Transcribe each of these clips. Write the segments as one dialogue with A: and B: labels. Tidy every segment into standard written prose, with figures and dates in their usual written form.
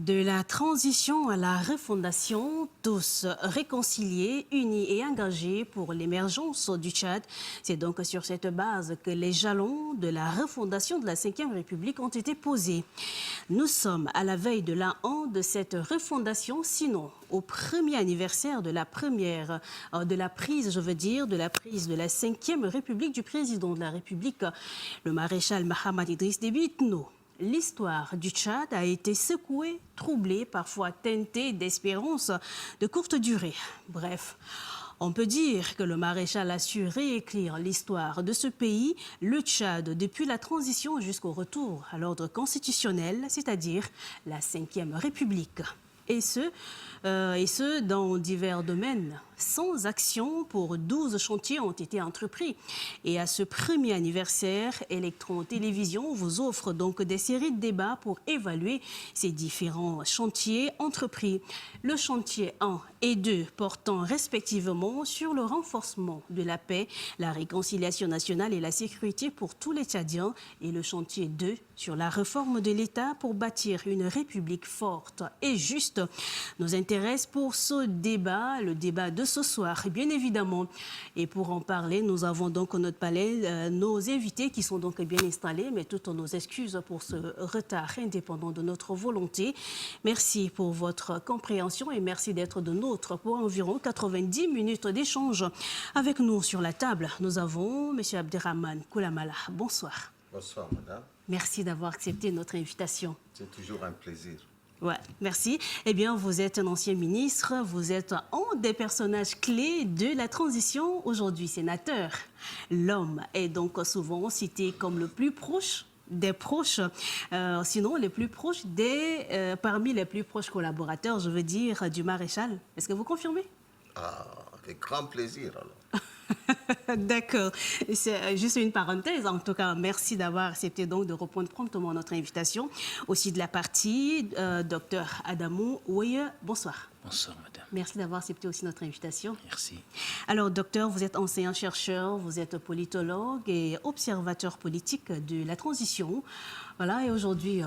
A: De la transition à la refondation, tous réconciliés, unis et engagés pour l'émergence du Tchad. C'est donc sur cette base que les jalons de la refondation de la Ve République ont été posés. Nous sommes à la veille de l'an 1 de cette refondation, sinon au premier anniversaire de la prise de la Ve République du président de la République, le maréchal Mahamat Idriss Déby Itno. L'histoire du Tchad a été secouée, troublée, parfois teintée d'espérance de courte durée. Bref, on peut dire que le maréchal a su réécrire l'histoire de ce pays, le Tchad, depuis la transition jusqu'au retour à l'ordre constitutionnel, c'est-à-dire la Ve République. Et ce, dans divers domaines. 100 actions pour 12 chantiers ont été entrepris. Et à ce premier anniversaire, Electron Télévision vous offre donc des séries de débats pour évaluer ces différents chantiers entrepris. Le chantier 1 et 2 portant respectivement sur le renforcement de la paix, la réconciliation nationale et la sécurité pour tous les Tchadiens. Et le chantier 2 sur la réforme de l'État pour bâtir une république forte et juste nous intéresse pour ce débat, le débat de ce soir, bien évidemment. Et pour en parler, nous avons donc notre panel, nos invités qui sont donc bien installés, mais toutes nos excuses pour ce retard indépendant de notre volonté. Merci pour votre compréhension et merci d'être de nôtre pour environ 90 minutes d'échange. Avec nous sur la table, nous avons M. Abderrahmane Koulamala. Bonsoir.
B: Bonsoir, madame.
A: Merci d'avoir accepté notre invitation.
B: C'est toujours un plaisir.
A: Ouais, merci. Eh bien, vous êtes un ancien ministre, vous êtes un des personnages clés de la transition, aujourd'hui sénateur. L'homme est donc souvent cité comme le plus proche des proches, sinon les plus proches parmi les plus proches collaborateurs, je veux dire, du maréchal. Est-ce que vous confirmez?
B: Ah, avec grand plaisir alors.
A: D'accord. C'est juste une parenthèse. En tout cas, merci d'avoir accepté donc de répondre promptement à notre invitation. Aussi de la partie, docteur Adamou Ouye, bonsoir.
C: Bonsoir, madame.
A: Merci d'avoir accepté aussi notre invitation.
C: Merci.
A: Alors, docteur, vous êtes enseignant-chercheur, vous êtes politologue et observateur politique de la transition. Voilà, et aujourd'hui...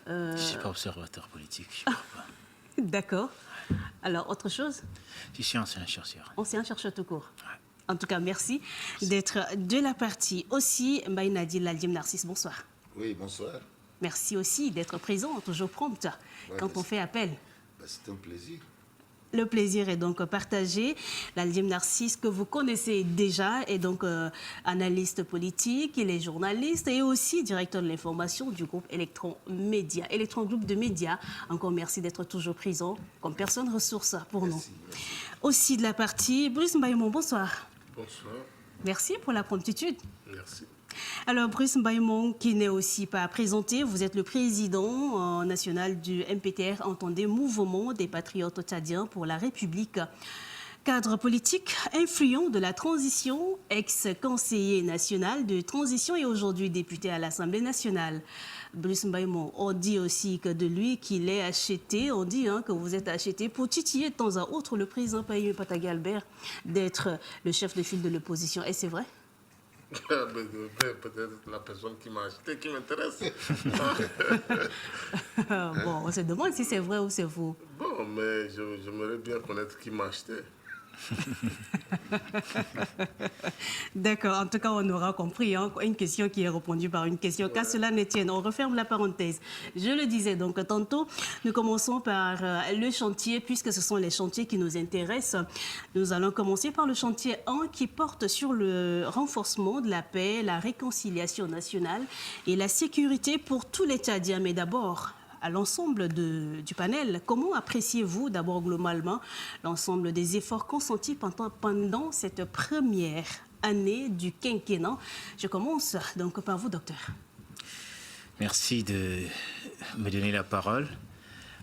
C: Je ne suis pas observateur politique, je ne crois pas.
A: D'accord. Alors, autre chose?
C: Je suis enseignant-chercheur.
A: Enseignant-chercheur tout court.
C: Ouais.
A: En tout cas, merci d'être de la partie. Aussi, Mbaïnadi Laldim Narcisse, bonsoir.
B: Oui, bonsoir.
A: Merci aussi d'être présent, toujours prompte, quand on fait appel.
B: C'est un plaisir.
A: Le plaisir est donc partagé. Laldim Narcisse, que vous connaissez déjà, est donc analyste politique, il est journaliste et aussi directeur de l'information du groupe Electron Média. Electron Groupe de médias, encore merci d'être toujours présent comme personne ressource pour nous.
B: Merci.
A: Aussi de la partie, Bruce Mbaïmon, bonsoir.
D: Bonsoir.
A: Merci pour la promptitude.
D: Merci.
A: Alors, Bruce Mbaïmon, qui n'est aussi pas présenté, vous êtes le président national du MPTR, entendez Mouvement des Patriotes Tchadiens pour la République. Cadre politique influent de la transition, ex-conseiller national de transition et aujourd'hui député à l'Assemblée nationale. Bruce Mbaïmon, on dit aussi que de lui qu'il est acheté, on dit que vous êtes acheté pour titiller de temps à autre le président Paye Patagui Albert d'être le chef de file de l'opposition. Et c'est vrai?
D: Peut-être la personne qui m'a acheté qui m'intéresse.
A: Bon, on se demande si c'est vrai ou c'est faux.
D: Bon, mais j'aimerais bien connaître qui m'a acheté.
A: D'accord, en tout cas, on aura compris. Une question qui est répondue par une question. Qu'à cela ne tienne, on referme la parenthèse. Je le disais donc tantôt, nous commençons par le chantier, puisque ce sont les chantiers qui nous intéressent. Nous allons commencer par le chantier 1 qui porte sur le renforcement de la paix, la réconciliation nationale et la sécurité pour tous les Tchadiens. Mais d'abord, à l'ensemble du panel, comment appréciez-vous d'abord globalement l'ensemble des efforts consentis pendant cette première année du quinquennat? Je commence donc par vous, docteur.
C: Merci de me donner la parole.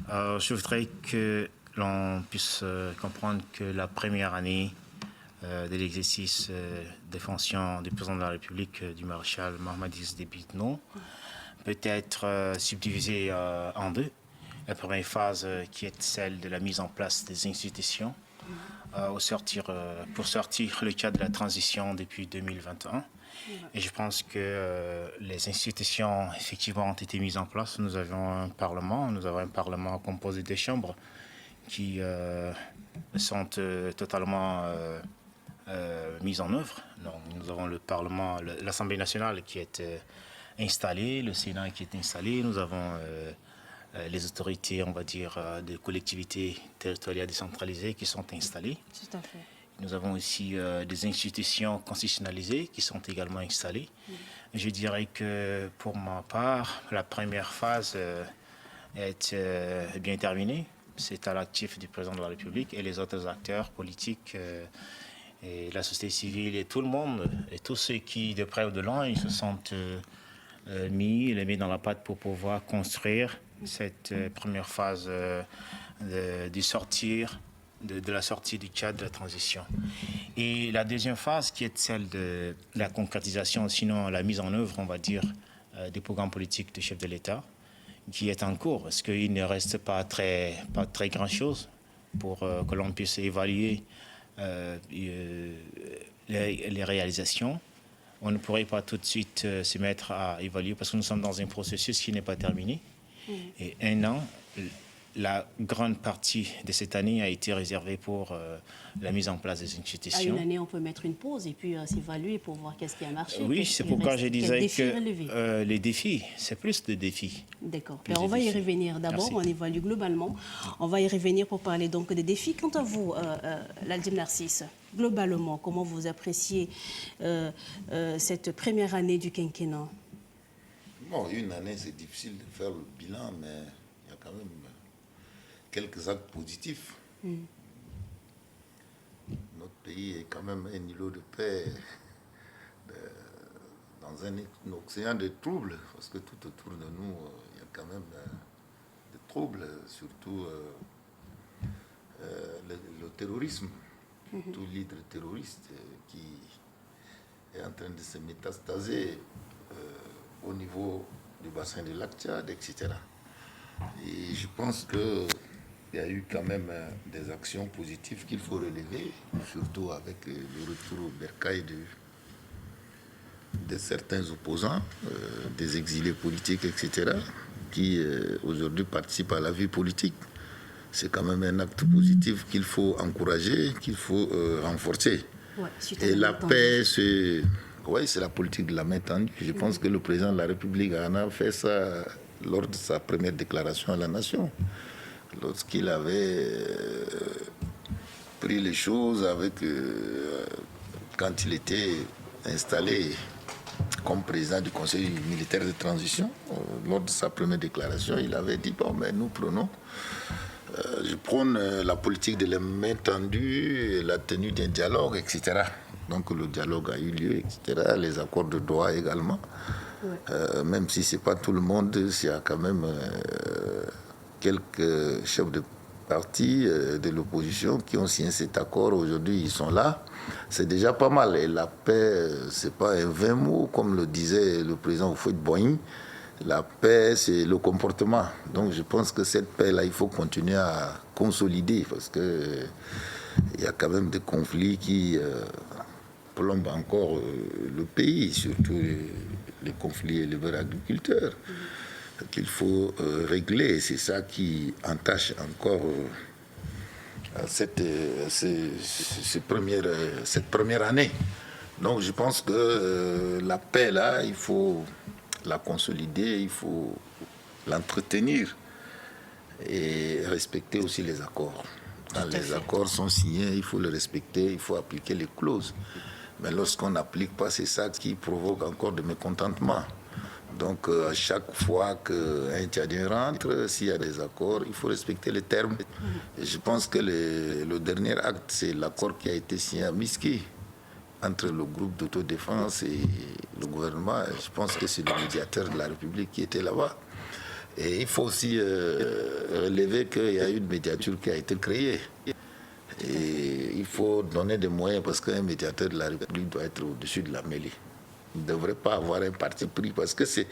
C: Je voudrais que l'on puisse comprendre que la première année de l'exercice des fonctions du président de la République, du maréchal Mahamat Idriss Déby Itno, peut être subdivisée en deux. La première phase qui est celle de la mise en place des institutions pour sortir le Tchad de la transition depuis 2021. Et je pense que les institutions, effectivement, ont été mises en place. Nous avons un Parlement composé des chambres qui sont totalement mises en œuvre. Donc, nous avons le Parlement, l'Assemblée nationale qui est installée, le Sénat qui est installé. Nous avons les autorités, on va dire, des collectivités territoriales décentralisées qui sont installées.
A: Tout à fait.
C: Nous avons aussi des institutions constitutionnalisées qui sont également installées. Je dirais que pour ma part, la première phase est bien terminée. C'est à l'actif du président de la République et les autres acteurs politiques et la société civile et tout le monde et tous ceux qui, de près ou de loin, ils se sont mis dans la patte pour pouvoir construire cette première phase de la sortie du Tchad de la transition. Et la deuxième phase, qui est celle de la concrétisation, sinon la mise en œuvre, on va dire, des programmes politiques du chef de l'État, qui est en cours, parce qu'il ne reste pas très grand-chose pour que l'on puisse évaluer les réalisations. On ne pourrait pas tout de suite se mettre à évaluer, parce que nous sommes dans un processus qui n'est pas terminé. Et un an, la grande partie de cette année a été réservée pour la mise en place des institutions.
A: À une année, on peut mettre une pause et puis s'évaluer pour voir qu'est-ce qui a marché.
C: Oui, c'est pourquoi je disais
A: que
C: les défis, c'est plus de défis.
A: D'accord. On va y revenir. D'abord, on évalue globalement. On va y revenir pour parler donc des défis. Quant à vous, Laldim Narcisse, globalement, comment vous appréciez cette première année du quinquennat?
B: Bon, une année, c'est difficile de faire le bilan, mais il y a quand même quelques actes positifs. Notre pays est quand même un îlot de paix dans un océan de troubles, parce que tout autour de nous, il y a quand même des troubles, surtout le terrorisme, tout l'hydre terroriste qui est en train de se métastaser au niveau du bassin du lac Tchad, etc. Et je pense qu'il y a eu quand même des actions positives qu'il faut relever, surtout avec le retour au bercail de certains opposants, des exilés politiques, etc., qui aujourd'hui participent à la vie politique. C'est quand même un acte positif qu'il faut encourager, qu'il faut renforcer.
A: Ouais,
B: et la paix, c'est la politique de la main tendue. Je pense que le président de la République en a fait ça lors de sa première déclaration à la nation, lorsqu'il avait pris les choses quand il était installé comme président du Conseil militaire de transition. Lors de sa première déclaration, il avait dit, bon, mais nous je prône la politique de la main tendue et la tenue d'un dialogue, etc. Donc le dialogue a eu lieu, etc. Les accords de Doha également. Ouais. Même si ce n'est pas tout le monde, il y a quand même quelques chefs de parti de l'opposition qui ont signé cet accord. Aujourd'hui, ils sont là. C'est déjà pas mal. Et la paix, ce n'est pas un vain mot, comme le disait le président Houphouët-Boigny. La paix, c'est le comportement. Donc je pense que cette paix-là, il faut continuer à consolider, parce qu'il y a quand même des conflits qui plombent encore le pays, surtout les conflits éleveurs-agriculteurs, qu'il faut régler. C'est ça qui entache encore cette première année. Donc je pense que la paix-là, il faut la consolider, il faut l'entretenir et respecter aussi les accords. Quand les accords sont signés, il faut les respecter, il faut appliquer les clauses. Mais lorsqu'on n'applique pas, c'est ça qui provoque encore de mécontentement. Donc à chaque fois qu'un Tchadien rentre, s'il y a des accords, il faut respecter les termes. Et je pense que le dernier acte, c'est l'accord qui a été signé à Miski entre le groupe d'autodéfense et le gouvernement. Je pense que c'est le médiateur de la République qui était là-bas. Et il faut aussi relever qu'il y a une médiature qui a été créée. Et il faut donner des moyens, parce qu'un médiateur de la République doit être au-dessus de la mêlée. Il ne devrait pas avoir un parti pris parce que c'est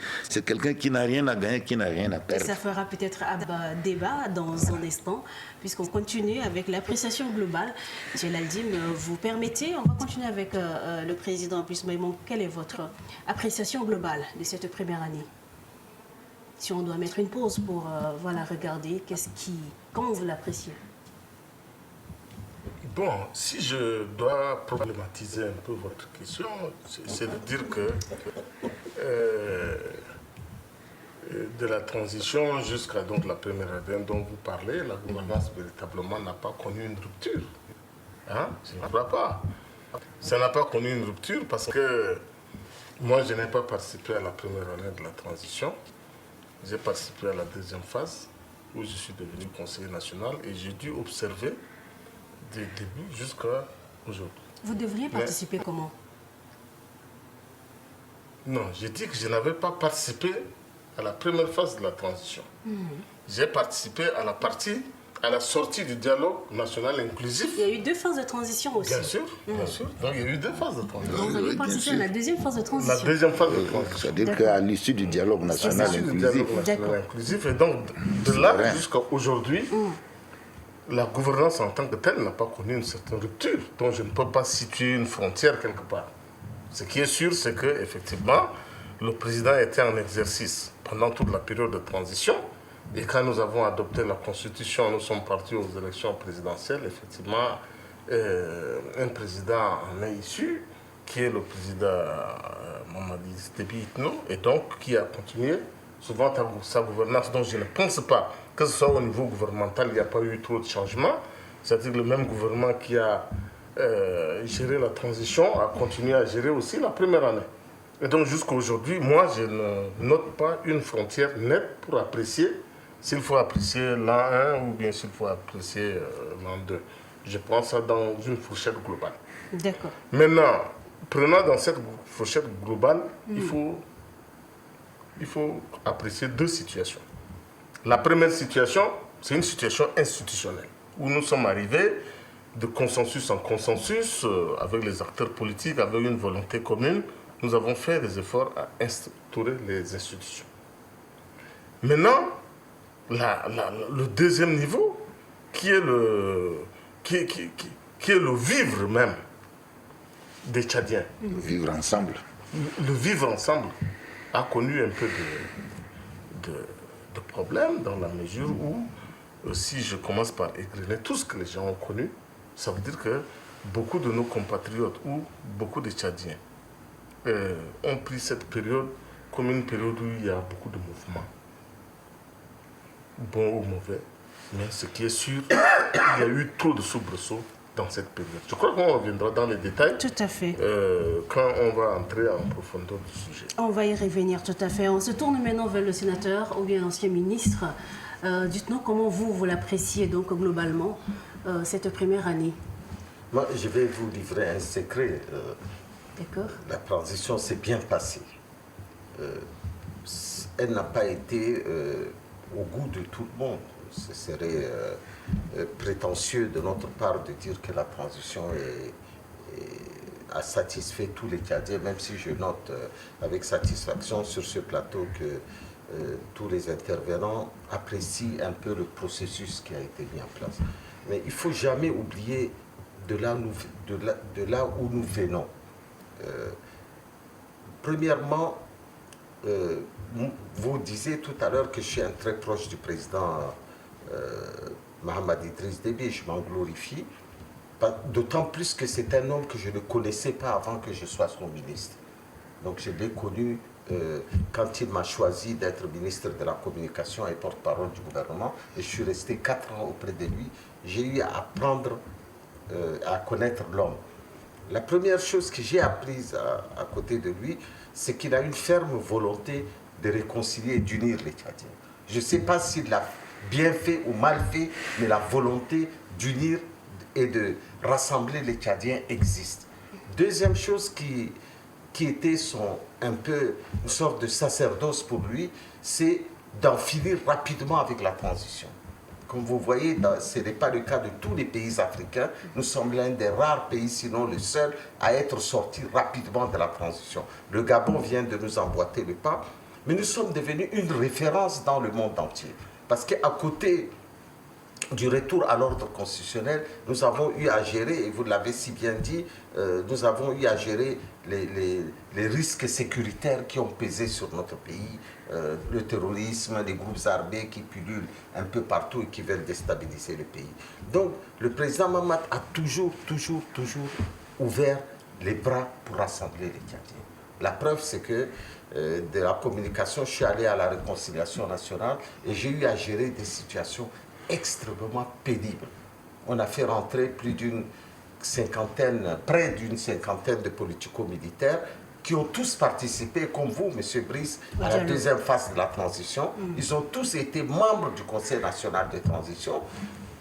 B: quelqu'un qui n'a rien à gagner, qui n'a rien à perdre.
A: Ça fera peut-être un débat dans un instant, puisqu'on continue avec l'appréciation globale. M. Laldim, vous permettez, on va continuer avec le président Brice Maïmon. Quelle est votre appréciation globale de cette première année? Si on doit mettre une pause pour voilà, regarder, comment vous l'appréciez?
D: Bon, si je dois problématiser un peu votre question, c'est de dire que de la transition jusqu'à donc la première année dont vous parlez, la gouvernance véritablement n'a pas connu une rupture. Hein? Je ne crois pas. Ça n'a pas connu une rupture parce que moi, je n'ai pas participé à la première année de la transition. J'ai participé à la deuxième phase où je suis devenu conseiller national et j'ai dû observer du début jusqu'à aujourd'hui.
A: Vous devriez participer comment?
D: Non, j'ai dit que je n'avais pas participé à la première phase de la transition. J'ai participé à la sortie du dialogue national inclusif.
A: Il y a eu 2 phases de transition aussi.
D: Bien sûr, bien sûr. Donc il y a eu 2 phases de transition.
A: Donc, vous avez participé à la deuxième phase de transition.
D: La deuxième phase de transition.
B: C'est-à-dire qu'à l'issue du dialogue national
D: inclusif. Et donc, de là jusqu'à aujourd'hui, la gouvernance en tant que telle n'a pas connu une certaine rupture. Donc je ne peux pas situer une frontière quelque part. Ce qui est sûr, c'est qu'effectivement, le président était en exercice pendant toute la période de transition. Et quand nous avons adopté la Constitution, nous sommes partis aux élections présidentielles. Effectivement, un président en est issu, qui est le président Mamadi Déby Itno, et donc qui a continué souvent sa gouvernance. Donc je ne pense pas que ce soit au niveau gouvernemental, il n'y a pas eu trop de changements. C'est-à-dire que le même gouvernement qui a géré la transition a continué à gérer aussi la première année. Et donc jusqu'à aujourd'hui, moi, je ne note pas une frontière nette pour apprécier s'il faut apprécier l'an 1 ou bien s'il faut apprécier l'an 2. Je prends ça dans une fourchette globale.
A: D'accord.
D: Maintenant, prenant dans cette fourchette globale, il faut apprécier 2 situations. La première situation, c'est une situation institutionnelle, où nous sommes arrivés de consensus en consensus, avec les acteurs politiques, avec une volonté commune. Nous avons fait des efforts à instaurer les institutions. Maintenant, le deuxième niveau, qui est le vivre même des Tchadiens.
B: Le vivre ensemble.
D: Le vivre ensemble a connu un peu de problèmes dans la mesure où, si je commence par égrener tout ce que les gens ont connu, ça veut dire que beaucoup de nos compatriotes ou beaucoup de Tchadiens ont pris cette période comme une période où il y a beaucoup de mouvements, bons ou mauvais. Mais ce qui est sûr, il y a eu trop de soubresauts dans cette période. Je crois qu'on reviendra dans les détails.
A: Tout à fait.
D: Quand on va entrer en profondeur du sujet.
A: On va y revenir, tout à fait. On se tourne maintenant vers le sénateur ou bien l'ancien ministre. Dites-nous comment vous l'appréciez donc globalement cette première année.
E: Moi, je vais vous livrer un secret.
A: D'accord.
E: La transition s'est bien passée. Elle n'a pas été au goût de tout le monde. Ce serait prétentieux de notre part de dire que la transition a satisfait tous les Tchadiens, même si je note avec satisfaction sur ce plateau que tous les intervenants apprécient un peu le processus qui a été mis en place. Mais il ne faut jamais oublier de là où nous venons. Premièrement, vous disiez tout à l'heure que je suis un très proche du président Mahamad Idriss Déby, et je m'en glorifie, d'autant plus que c'est un homme que je ne connaissais pas avant que je sois son ministre. Donc je l'ai connu quand il m'a choisi d'être ministre de la Communication et porte-parole du gouvernement, et je suis resté 4 ans auprès de lui. J'ai eu à apprendre à connaître l'homme. La première chose que j'ai apprise à côté de lui, c'est qu'il a une ferme volonté de réconcilier et d'unir les Tchadiens. Je ne sais pas s'il l'a bien fait ou mal fait, mais la volonté d'unir et de rassembler les Tchadiens existe. Deuxième chose qui était un peu une sorte de sacerdoce pour lui, c'est d'en finir rapidement avec la transition. Comme vous voyez, ce n'est pas le cas de tous les pays africains. Nous sommes l'un des rares pays, sinon le seul, à être sorti rapidement de la transition. Le Gabon vient de nous emboîter le pas, mais nous sommes devenus une référence dans le monde entier. Parce qu'à côté du retour à l'ordre constitutionnel, nous avons eu à gérer, et vous l'avez si bien dit, nous avons eu à gérer les risques sécuritaires qui ont pesé sur notre pays, le terrorisme, les groupes armés qui pullulent un peu partout et qui veulent déstabiliser le pays. Donc, le président Mahamat a toujours ouvert les bras pour rassembler les Tchadiens. La preuve, c'est que de la communication, je suis allé à la réconciliation nationale et j'ai eu à gérer des situations extrêmement pénibles. On a fait rentrer près d'une cinquantaine de politico-militaires qui ont tous participé, comme vous, M. Brice, à la deuxième phase de la transition. Ils ont tous été membres du Conseil national de transition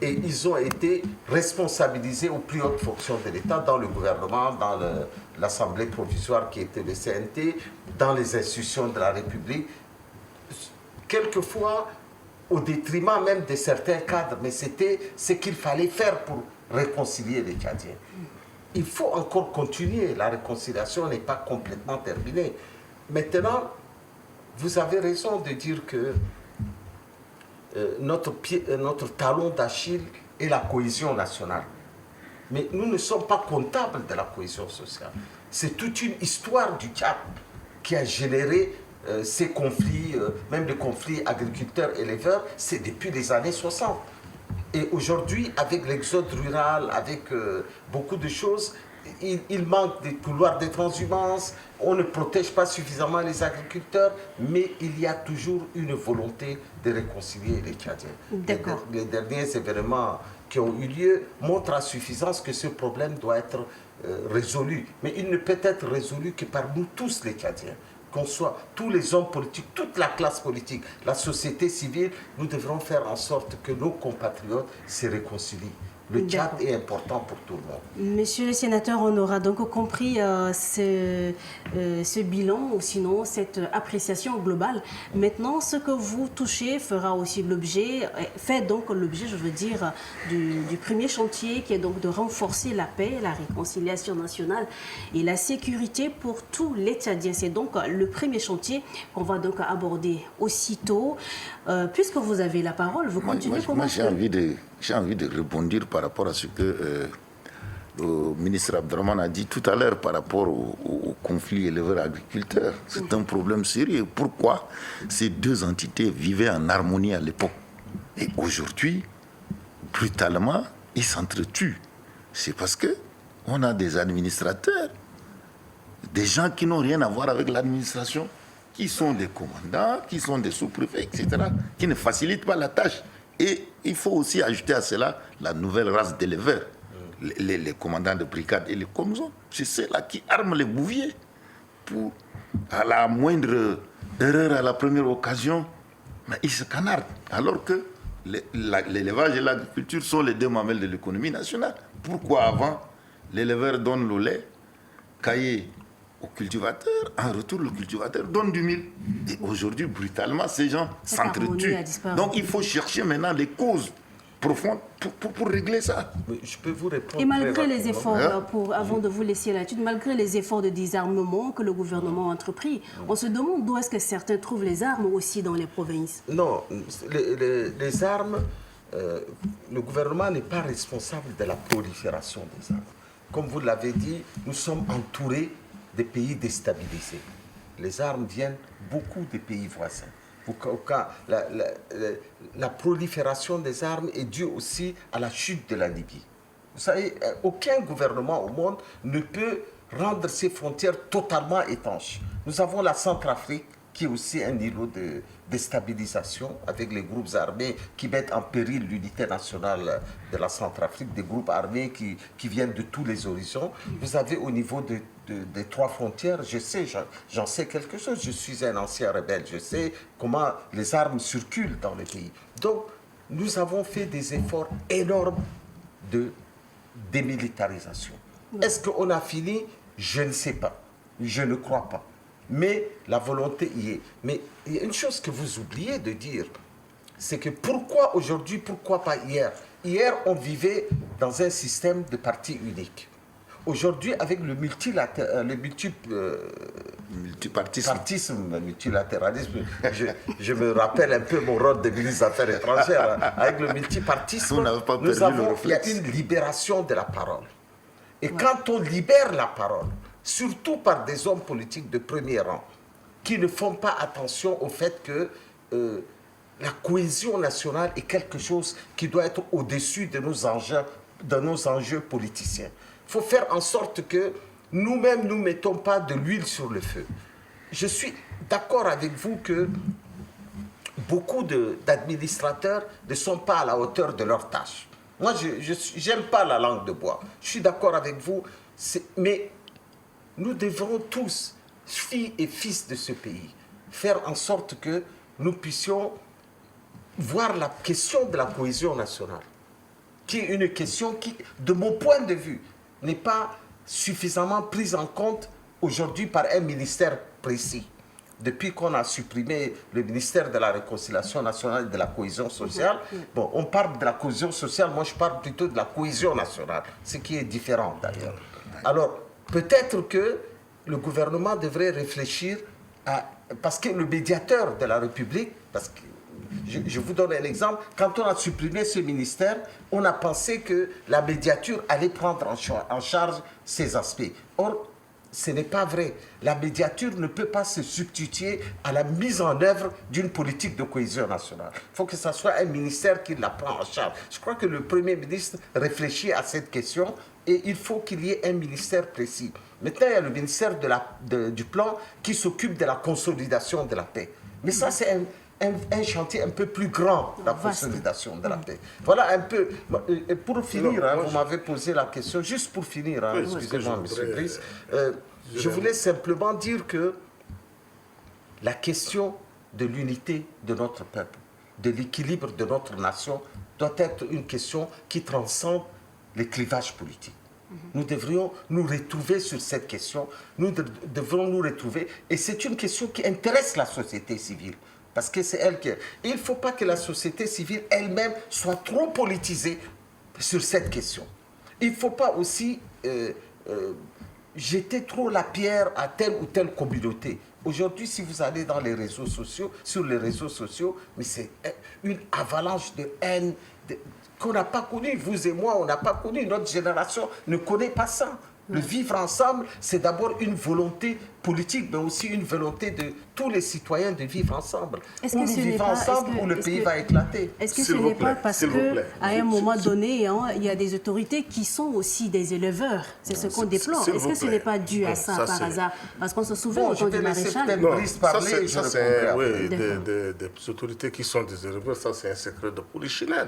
E: et ils ont été responsabilisés aux plus hautes fonctions de l'État, dans le gouvernement, dans l'Assemblée provisoire qui était le CNT, dans les institutions de la République. Quelquefois, au détriment même de certains cadres, mais c'était ce qu'il fallait faire pour réconcilier les Tchadiens. Il faut encore continuer, la réconciliation n'est pas complètement terminée. Maintenant, vous avez raison de dire que notre talon d'Achille est la cohésion nationale. Mais nous ne sommes pas comptables de la cohésion sociale. C'est toute une histoire du Tchad qui a généré ces conflits, même les conflits agriculteurs-éleveurs, c'est depuis les années 60. Et aujourd'hui, avec l'exode rural, avec beaucoup de choses, il manque des couloirs de transhumance, on ne protège pas suffisamment les agriculteurs, mais il y a toujours une volonté de réconcilier les Tchadiens. Les derniers événements qui ont eu lieu montrent à suffisance que ce problème doit être résolu. Mais il ne peut être résolu que par nous tous les Tchadiens. Qu'on soit tous les hommes politiques, toute la classe politique, la société civile, nous devrons faire en sorte que nos compatriotes se réconcilient. Le Tchad est important pour tout le monde.
A: Monsieur le sénateur, on aura donc compris ce bilan ou sinon cette appréciation globale. Maintenant, ce que vous touchez fera aussi l'objet, fait donc l'objet, je veux dire, du premier chantier qui est donc de renforcer la paix, la réconciliation nationale et la sécurité pour tous les Tchadiens. C'est donc le premier chantier qu'on va donc aborder aussitôt. Puisque vous avez la parole, vous continuez comment?
B: Moi, j'ai envie de rebondir par rapport à ce que le ministre Abdraman a dit tout à l'heure par rapport au conflit éleveur-agriculteur. C'est un problème sérieux. Pourquoi ces deux entités vivaient en harmonie à l'époque? Et aujourd'hui, brutalement, ils s'entretuent. C'est parce qu'on a des administrateurs, des gens qui n'ont rien à voir avec l'administration, qui sont des commandants, qui sont des sous-préfets, etc., qui ne facilitent pas la tâche. Et il faut aussi ajouter à cela la nouvelle race d'éleveurs, les commandants de brigade et les commissions. C'est ceux-là qui arment les bouviers pour, à la moindre erreur, à la première occasion, mais ils se canardent. Alors que l'élevage et l'agriculture sont les deux mamelles de l'économie nationale. Pourquoi avant, l'éleveur donne le lait, caillé au cultivateur, en retour le cultivateur donne du mil. Et aujourd'hui, brutalement, ces gens s'entretuent. Donc il faut chercher maintenant les causes profondes pour régler ça.
E: Mais je peux vous répondre.
A: Et malgré les efforts, avant de vous laisser l'étude, malgré les efforts de désarmement que le gouvernement a entrepris, on se demande d'où est-ce que certains trouvent les armes aussi dans les provinces.
E: Non, les armes, le gouvernement n'est pas responsable de la prolifération des armes. Comme vous l'avez dit, nous sommes entourés des pays déstabilisés. Les armes viennent beaucoup des pays voisins. La prolifération des armes est due aussi à la chute de la Libye. Vous savez, aucun gouvernement au monde ne peut rendre ses frontières totalement étanches. Nous avons la Centrafrique, qui est aussi un îlot de déstabilisation avec les groupes armés qui mettent en péril l'unité nationale de la Centrafrique, des groupes armés qui viennent de tous les horizons. Vous avez au niveau des trois frontières, j'en sais quelque chose, je suis un ancien rebelle, je sais comment les armes circulent dans le pays. Donc, nous avons fait des efforts énormes de démilitarisation. Est-ce qu'on a fini? Je ne sais pas, je ne crois pas. Mais la volonté y est. Mais il y a une chose que vous oubliez de dire. c'est que pourquoi aujourd'hui, pourquoi pas hier? Hier, on vivait dans un système de parti unique. Aujourd'hui, avec le multilatéralisme, je me rappelle un peu mon rôle de ministre des Affaires étrangères. Avec le multipartisme, il y a une libération de la parole. Et quand on libère la parole, surtout par des hommes politiques de premier rang, qui ne font pas attention au fait que la cohésion nationale est quelque chose qui doit être au-dessus de nos enjeux politiciens. Il faut faire en sorte que nous-mêmes, nous ne mettons pas de l'huile sur le feu. Je suis d'accord avec vous que beaucoup d'administrateurs ne sont pas à la hauteur de leur tâche. Moi, je n'aime pas la langue de bois. Je suis d'accord avec vous, mais nous devrons tous, filles et fils de ce pays, faire en sorte que nous puissions voir la question de la cohésion nationale, qui est une question qui, de mon point de vue, n'est pas suffisamment prise en compte aujourd'hui par un ministère précis. Depuis qu'on a supprimé le ministère de la Réconciliation nationale et de la cohésion sociale, bon, on parle de la cohésion sociale, moi je parle plutôt de la cohésion nationale, ce qui est différent d'ailleurs. Alors, peut-être que le gouvernement devrait réfléchir à... Parce que le médiateur de la République, parce que je vous donne un exemple, quand on a supprimé ce ministère, on a pensé que la médiature allait prendre en charge ces aspects. Or, ce n'est pas vrai. La médiature ne peut pas se substituer à la mise en œuvre d'une politique de cohésion nationale. Il faut que ce soit un ministère qui la prend en charge. Je crois que le Premier ministre réfléchit à cette question et il faut qu'il y ait un ministère précis. Maintenant, il y a le ministère du Plan qui s'occupe de la consolidation de la paix. Mais ça, c'est un chantier un peu plus grand, la consolidation de la paix. Voilà un peu. Pour finir, vous m'avez posé la question, juste pour finir, excusez-moi, M. Brice, je voulais simplement dire que la question de l'unité de notre peuple, de l'équilibre de notre nation, doit être une question qui transcende les clivages politiques. Nous devrions nous retrouver sur cette question, nous devrons nous retrouver, et c'est une question qui intéresse la société civile. Parce que c'est elle qui... Il ne faut pas que la société civile elle-même soit trop politisée sur cette question. Il ne faut pas aussi jeter trop la pierre à telle ou telle communauté. Aujourd'hui, si vous allez dans les réseaux sociaux, sur les réseaux sociaux, mais c'est une avalanche de haine qu'on n'a pas connue. Vous et moi, on n'a pas connu. Notre génération ne connaît pas ça. Le vivre ensemble, c'est d'abord une volonté politique, mais aussi une volonté de tous les citoyens de vivre ensemble. Ou nous vivons ensemble, ou le pays va éclater.
A: Est-ce que ce n'est pas parce qu'à un moment donné, il y a des autorités qui sont aussi des éleveurs? C'est ce qu'on déplore. Est-ce que ce n'est pas dû à ça par hasard? Parce qu'on se souvient du maréchal.
D: Ça, c'est des autorités qui sont des éleveurs, ça c'est un secret de polichinelle.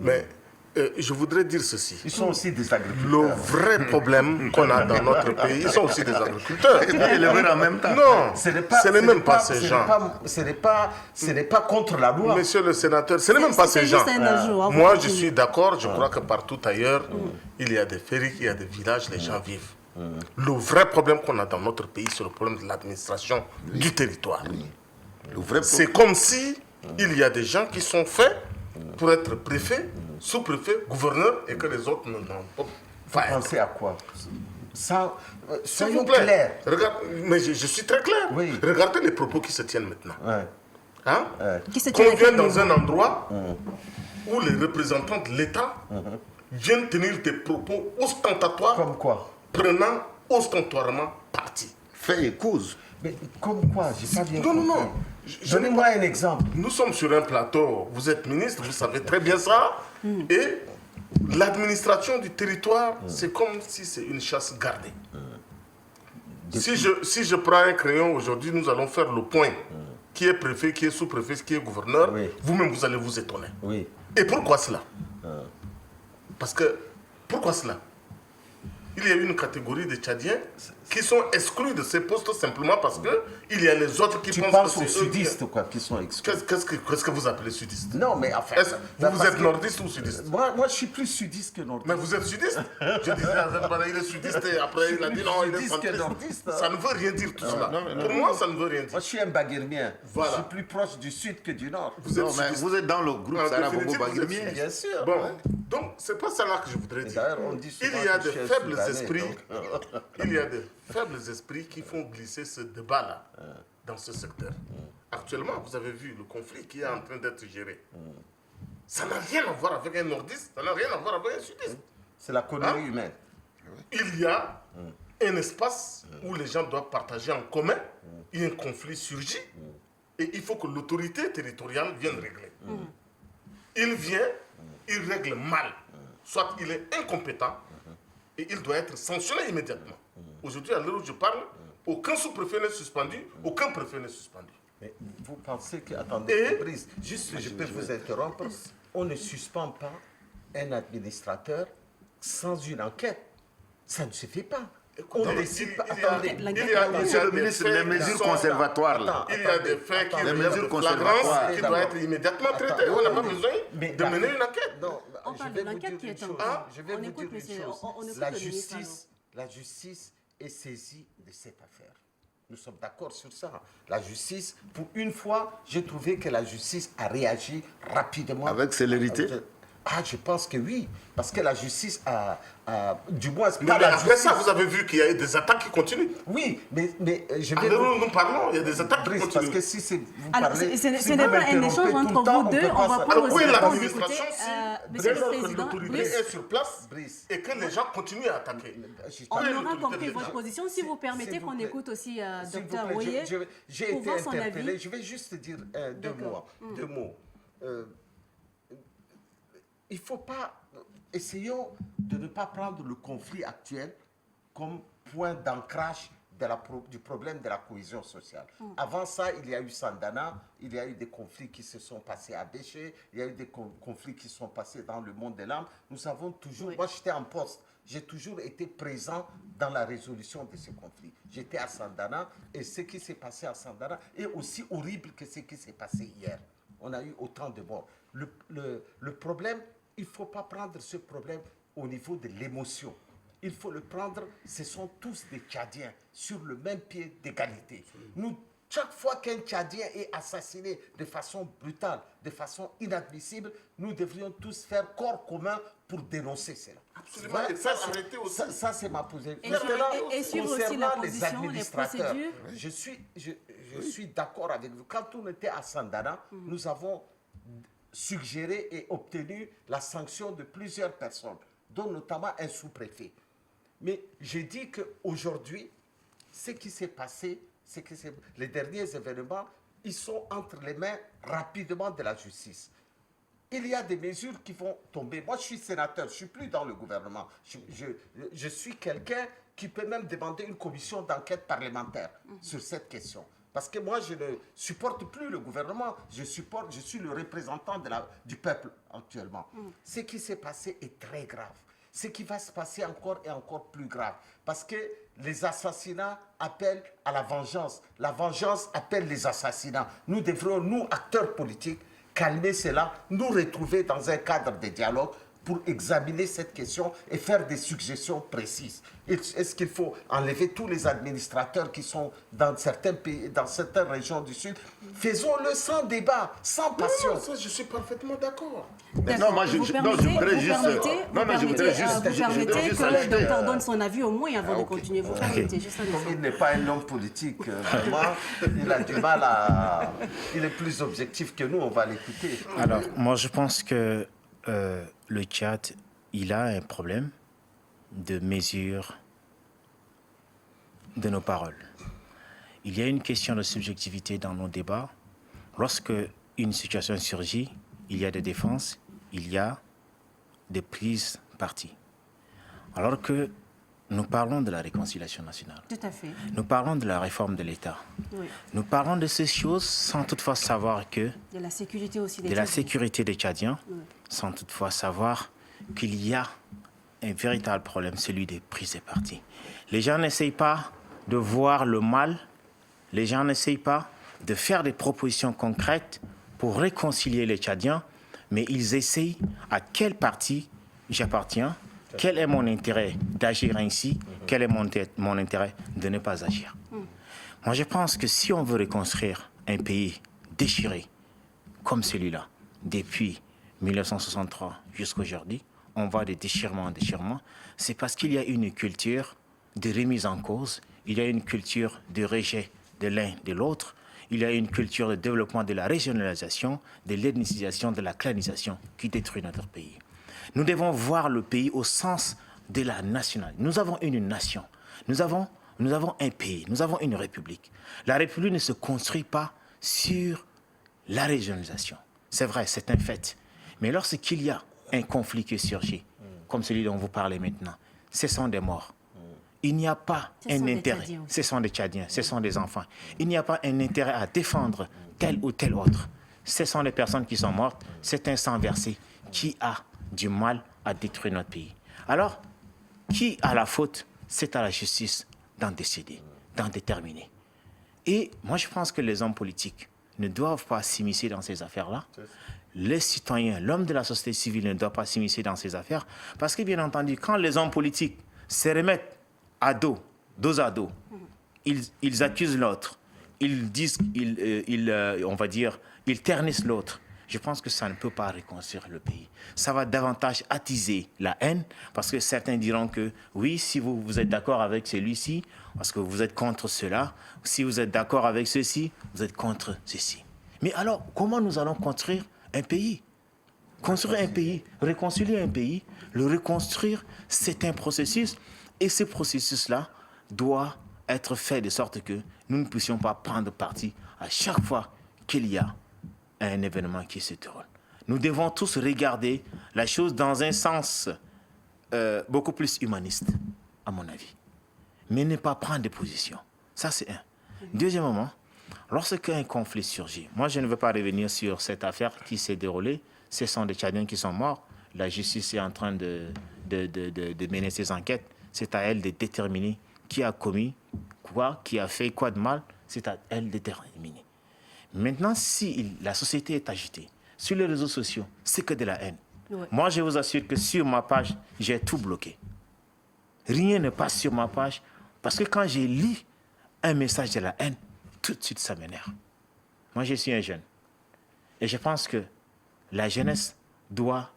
D: Mais je voudrais dire ceci.
E: Ils sont aussi des agriculteurs.
D: Le vrai problème qu'on a dans notre pays, ils sont aussi des agriculteurs.
B: Et éleveurs en même temps.
D: Non, ce n'est même pas ces gens.
E: Ce n'est pas contre la loi.
D: Monsieur le sénateur, ce n'est même pas ces gens. Moi, je suis d'accord, je crois que partout ailleurs, il y a des ferries, il y a des villages, les gens vivent. Le vrai problème qu'on a dans notre pays, c'est le problème de l'administration du territoire. C'est comme si il y a des gens qui sont faits pour être préfet, sous-préfet, gouverneur, et que les autres n'ont pas.
E: Vous pensez à quoi? Soyons clairs.
D: Mais je suis très clair.
E: Oui.
D: Regardez les propos qui se tiennent maintenant. Hein?
A: Qu'on
D: vient dans un endroit où les représentants de l'État viennent tenir des propos ostentatoires.
E: Comme quoi?
D: Prenant ostentatoirement parti.
B: Fait et cause.
E: Mais comme quoi? J'ai pas bien compris.
D: Non.
E: Donnez-moi un exemple.
D: Nous sommes sur un plateau, vous êtes ministre, vous savez très bien ça. Et l'administration du territoire, c'est comme si c'est une chasse gardée. Si je prends un crayon aujourd'hui, nous allons faire le point. Qui est préfet, qui est sous-préfet, qui est gouverneur, vous-même vous allez vous étonner.
E: Oui.
D: Et pourquoi cela? Parce que, pourquoi cela? Il y a une catégorie de Tchadiens qui sont exclus de ces postes simplement parce qu'il y a les autres qui
E: Tu
D: pensent
E: penses
D: que
E: aux
D: c'est eux
E: sudistes, quoi, qui sont exclus.
D: Qu'est-ce que vous appelez sudiste?
E: Non, mais enfin...
D: Vous êtes nordiste ou sudiste?
E: Moi, je suis plus sudiste que nordiste.
D: Mais vous êtes sudiste? Je disais, il est sudiste et après il a dit non, il est
E: sudiste que
D: centriste.
E: nordiste, hein.
D: Ça ne veut rien dire tout cela. Pour moi, ça ne veut rien dire.
E: Moi, je suis un baguirmien.
D: Voilà.
E: Je suis plus proche du sud que du nord.
D: Vous êtes
B: Non, mais
D: sudiste.
B: vous êtes dans le groupe
D: En
B: Sarabobo
D: définitive, vous êtes
B: Baguirmien.
D: sudiste.
E: Bien sûr.
D: Bon, donc c'est pas ça là que je voudrais
E: Et
D: dire.
E: d'ailleurs, on dit souvent
D: Il y a
E: que
D: de
E: je suis un
D: faibles
E: Soudanais,
D: esprits.
E: donc.
D: Il y a de faibles esprits qui font glisser ce débat-là dans ce secteur. Actuellement, vous avez vu le conflit qui est en train d'être géré. Ça n'a rien à voir avec un nordiste, ça n'a rien à voir avec un sudiste.
E: C'est la connerie
D: Hein?
E: humaine.
D: Il y a un espace où les gens doivent partager en commun. Il y a un conflit surgit et il faut que l'autorité territoriale vienne régler. Il vient, il règle mal. Soit il est incompétent et il doit être sanctionné immédiatement. Aujourd'hui, à l'heure où je parle, aucun sous-préfet n'est suspendu, aucun préfet n'est suspendu.
E: Mais vous pensez que... Attendez,
D: Et-
E: Brice, juste, je peux vous interrompre. On ne suspend pas un administrateur sans une enquête. Ça ne se fait pas. On ne décide pas... Attendez.
B: Monsieur le ministre, les mesures conservatoires, là.
D: Il y a des faits qui
E: attendez,
D: relèvent
B: mesures
D: de flagrance
B: conservatoires.
D: qui doivent être immédiatement traitées. On n'a pas besoin
E: Mais
D: de
E: la-
D: mener une enquête.
E: Non,
A: On
E: je
A: parle
E: vais
A: de
E: vous
A: l'enquête
E: dire
A: qui
E: une
A: est en
E: chose.
A: cours.
E: Je vais
A: On
E: vous
A: écoute,
E: dire une
A: monsieur,
E: chose.
A: on écoute
E: La
A: le ministre,
E: justice est saisie de cette affaire. Nous sommes d'accord sur ça. La justice, pour une fois, j'ai trouvé que la justice a réagi rapidement.
B: Avec célérité?
E: Ah, je pense que oui. Parce que la justice a du moins...
D: Mais
E: pas la
D: après ça, vous avez vu qu'il y a eu des attaques qui continuent.
E: Oui, mais je
D: À
E: vais...
D: l'heure où nous parlons, il y a des attaques qui
E: Brice, parce
D: continuent.
E: que si c'est... vous
A: Alors,
E: parlez-
A: ce
E: si
A: n'est
E: vous
A: pas un
E: m'interrompez
A: échange
E: tout le
A: entre
E: temps,
A: vous deux.
E: peut
A: On
E: pas
A: va
E: se-
A: prendre
D: Alors,
A: aussi
D: où est
A: le temps d'écouter.
D: l'administration
A: Monsieur
D: dès
A: le
D: lors que
A: Président,
D: l'autorité
A: Brice,
D: est sur place
E: Brice.
D: et que les gens continuent à attaquer?
A: on
D: Oui,
A: aura
D: l'autorité
A: compris
D: de
A: votre
D: l'État.
A: position. Si vous permettez
E: S'il vous
A: qu'on
E: plaît.
A: écoute aussi
E: S'il vous
A: Dr
E: plaît,
A: Oye
E: j'ai
A: pour
E: été
A: voir son
E: interpellé.
A: avis.
E: Je vais juste dire deux
A: D'accord.
E: mots. Deux mots. Il ne faut pas... Essayons de ne pas prendre le conflit actuel comme point d'ancrage du problème de la cohésion sociale. Avant ça, il y a eu Sandana, il y a eu des conflits qui se sont passés à Béché, il y a eu des conflits qui sont passés dans le monde de l'âme. Nous avons toujours...
A: Oui.
E: Moi, j'étais en poste. J'ai toujours été présent dans la résolution de ces conflits. J'étais à Sandana et ce qui s'est passé à Sandana est aussi horrible que ce qui s'est passé hier. On a eu autant de morts. Le problème, il ne faut pas prendre ce problème au niveau de l'émotion. Il faut le prendre, ce sont tous des Tchadiens sur le même pied d'égalité. Nous, chaque fois qu'un Tchadien est assassiné de façon brutale, de façon inadmissible, nous devrions tous faire corps commun pour dénoncer cela.
D: Absolument.
E: Voilà,
D: Et ça, arrêtez aussi.
E: ça, c'est ma position.
A: Et
E: Maintenant,
A: et suivre aussi la
E: concernant
A: position, les
E: administrateurs,
A: procédures.
E: je suis d'accord avec vous. Quand on était à Sandana, nous avons suggéré et obtenu la sanction de plusieurs personnes, dont notamment un sous-préfet. Mais j'ai dit qu'aujourd'hui, ce qui s'est passé, les derniers événements, ils sont entre les mains rapidement de la justice. Il y a des mesures qui vont tomber. Moi, je suis sénateur, je ne suis plus dans le gouvernement. Je suis quelqu'un qui peut même demander une commission d'enquête parlementaire sur cette question. Parce que moi, je ne supporte plus le gouvernement. Je suis le représentant du peuple actuellement. Ce qui s'est passé est très grave. Ce qui va se passer encore est encore plus grave. Parce que les assassinats appellent à la vengeance. La vengeance appelle les assassinats. Nous devrions, nous, acteurs politiques, calmer cela, nous retrouver dans un cadre de dialogue pour examiner cette question et faire des suggestions précises. Est-ce qu'il faut enlever tous les administrateurs qui sont dans certains pays, dans certaines régions du Sud? Faisons-le sans débat, sans passion.
D: Non, ça, je suis parfaitement d'accord.
B: Non, moi, je voudrais juste... Non, mais je voudrais juste...
A: Vous permettez que le docteur donne son avis au moins avant de continuer. Vous permettez juste un
E: Comme
A: instant.
E: il n'est pas un homme politique, vraiment, il a du mal à... Il est plus objectif que nous, on va l'écouter.
C: Alors, moi, je pense que le Tchad, il a un problème de mesure de nos paroles. Il y a une question de subjectivité dans nos débats. Lorsque une situation surgit, il y a des défenses, il y a des prises parties. Alors que nous parlons de la réconciliation nationale.
A: Tout à fait.
C: Nous parlons de la réforme de l'État.
A: Oui.
C: Nous parlons de ces choses sans toutefois savoir que
A: De la sécurité aussi des
C: de la
A: Tchadiens.
C: sécurité des Tchadiens, sans toutefois savoir qu'il y a un véritable problème, celui des prises et parties. Les gens n'essayent pas de voir le mal, les gens n'essayent pas de faire des propositions concrètes pour réconcilier les Tchadiens, mais ils essayent à quel parti j'appartiens, quel est mon intérêt d'agir ainsi, quel est mon intérêt de ne pas agir. Moi, je pense que si on veut reconstruire un pays déchiré comme celui-là, depuis 1963 jusqu'à aujourd'hui, on va de déchirement en déchirement, c'est parce qu'il y a une culture de remise en cause, il y a une culture de rejet de l'un de l'autre, il y a une culture de développement de la régionalisation, de l'ethnicisation, de la clanisation qui détruit notre pays. Nous devons voir le pays au sens de la nationalité. Nous avons une nation, nous avons un pays, nous avons une république. La république ne se construit pas sur la régionalisation. C'est vrai, c'est un fait. Mais lorsqu'il y a un conflit qui surgit, comme celui dont vous parlez maintenant, ce sont des morts. Il n'y a pas un intérêt. Ce sont des Tchadiens, ce sont des enfants. Il n'y a pas un intérêt à défendre tel ou tel autre. Ce sont des personnes qui sont mortes. C'est un sang versé qui a du mal à détruire notre pays. Alors, qui a la faute? C'est à la justice d'en décider, d'en déterminer. Et moi, je pense que les hommes politiques ne doivent pas s'immiscer dans ces affaires-là. Les citoyens, l'homme de la société civile ne doit pas s'immiscer dans ces affaires. Parce que, bien entendu, quand les hommes politiques se remettent dos à dos, ils accusent l'autre, ils disent, on va dire, ils ternissent l'autre. Je pense que ça ne peut pas reconstruire le pays. Ça va davantage attiser la haine, parce que certains diront que oui, si vous êtes d'accord avec celui-ci, parce que vous êtes contre cela, si vous êtes d'accord avec ceci, vous êtes contre ceci. Mais alors, comment nous allons construire un pays? Construire un pays, réconcilier un pays, le reconstruire, c'est un processus. Et ce processus-là doit être fait de sorte que nous ne puissions pas prendre parti à chaque fois qu'il y a un événement qui se déroule. Nous devons tous regarder la chose dans un sens beaucoup plus humaniste, à mon avis. Mais ne pas prendre de position. Ça, c'est un. Deuxièmement, lorsqu'un conflit surgit, moi, je ne veux pas revenir sur cette affaire qui s'est déroulée. Ce sont des Tchadiens qui sont morts. La justice est en train de mener ses enquêtes. C'est à elle de déterminer qui a commis quoi, qui a fait quoi de mal. C'est à elle de déterminer. Maintenant, si la société est agitée, sur les réseaux sociaux, c'est que de la haine. Ouais. Moi, je vous assure que sur ma page, j'ai tout bloqué. Rien ne passe sur ma page, parce que quand j'ai lu un message de la haine, tout de suite, ça m'énerve. Moi, je suis un jeune. Et je pense que la jeunesse doit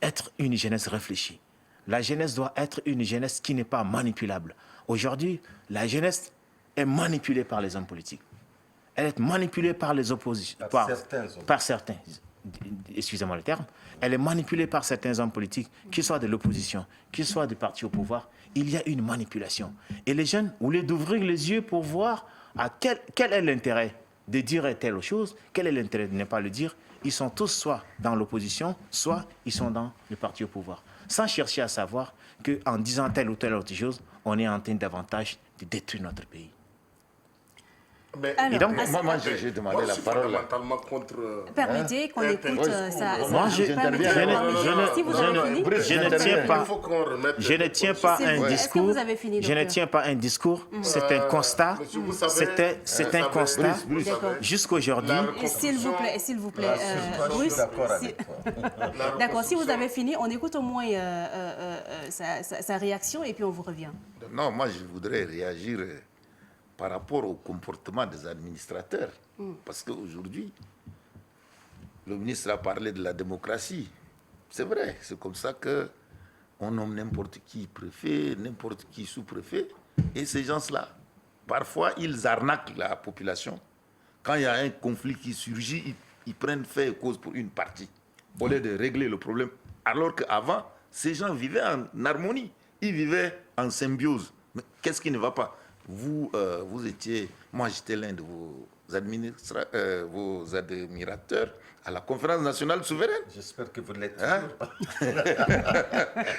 C: être une jeunesse réfléchie. La jeunesse doit être une jeunesse qui n'est pas manipulable. Aujourd'hui, la jeunesse est manipulée par les hommes politiques. Elle est manipulée par les oppositions. Par certains. Excusez-moi le terme. Elle est manipulée par certains hommes politiques, qu'ils soient de l'opposition, qu'ils soient du parti au pouvoir. Il y a une manipulation. Et les jeunes, au lieu d'ouvrir les yeux pour voir quel est l'intérêt de dire telle chose, quel est l'intérêt de ne pas le dire, ils sont tous soit dans l'opposition, soit ils sont dans le parti au pouvoir. Sans chercher à savoir qu'en disant telle ou telle autre chose, on est en train davantage de détruire notre pays.
D: Mais,
B: et donc, moi j'ai demandé la parole.
A: Permettez qu'on écoute ça.
C: Moi, je ne tiens pas un discours. Je ne tiens pas un discours. C'est un constat. C'est un constat. Jusqu'aujourd'hui.
A: S'il vous plaît, Bruce. D'accord, si vous avez fini, on écoute au moins sa réaction et puis on vous revient.
B: Non, moi je voudrais réagir par rapport au comportement des administrateurs. Parce qu'aujourd'hui, le ministre a parlé de la démocratie. C'est vrai, c'est comme ça qu'on nomme n'importe qui préfet, n'importe qui sous-préfet. Et ces gens-là, parfois, ils arnaquent la population. Quand il y a un conflit qui surgit, ils prennent fait et cause pour une partie, au lieu de régler le problème. Alors qu'avant, ces gens vivaient en harmonie. Ils vivaient en symbiose. Mais qu'est-ce qui ne va pas? Vous étiez, moi j'étais l'un de vos admirateurs à la conférence nationale souveraine.
E: J'espère que vous l'êtes.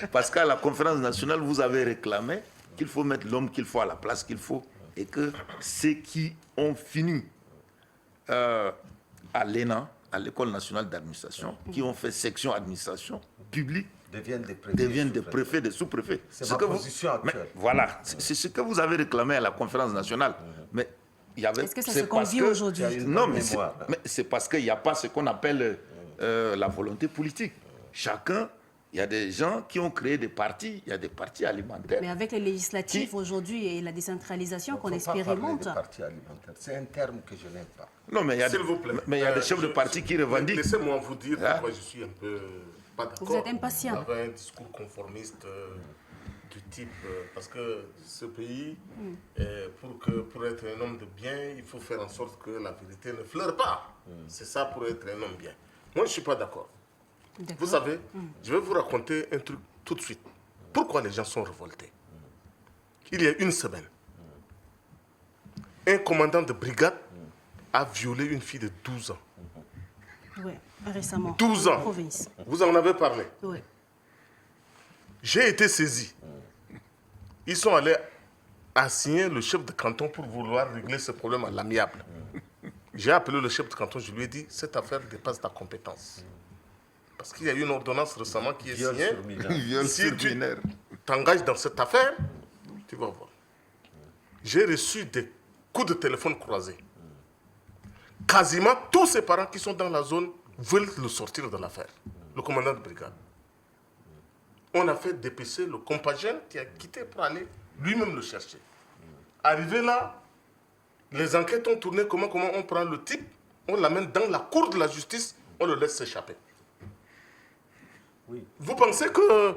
B: Parce qu'à la conférence nationale, vous avez réclamé qu'il faut mettre l'homme qu'il faut à la place qu'il faut. Et que ceux qui ont fini à l'ENA, à l'École nationale d'administration, qui ont fait section administration publique,
E: deviennent des préfets.
B: deviennent des préfets, des sous-préfets.
E: C'est
B: Ce
E: ma
B: que vous-
E: position actuelle.
B: Mais voilà, c'est ce que vous avez réclamé à la conférence nationale. Mais il y avait.
A: Est-ce que ça
B: c'est
A: se
B: parce
A: convie
B: que-
A: aujourd'hui?
E: Il y a une
B: Non,
E: bonne
B: mais c'est,
E: mémoire.
B: mais c'est parce qu'il n'y a pas ce qu'on appelle la volonté politique. Chacun, il y a des gens qui ont créé des partis, il y a des partis alimentaires.
A: Mais avec les législatives aujourd'hui et la décentralisation qu'on
E: Il ne faut pas parler
A: expérimente,
E: de partis alimentaires. C'est un terme que je n'aime pas.
B: Non, mais il y a,
D: S'il vous plaît.
B: mais il y a des chefs de parti qui revendiquent.
D: Laissez-moi vous dire
B: Hein?
D: pourquoi je suis un peu pas d'accord.
A: Vous êtes impatient.
D: Avec un discours conformiste du type. Parce que ce pays, pour être un homme de bien, il faut faire en sorte que la vérité ne fleure pas. C'est ça pour être un homme bien. Moi, je ne suis pas d'accord.
A: d'accord.
D: Vous savez, je vais vous raconter un truc tout de suite. Pourquoi les gens sont révoltés? Il y a une semaine, un commandant de brigade a violé une fille de 12 ans.
A: Oui, récemment.
D: 12
A: en
D: ans.
A: province.
D: Vous en avez parlé.
A: Oui.
D: J'ai été saisi. Ils sont allés assigner le chef de canton pour vouloir régler ce problème à l'amiable. J'ai appelé le chef de canton, je lui ai dit, cette affaire dépasse ta compétence. Parce qu'il y a eu une ordonnance récemment qui est
E: Viol
D: signée.
E: sur mineur.
B: Viol
D: Si
B: sur
D: tu
B: mineur.
D: t'engages dans cette affaire, tu vas voir. J'ai reçu des coups de téléphone croisés. Quasiment tous ses parents qui sont dans la zone veulent le sortir de l'affaire. Le commandant de brigade. On a fait dépêcher le compagnon qui a quitté pour aller lui-même le chercher. Arrivé là, les enquêtes ont tourné comment on prend le type, on l'amène dans la cour de la justice, on le laisse s'échapper.
E: Oui.
D: Vous pensez que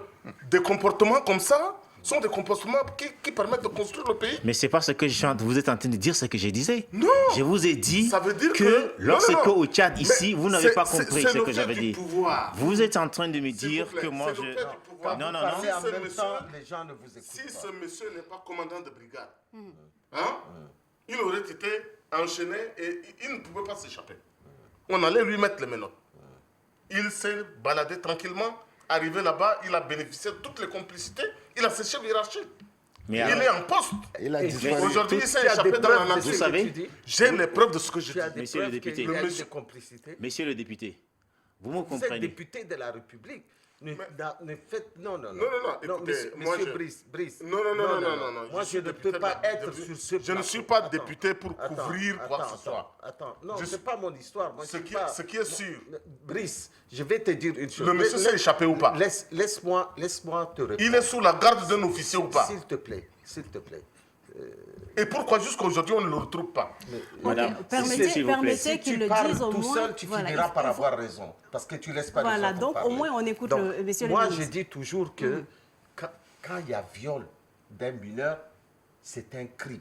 D: des comportements comme ça sont des comportements qui permettent de construire le pays?
C: Mais c'est pas ce que vous êtes en train de dire, ce que je disais.
D: Non.
C: Je vous ai dit
D: Ça veut dire
C: que lorsque
D: non, non.
C: au Tchad, ici,
D: Mais
C: vous n'avez pas
D: c'est-
C: compris
D: c'est
C: ce
D: le
C: que
D: fait
C: j'avais
D: du
C: dit.
D: pouvoir.
C: Vous êtes en train de me
D: S'il
C: dire
D: vous plaît,
C: que moi
D: c'est le
C: je...
D: fait du pouvoir.
C: Non, non,
E: Vous
C: non.
E: parlez en
D: Ce
E: même
D: monsieur-
E: temps, les gens ne vous écoutent
D: Si
E: pas.
D: ce monsieur n'est pas commandant de brigade, hein, il aurait été enchaîné et il ne pouvait pas s'échapper. On allait lui mettre les menottes. Il s'est baladé tranquillement, arrivé là-bas, il a bénéficié de toutes les complicités, il a ses chefs hiérarchiques.
C: Mais
D: Il
C: alors-
D: est en poste.
B: Il a
E: Et
B: disparu.
D: Aujourd'hui, il s'est
E: Tu as
D: échappé
E: des
D: dans la
E: preuves de
D: nature.
E: ce que
C: savez,
E: tu dis?
D: J'ai les preuves de ce que je
E: Tu as
D: dis.
E: des
C: Monsieur le
E: preuves
C: député.
E: qu'il y a eu
D: Monsieur-
E: des complicités?
C: Monsieur le député, vous me
E: Vous êtes
C: comprenez.
E: député de la République. Ne faites... Non, non, non.
D: Non, écoutez, moi,
E: monsieur
D: je-
E: Brice.
D: Non.
E: Moi, je
D: suis
E: ne
D: député
E: peux
D: de
E: pas
D: la-
E: être sur ce
D: Je ne
E: plateau.
D: suis pas
E: Attends,
D: député pour
E: attends,
D: couvrir quoi que ce soit.
E: Attends, non,
D: Je
E: c'est
D: suis-
E: pas mon histoire. Moi,
D: Ce
E: je suis
D: qui-
E: pas-
D: ce qui est sûr.
E: Brice, je vais te dire une chose.
D: Le monsieur s'est échappé ou pas?
E: Laisse-moi te répondre.
D: Il est sous la garde d'un officier ou pas?
E: S'il te plaît, s'il te plaît.
D: Et pourquoi jusqu'à aujourd'hui on ne le retrouve pas?
C: Madame,
A: Permettez,
C: s'il vous plaît.
A: permettez
E: Si
A: qu'il
E: tu
A: le
E: parles
A: dise au
E: tout
A: moins.
E: seul, tu
A: Voilà,
E: finiras par
A: il faut-
E: avoir raison. Parce que tu laisses pas
A: Voilà,
E: les autres
A: donc, au
E: parler.
A: moins, on écoute
E: Donc,
A: monsieur le
E: moi,
A: ministre.
E: je dis toujours que quand il y a viol d'un mineur, c'est un crime.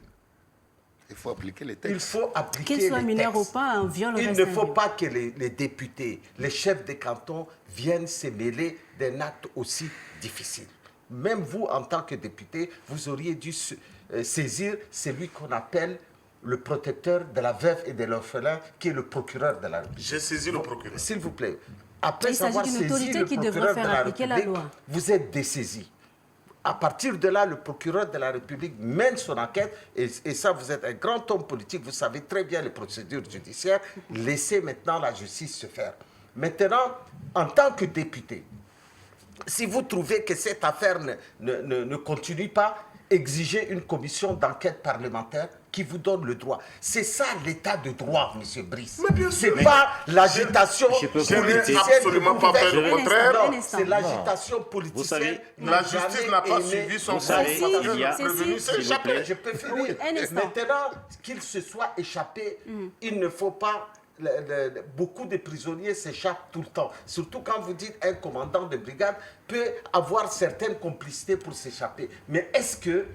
B: Il faut appliquer les
E: Il
B: textes.
E: faut appliquer
A: Qu'il soit
E: les
A: mineur ou
E: textes.
A: pas, un viol
E: Il
A: reste
E: ne
A: un
E: faut
A: viol.
E: pas que les députés, les chefs de canton viennent se mêler d'un acte aussi difficile. Même vous, en tant que député, vous auriez dû saisir celui qu'on appelle le protecteur de la veuve et de l'orphelin, qui est le procureur de la République.
D: J'ai saisi le procureur.
E: S'il vous plaît, après
A: Il s'agit
E: avoir
A: d'une
E: saisi
A: autorité
E: le
A: qui devrait
E: procureur
A: faire
E: de la
A: appliquer la
E: République,
A: loi.
E: vous êtes dessaisi. À partir de là, le procureur de la République mène son enquête, et ça, vous êtes un grand homme politique, vous savez très bien les procédures judiciaires. Laissez maintenant la justice se faire. Maintenant, en tant que député, si vous trouvez que cette affaire ne continue pas, exigez une commission d'enquête parlementaire qui vous donne le droit. C'est ça l'état de droit, M. Brice.
D: Mais bien sûr.
E: C'est pas l'agitation
C: je peux
D: Je n'ai
E: politicienne
D: absolument
E: que
D: pas
E: vous
D: fait
E: faites.
D: le
A: Un
D: contraire.
A: instant, un
E: Non,
A: instant.
E: c'est l'agitation politicienne.
C: savez,
D: La justice n'a pas suivi son
C: Vous savez,
D: cours parce
C: il y a-
D: que le prévenu
A: Cécile,
D: s'est
C: s'il vous
D: échappé.
C: plaît.
E: Je peux finir.
A: Oui, un instant.
E: Maintenant, qu'il se soit échappé, il ne faut pas... beaucoup de prisonniers s'échappent tout le temps. Surtout quand vous dites un commandant de brigade peut avoir certaines complicités pour s'échapper. Mais est-ce que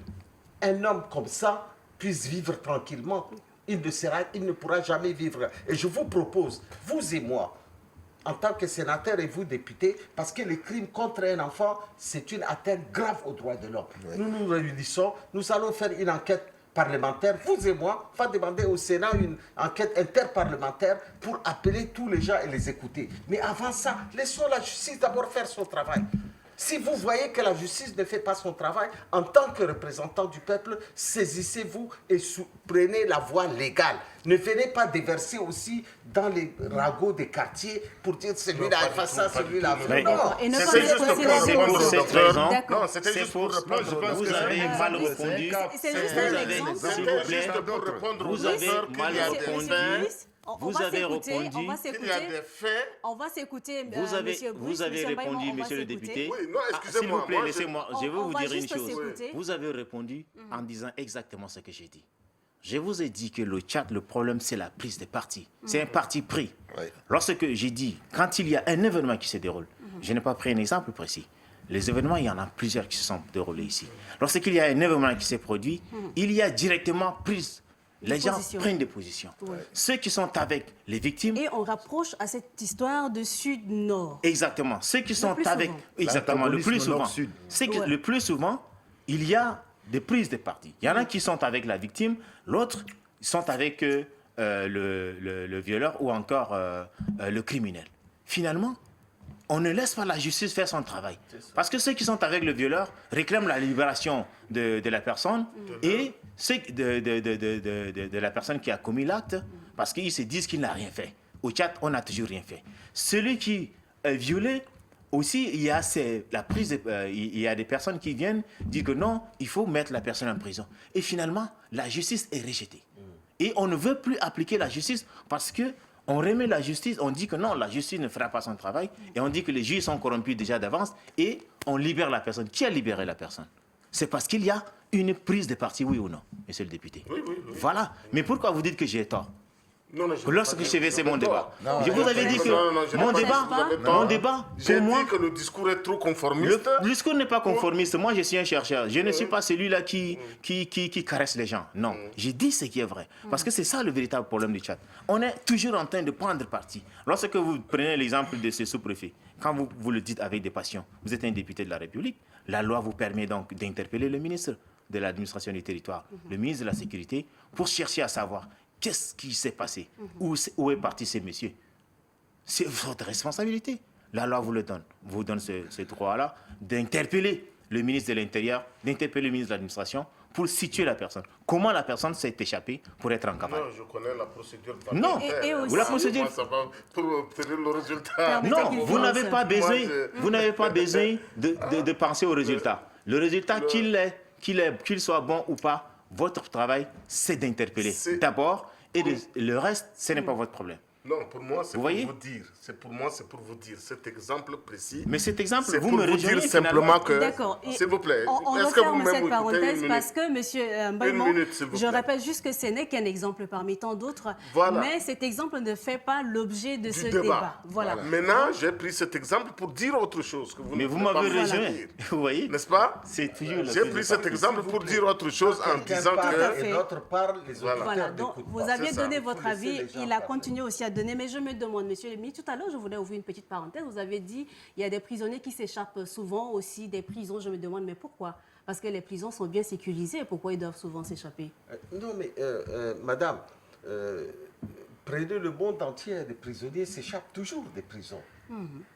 E: un homme comme ça puisse vivre tranquillement? Il ne pourra jamais vivre. Et je vous propose, vous et moi, en tant que sénateur et vous députés, parce que les crimes contre un enfant, c'est une atteinte grave aux droits de l'homme. Nous nous réunissons, nous allons faire une enquête parlementaire, vous et moi, on va demander au Sénat une enquête interparlementaire pour appeler tous les gens et les écouter. Mais avant ça, laissons la justice d'abord faire son travail. Si vous voyez que la justice ne fait pas son travail, en tant que représentant du peuple, saisissez-vous et prenez la voie légale. Ne venez pas déverser aussi dans les ragots des quartiers pour dire celui-là a fait ça, celui-là a fait
C: Non.
E: ça.
A: Et ne
D: C'était
A: pas
D: juste
A: laisser
D: pour
A: la
C: pour cette
A: décision.
C: raison.
A: D'accord.
D: Non, c'était
C: C'est
D: juste
C: pour
D: pour répondre. Je pense
C: vous
D: que
C: avez
D: c'est-
C: mal répondu.
A: C'est juste
C: Vous
A: un
C: avez-
A: exemple.
C: s'il vous
D: C'était
C: plaît,
D: juste pour répondre aux
C: vous avez
D: auteurs
C: mal
D: qu'il y a
A: Monsieur-
D: des
C: répondu.
A: Monsieur
D: faits.
A: Idriss, on
C: Vous
A: va
C: avez
A: s'écouter,
C: répondu.
A: on va
D: Il y a
A: s'écouter.
D: des faits.
A: On va s'écouter,
C: Vous avez,
A: Monsieur
C: vous
A: Bruce,
C: avez
A: Monsieur Mbaye,
C: répondu,
A: on va
C: monsieur le
A: s'écouter.
C: député.
D: Oui, non,
C: S'il
D: excusez-moi.
C: vous plaît,
D: moi,
C: laissez-moi, je vais
A: On
C: vous
A: va
C: dire une
A: juste
C: chose.
A: s'écouter.
C: Vous avez répondu en disant exactement ce que j'ai dit. Je vous ai dit que le Tchad, le problème, c'est la prise des partis. C'est un parti pris.
B: Oui.
C: Lorsque j'ai dit, quand il y a un événement qui se déroule, je n'ai pas pris un exemple précis. Les événements, il y en a plusieurs qui se sont déroulés ici. Lorsqu'il y a un événement qui s'est produit, il y a directement prise. Les gens
A: positions.
C: prennent des positions.
A: Ouais.
C: Ceux qui sont avec les victimes,
A: Et on rapproche à cette histoire de Sud-Nord.
C: exactement. Ceux qui sont
A: plus
C: avec...
A: souvent.
C: Exactement, le plus
B: L'antagonisme
C: souvent.
B: nord-sud.
C: C'est que
A: Ouais.
C: le plus souvent, il y a des prises de parti. Il y en a qui sont avec la victime, l'autre sont avec le violeur ou encore le criminel. Finalement, on ne laisse pas la justice faire son travail. Parce que ceux qui sont avec le violeur réclament la libération de la personne et ceux de la personne qui a commis l'acte parce qu'ils se disent qu'il n'a rien fait. Au Tchad, on n'a toujours rien fait. Celui qui est violé, aussi, il y a la prise il y a des personnes qui viennent dire que non, il faut mettre la personne en prison. Et finalement, la justice est rejetée. Et on ne veut plus appliquer la justice parce que on remet la justice, on dit que non, la justice ne fera pas son travail, et on dit que les juges sont corrompus déjà d'avance, et on libère la personne. Qui a libéré la personne? C'est parce qu'il y a une prise de parti, oui ou non, monsieur le député?
D: Oui.
C: Voilà. Mais pourquoi vous dites que j'ai tort?
D: Non,
C: Lorsque je vais, c'est mon débat.
B: Non,
C: Je vous avais dit que
D: non, je n'ai
C: mon
D: pas dit
C: débat,
D: que vous avez
C: mon
D: tort.
C: débat,
D: J'ai
C: pour moi,
D: dit que le discours est trop conformiste.
C: le discours n'est pas conformiste. Moi, je suis un chercheur. Je ne suis pas celui-là qui caresse les gens. Non, j'ai dit ce qui est vrai. Parce que c'est ça le véritable problème du Tchad. On est toujours en train de prendre parti. Lorsque vous prenez l'exemple de ce sous-préfet, quand vous le dites avec des passions, vous êtes un député de la République, la loi vous permet donc d'interpeller le ministre de l'administration du territoire, le ministre de la Sécurité, pour chercher à savoir qu'est-ce qui s'est passé, où est parti ce monsieur. C'est votre responsabilité. La loi vous le donne. Vous donne ce droit-là d'interpeller le ministre de l'Intérieur, d'interpeller le ministre de l'Administration pour situer la personne. Comment la personne s'est échappée pour être en cavale.
D: Non, je connais la procédure.
C: Non.
D: parlementaire.
A: Et aussi-
C: Vous la procédure-
D: Moi, ça va pour obtenir le résultat.
A: Permettez
C: Non,
A: qu'il
C: vous
A: finisse.
C: n'avez pas besoin,
D: Moi,
C: vous n'avez pas besoin de penser au résultat. Le résultat, qu'il soit bon ou pas, votre travail, c'est d'interpeller d'abord, et le reste, ce n'est pas votre problème.
D: Non, pour moi, c'est
C: Vous
D: pour
C: voyez?
D: vous dire. C'est pour moi, c'est pour vous dire. Cet exemple précis.
C: Mais cet exemple,
D: c'est
C: vous
D: pour
C: me
D: vous
C: rejoignez
D: dire simplement
C: finalement.
D: que.
A: D'accord. Et
D: S'il vous plaît.
A: On
D: Est-ce que vous
A: referme
D: m'écoutez
A: cette
D: une
A: parenthèse
D: minute?
A: parce que, monsieur Mbaye,
D: Une minute, s'il vous
A: je
D: plaît.
A: rappelle juste que ce n'est qu'un exemple parmi tant d'autres.
D: Voilà.
A: Mais cet exemple ne fait pas l'objet de
D: Du
A: ce
D: débat.
A: débat. Voilà.
D: Maintenant, j'ai pris cet exemple pour dire autre chose que vous
C: Mais
D: ne
C: vous
D: voulez pas
C: m'avez
D: me
C: rejoint,
D: dire.
C: vous voyez?
D: N'est-ce pas?
C: C'est toujours la
D: J'ai
C: prise
D: pris
C: de
D: cet
C: parti.
D: exemple pour dire autre chose en
E: Quelqu'un
D: disant
E: parle
D: que.
E: et l'autre parle, les auditeurs
A: Voilà, donc
E: n'écoutent
A: vous
E: pas.
A: aviez
D: c'est ça.
A: donné
E: Il faut
A: votre
E: laisser
A: avis,
E: les gens
A: il a
E: parler.
A: continué aussi à donner, mais je me demande, monsieur le ministre, tout à l'heure je voulais ouvrir une petite parenthèse, vous avez dit il y a des prisonniers qui s'échappent souvent aussi des prisons, je me demande mais pourquoi? Parce que les prisons sont bien sécurisées, pourquoi ils doivent souvent s'échapper?
E: Non, mais madame, prenez le monde entier, les prisonniers s'échappent toujours des prisons.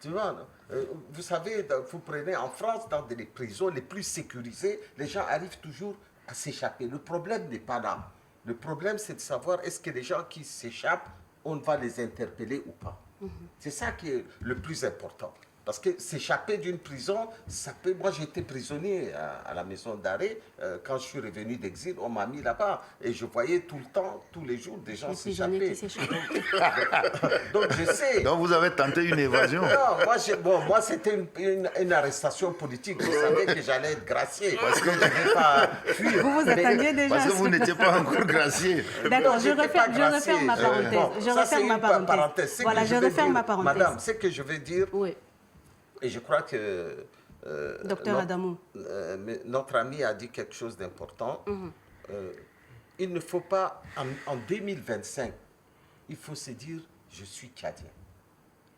E: Tu vois, non? Vous savez, vous prenez en France, dans les prisons les plus sécurisées, les gens arrivent toujours à s'échapper. Le problème n'est pas là. Le problème, c'est de savoir est-ce que les gens qui s'échappent, on va les interpeller ou pas. C'est ça qui est le plus important. Parce que s'échapper d'une prison, ça peut... Moi, j'étais prisonnier à la maison d'arrêt. Quand je suis revenu d'exil, on m'a mis là-bas. Et je voyais tout le temps, tous les jours, des gens
A: Les prisonniers
E: s'échapper.
A: qui s'échappent.
E: Donc, je sais.
B: Donc vous avez tenté une évasion.
E: Non, moi c'était une arrestation politique. Je savais que j'allais être gracié. Parce que je n'avais pas fuir.
A: Vous vous attendiez déjà
B: Parce
A: à
B: que
A: ça.
B: vous n'étiez pas encore gracié.
A: D'accord, je
E: J'étais pas
A: referme ma
E: gracié.
A: parenthèse.
E: Bon,
A: Je
E: ça, c'est
A: referme ma
E: une
A: parenthèse.
E: Ce que
A: Voilà, je
E: vais
A: referme
E: dire,
A: ma parenthèse.
E: Madame, ce que je vais dire,
A: Oui,
E: et je crois que
A: docteur Adamou.
E: Notre ami a dit quelque chose d'important. Il ne faut pas, en 2025, il faut se dire, je suis Tchadien.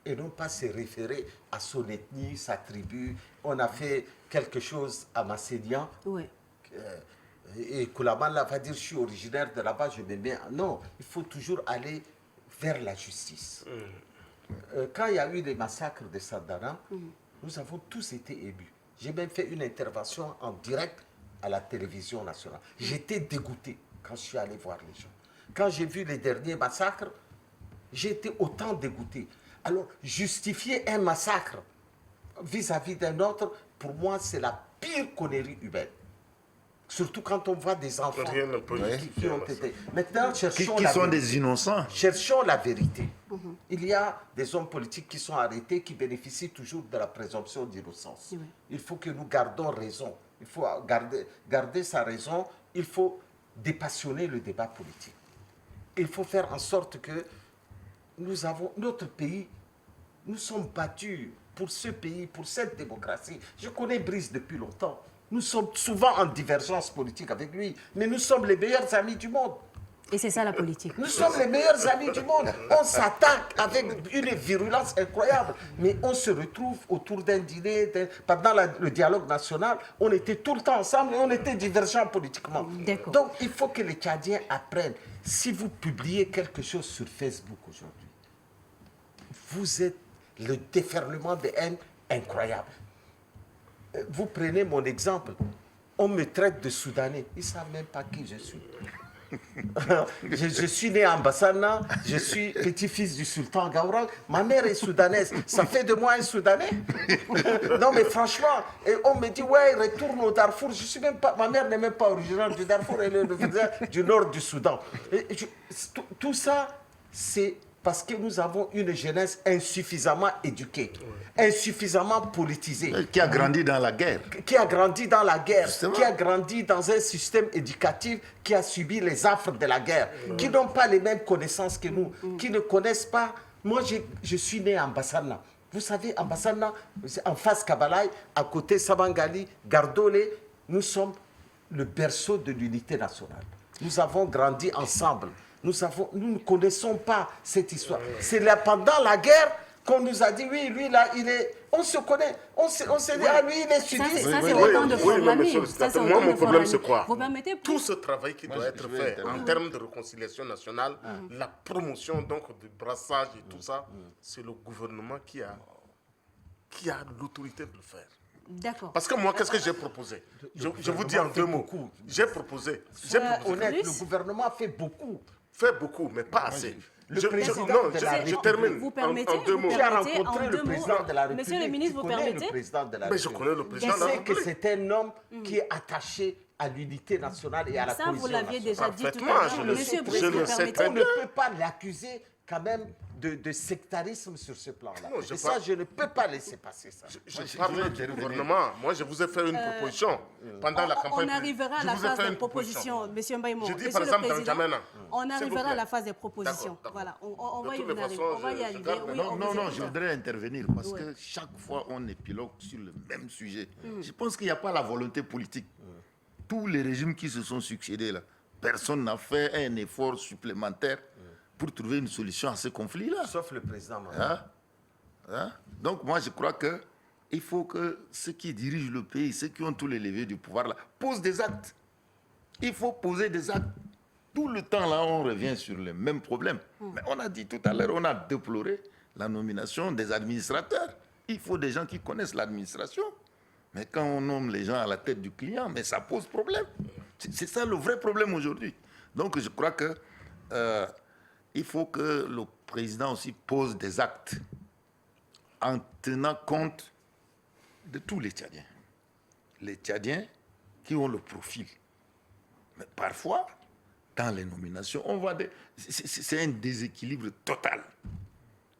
E: Et non pas se référer à son ethnie, sa tribu. On a fait quelque chose à Massénian.
A: Oui.
E: Et Koulaman va dire, je suis originaire de là-bas, je me mets... Non, il faut toujours aller vers la justice. Quand il y a eu les massacres de Sandana, nous avons tous été émus. J'ai même fait une intervention en direct à la télévision nationale. J'étais dégoûté quand je suis allé voir les gens. Quand j'ai vu les derniers massacres, j'ai été autant dégoûté. Alors, justifier un massacre vis-à-vis d'un autre, pour moi, c'est la pire connerie humaine. Surtout quand on voit des enfants
D: Rien ne peut
E: qui ont été... Maintenant, cherchons
B: Qui
E: la
B: sont
E: vérité.
B: des innocents.
E: Cherchons la vérité. Il y a des hommes politiques qui sont arrêtés, qui bénéficient toujours de la présomption d'innocence.
A: Oui.
E: Il faut que nous gardons raison. Il faut garder sa raison. Il faut dépassionner le débat politique. Il faut faire en sorte que nous avons notre pays, nous sommes battus pour ce pays, pour cette démocratie. Je connais Brice depuis longtemps. Nous sommes souvent en divergence politique avec lui, mais nous sommes les meilleurs amis du monde.
A: Et c'est ça la politique.
E: Nous sommes les meilleurs amis du monde. On s'attaque avec une virulence incroyable, mais on se retrouve autour d'un dîner. Pendant le dialogue national, on était tout le temps ensemble et on était divergents politiquement.
A: D'accord.
E: Donc il faut que les Tchadiens apprennent. Si vous publiez quelque chose sur Facebook aujourd'hui, vous êtes le déferlement de haine incroyable. Vous prenez mon exemple. On me traite de Soudanais. Ils ne savent même pas qui je suis. Je suis né à Ambassana, je suis petit-fils du sultan Gaourang. Ma mère est soudanaise. Ça fait de moi un Soudanais? Non, mais franchement, et on me dit, ouais, retourne au Darfour. Je suis même pas, ma mère n'est même pas originaire du Darfour, elle est du nord du Soudan. Tout ça, c'est parce que nous avons une jeunesse insuffisamment éduquée, insuffisamment politisée.
B: Qui a grandi dans la guerre.
E: Qui a grandi dans la guerre,
B: Justement.
E: qui a grandi dans un système éducatif qui a subi les affres de la guerre, qui n'ont pas les mêmes connaissances que nous, qui ne connaissent pas. Moi, je suis né à Ambassana. Vous savez, Ambassana, en face Kabalaï, à côté Sabangali, Gardole, nous sommes le berceau de l'unité nationale. Nous avons grandi ensemble. Nous ne connaissons pas cette histoire. C'est là, pendant la guerre qu'on nous a dit, oui, lui là, il est... On se connaît. On s'est dit, ah, lui, il est sudiste.
A: Ça, c'est autant de
D: Oui, mais monsieur
A: formations.
D: le sénateur, moi, mon problème, c'est quoi?
A: Vous permettez
D: Tout ce travail qui doit être
B: je vais
D: fait
B: intervenir.
D: en termes de réconciliation nationale, la promotion donc du brassage et tout ça, c'est le gouvernement qui a l'autorité de le faire.
A: D'accord.
D: Parce que moi, qu'est-ce que j'ai proposé? Je vous dis en deux mots. J'ai proposé.
E: Honnête,
A: Plus.
E: le gouvernement fait beaucoup.
D: Fait beaucoup, mais pas assez.
E: Le président de la
D: je
E: République,
D: termine
A: vous
D: en
A: permettez,
D: deux mots.
E: Qui a
A: Permettez,
E: rencontré
A: en
E: le
A: deux
E: président
A: mots.
E: de la République.
A: Monsieur le ministre,
E: qui
A: vous
E: connaît
A: permettez?
E: le président de la
D: Mais je
E: République.
D: connais le
E: Qui
D: président de la
E: sait que
D: République.
E: c'est un homme qui est attaché à l'unité nationale et à la
A: Ça,
E: cohésion
A: vous l'aviez
E: nationale.
A: déjà dit tout
D: Parfaitement,
A: à
D: je
A: l'heure.
D: le
A: Monsieur
D: sais,
A: Brice,
D: je
A: vous
D: le sais
A: permettez?
D: très
E: On ne
D: bien.
E: peut pas l'accuser quand même de sectarisme sur ce plan-là.
D: Non, je
E: Et ça,
D: parle-
E: je ne peux pas laisser passer ça.
D: Je parle du gouvernement. Moi, je vous ai fait une proposition pendant la campagne.
A: On arrivera à
D: Je
A: la
D: vous ai
A: phase
D: fait
A: des
D: une
A: propositions, Monsieur Mbaïmo.
D: Je dis
A: Monsieur
D: par
A: le
D: exemple dans
A: Président,
D: N'Djamena.
A: on
D: S'il vous
A: arrivera à
D: plaît.
A: la phase des propositions.
D: D'accord.
A: Voilà, on
D: De
A: va y
D: toutes les
A: arriver.
D: façons,
A: On va y
D: je
A: arriver.
D: garde
A: Oui,
D: le-
A: on
B: Non,
A: vous
B: non,
A: écoute.
B: je voudrais intervenir parce
A: Oui.
B: que chaque fois on épilogue sur le même sujet. Je pense qu'il n'y a pas la volonté politique. Tous les régimes qui se sont succédés là, personne n'a fait un effort supplémentaire pour trouver une solution à ce conflit-là.
E: Sauf le président Mamadi.
B: Hein? Donc moi je crois que il faut que ceux qui dirigent le pays, ceux qui ont tous les leviers du pouvoir là, posent des actes. Il faut poser des actes. Tout le temps là, on revient sur les mêmes problèmes. Mais on a dit tout à l'heure, on a déploré la nomination des administrateurs. Il faut des gens qui connaissent l'administration. Mais quand on nomme les gens à la tête du client, mais ça pose problème. C'est ça le vrai problème aujourd'hui. Donc je crois que il faut que le président aussi pose des actes en tenant compte de tous les Tchadiens. Les Tchadiens qui ont le profil. Mais parfois, dans les nominations, on voit c'est un déséquilibre total.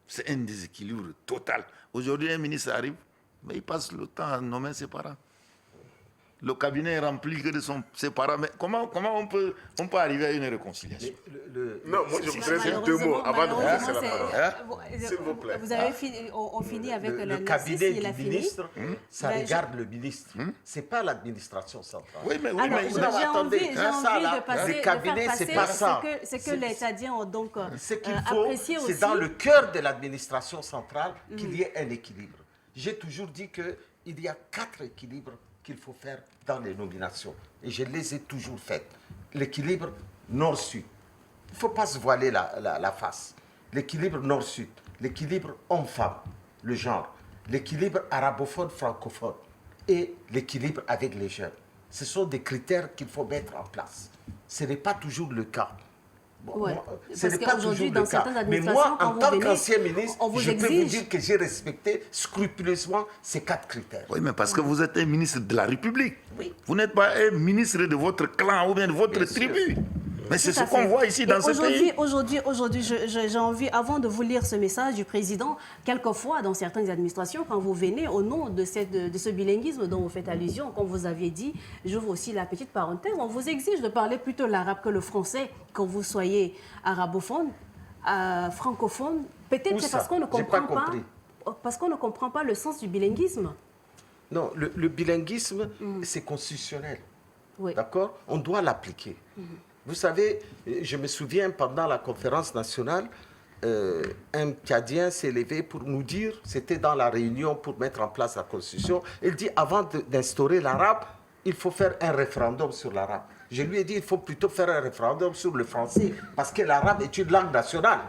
B: C'est un déséquilibre total. Aujourd'hui, un ministre arrive, mais il passe le temps à nommer ses parents. Le cabinet est rempli que de ses parents. Mais comment on peut arriver à une réconciliation?
D: Non, moi je voudrais dire deux mots avant de vous laisser la parole. S'il vous plaît.
A: Vous avez fini, on finit avec
E: Le
A: la
E: cabinet
A: il a
E: du
A: fini.
E: ministre, ça
A: Ben,
E: regarde le ministre. C'est pas l'administration centrale.
B: Oui, mais,
A: Alors,
B: mais-
A: j'ai
E: non,
A: envie,
E: attendez,
A: j'ai
E: ça,
A: envie
E: là,
A: de passer,
E: le
A: de
E: cabinet,
A: faire
E: c'est
A: passer
E: pas ça.
A: ce que les Tchadiens ont donc
E: Ce qu'il faut,
A: apprécié aussi.
E: c'est dans le cœur de l'administration centrale qu'il y ait un équilibre. J'ai toujours dit qu'il y a 4 équilibres qu'il faut faire dans les nominations. Et je les ai toujours faites. L'équilibre nord-sud. Il ne faut pas se voiler la face. L'équilibre nord-sud. L'équilibre homme-femme, le genre. L'équilibre arabophone-francophone. et l'équilibre avec les jeunes. Ce sont des critères qu'il faut mettre en place. Ce n'est pas toujours le cas. Bon,
A: Ouais.
E: moi, ce
A: Parce
E: n'est pas
A: qu'aujourd'hui,
E: toujours
A: dans
E: le cas.
A: certaines
E: Mais
A: administrations,
E: moi,
A: quand
E: en
A: vous
E: tant
A: venez,
E: qu'ancien ministre,
A: on vous
E: je peux vous
A: exige.
E: dire que j'ai respecté scrupuleusement ces 4 critères.
B: Oui, mais parce que vous êtes un ministre de la République.
E: Oui.
B: Vous n'êtes pas un ministre de votre clan ou bien de votre
E: Bien sûr.
B: tribu. Mais c'est
A: Tout
B: ce
A: à
B: qu'on
A: fait.
B: voit ici
A: Et
B: dans ce pays.
A: Aujourd'hui, j'ai envie, avant de vous lire ce message du président, quelquefois dans certaines administrations, quand vous venez au nom de ce bilinguisme dont vous faites allusion, comme vous aviez dit, j'ouvre aussi la petite parenthèse, on vous exige de parler plutôt l'arabe que le français quand vous soyez arabophone, francophone. Peut-être
E: Où
A: c'est
E: ça?
A: parce qu'on ne
E: J'ai pas
A: comprend
E: compris.
A: parce qu'on ne comprend pas le sens du bilinguisme.
E: Non, le bilinguisme, c'est constitutionnel.
A: Oui.
E: D'accord? On doit l'appliquer. Vous savez, je me souviens pendant la conférence nationale, un Tchadien s'est levé pour nous dire, c'était dans la réunion pour mettre en place la constitution, il dit avant d'instaurer l'arabe, il faut faire un référendum sur l'arabe. Je lui ai dit, il faut plutôt faire un référendum sur le français, parce que l'arabe est une langue nationale.